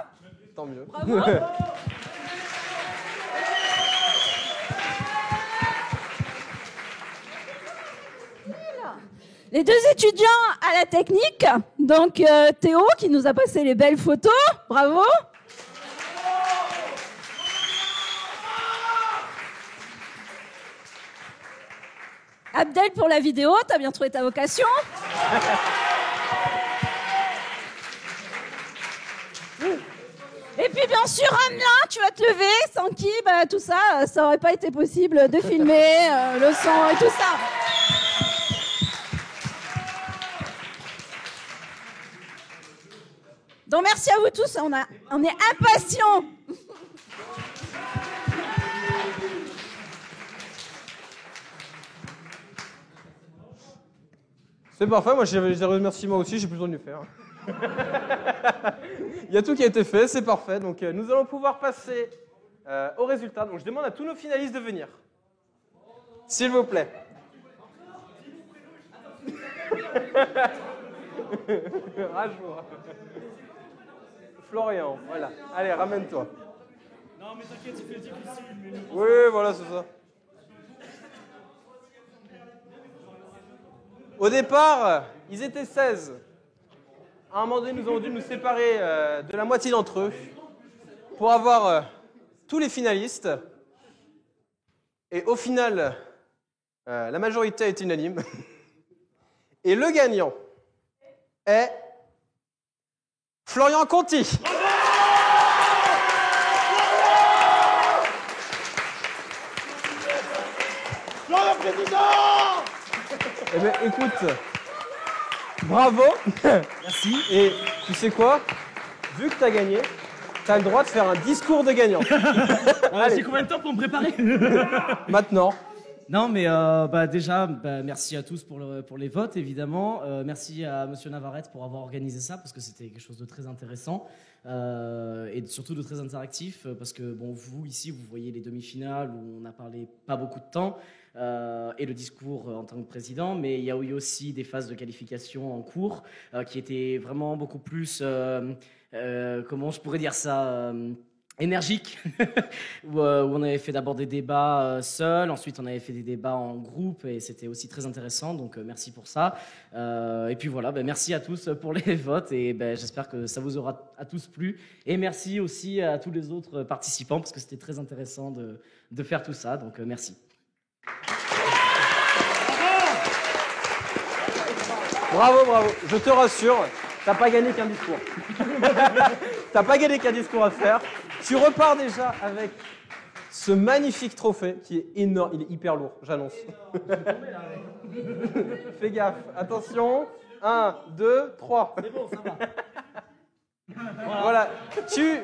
Tant mieux. Bravo. Les deux étudiants à la technique, donc Théo qui nous a passé les belles photos, bravo. Abdel pour la vidéo, t'as bien trouvé ta vocation. Et puis bien sûr, Hamelin, tu vas te lever, sans qui, tout ça, ça aurait pas été possible de filmer le son et tout ça. Donc merci à vous tous, on est impatients. C'est parfait, moi j'ai des remerciements aussi, j'ai plus besoin de les faire. Il y a tout qui a été fait, c'est parfait. Donc nous allons pouvoir passer aux résultats. Donc je demande à tous nos finalistes de venir. S'il vous plaît. Rajour. Florian, voilà. Allez, ramène-toi. Non, mais t'inquiète, il fait difficile. Mais... Oui, voilà, c'est ça. Au départ, ils étaient 16. À un moment donné, nous avons dû nous séparer de la moitié d'entre eux pour avoir tous les finalistes. Et au final, la majorité a été unanime. Et le gagnant est Florian Conti. Florian Président! Eh bien, écoute, bravo. Merci. Et tu sais quoi? Vu que tu as gagné, tu as le droit de faire un discours de gagnant. J'ai combien de temps pour me préparer? Maintenant. Non, mais déjà, merci à tous pour les votes, évidemment. Merci à Monsieur Navarrete pour avoir organisé ça, parce que c'était quelque chose de très intéressant et surtout de très interactif, parce que bon, vous, ici, vous voyez les demi-finales où on n'a parlé pas beaucoup de temps, et le discours en tant que président, mais il y a eu aussi des phases de qualification en cours qui étaient vraiment beaucoup plus, comment je pourrais dire ça, énergique, où on avait fait d'abord des débats seuls, ensuite on avait fait des débats en groupe et c'était aussi très intéressant, donc merci pour ça. Et puis voilà, merci à tous pour les votes et j'espère que ça vous aura à tous plu. Et merci aussi à tous les autres participants parce que c'était très intéressant de faire tout ça, donc merci. Bravo, bravo. Je te rassure, t'as pas gagné qu'un discours. T'as pas gagné qu'un discours à faire. Tu repars déjà avec ce magnifique trophée qui est énorme. Il est hyper lourd, j'annonce. Fais gaffe. Attention. 1, 2, 3. C'est bon, ça va. Voilà. Tu...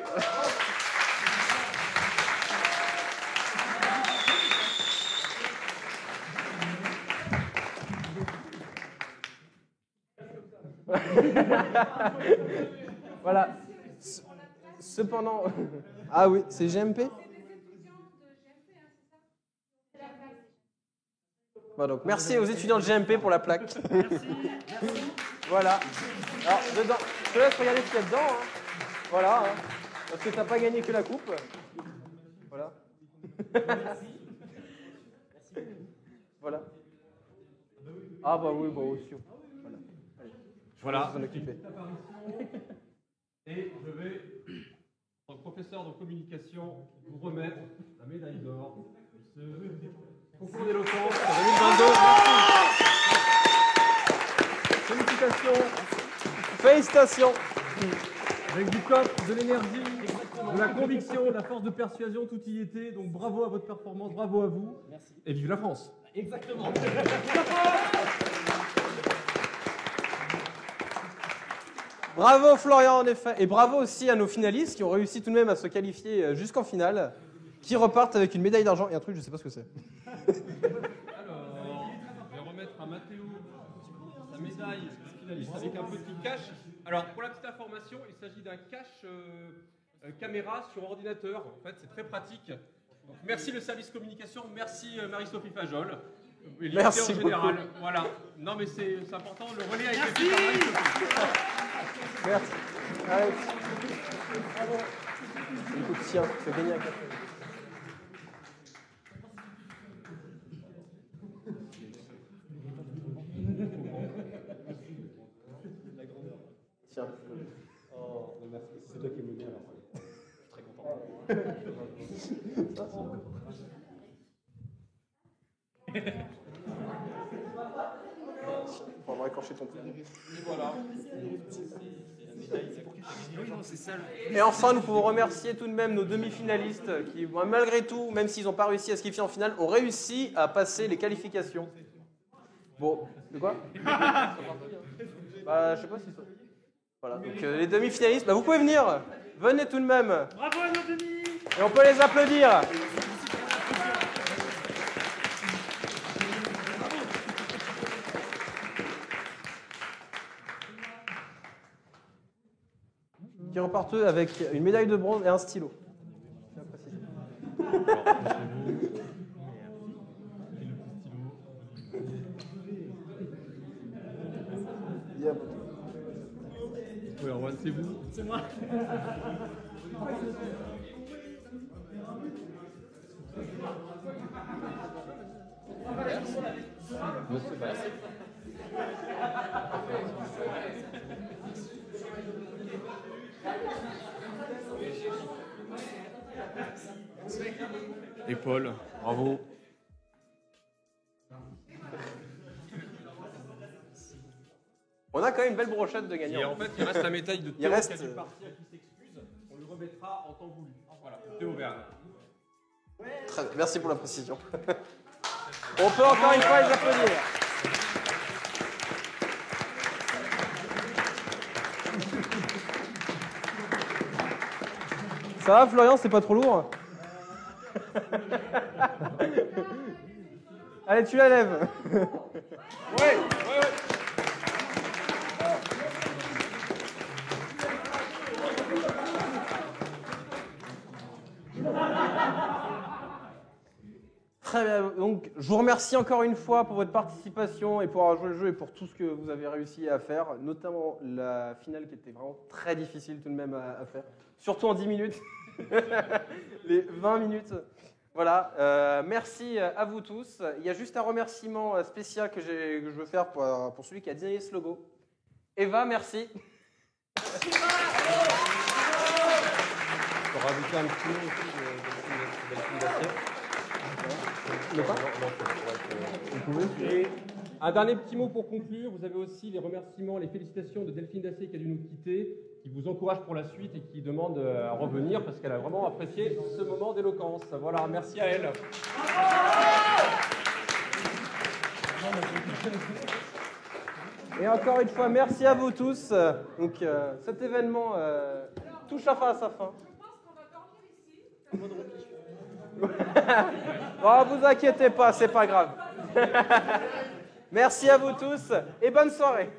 Voilà. Cependant... Ah oui, c'est GMP? Bon, donc, merci aux étudiants de GMP pour la plaque. Voilà. Alors, dedans, je te laisse regarder ce qu'il y a dedans. Hein. Voilà. Hein. Parce que t'as pas gagné que la coupe. Voilà. Voilà. Ah bah oui, bah aussi. Voilà. S'en occuper. Et je vais, en tant que professeur de communication, vous remettre la médaille d'or de ce concours d'éloquence 2022. Félicitations. Félicitations. Avec du coffre, de l'énergie, de la conviction, de la force de persuasion, tout y était. Donc bravo à votre performance, bravo à vous. Merci. Et vive la France. Exactement. Bravo Florian en effet, et bravo aussi à nos finalistes qui ont réussi tout de même à se qualifier jusqu'en finale, qui repartent avec une médaille d'argent et un truc, je sais pas ce que c'est. Alors, je vais remettre à Mathéo sa médaille finaliste avec un petit cache. Alors, pour la petite information, il s'agit d'un cache caméra sur ordinateur. En fait, c'est très pratique. Donc, merci le service communication, merci Marie-Sophie Fajol. Et Merci en général. beaucoup. Voilà. Non, mais c'est important. Le relais a été fait par Marie-Sophie. Merci. Allez. Écoute, tiens, tu as gagné un café. Tiens. Oh, merci. C'est toi qui me dis alors. Je suis très content. va écorcher ton poulet. Et voilà. Et enfin, nous pouvons remercier tout de même nos demi-finalistes qui, malgré tout, même s'ils n'ont pas réussi à se qualifier en finale, ont réussi à passer les qualifications. Bon, de quoi? Bah, je sais pas si ça... Voilà, donc les demi-finalistes, bah, vous pouvez venir. Venez tout de même. Bravo à nos demi. Et on peut les applaudir. Qui repartent avec une médaille de bronze et un stylo. Oui, Erwan, c'est vous. C'est moi. Monsieur Bass. Et Paul, bravo. On a quand même une belle brochette de gagnants. Et en fait, il reste la médaille de Il Théo reste- qui a dû partir, qui s'excuse. On lui remettra en temps voulu. Voilà, Théo Verne. Très bien, merci pour la précision. On peut encore une fois les applaudir. Ça va, Florian, c'est pas trop lourd? Allez, tu la lèves. Ouais. Très bien, donc je vous remercie encore une fois pour votre participation et pour avoir joué le jeu et pour tout ce que vous avez réussi à faire, notamment la finale qui était vraiment très difficile tout de même à faire, surtout en 10 minutes, les 20 minutes. Voilà, merci à vous tous. Il y a juste un remerciement spécial que je veux faire pour celui qui a designé ce logo. Eva, merci. Pour rajouter un petit mot aussi de Delphine Dacier. Le quoi Vous pouvez. Et un dernier petit mot pour conclure. Vous avez aussi les remerciements, les félicitations de Delphine Dacier qui a dû nous quitter, qui vous encourage pour la suite et qui demande à revenir parce qu'elle a vraiment apprécié ce moment d'éloquence. Voilà, merci à elle. Et encore une fois, merci à vous tous. Donc, cet événement touche à sa fin. Oh, vous inquiétez pas, c'est pas grave. Merci à vous tous et bonne soirée.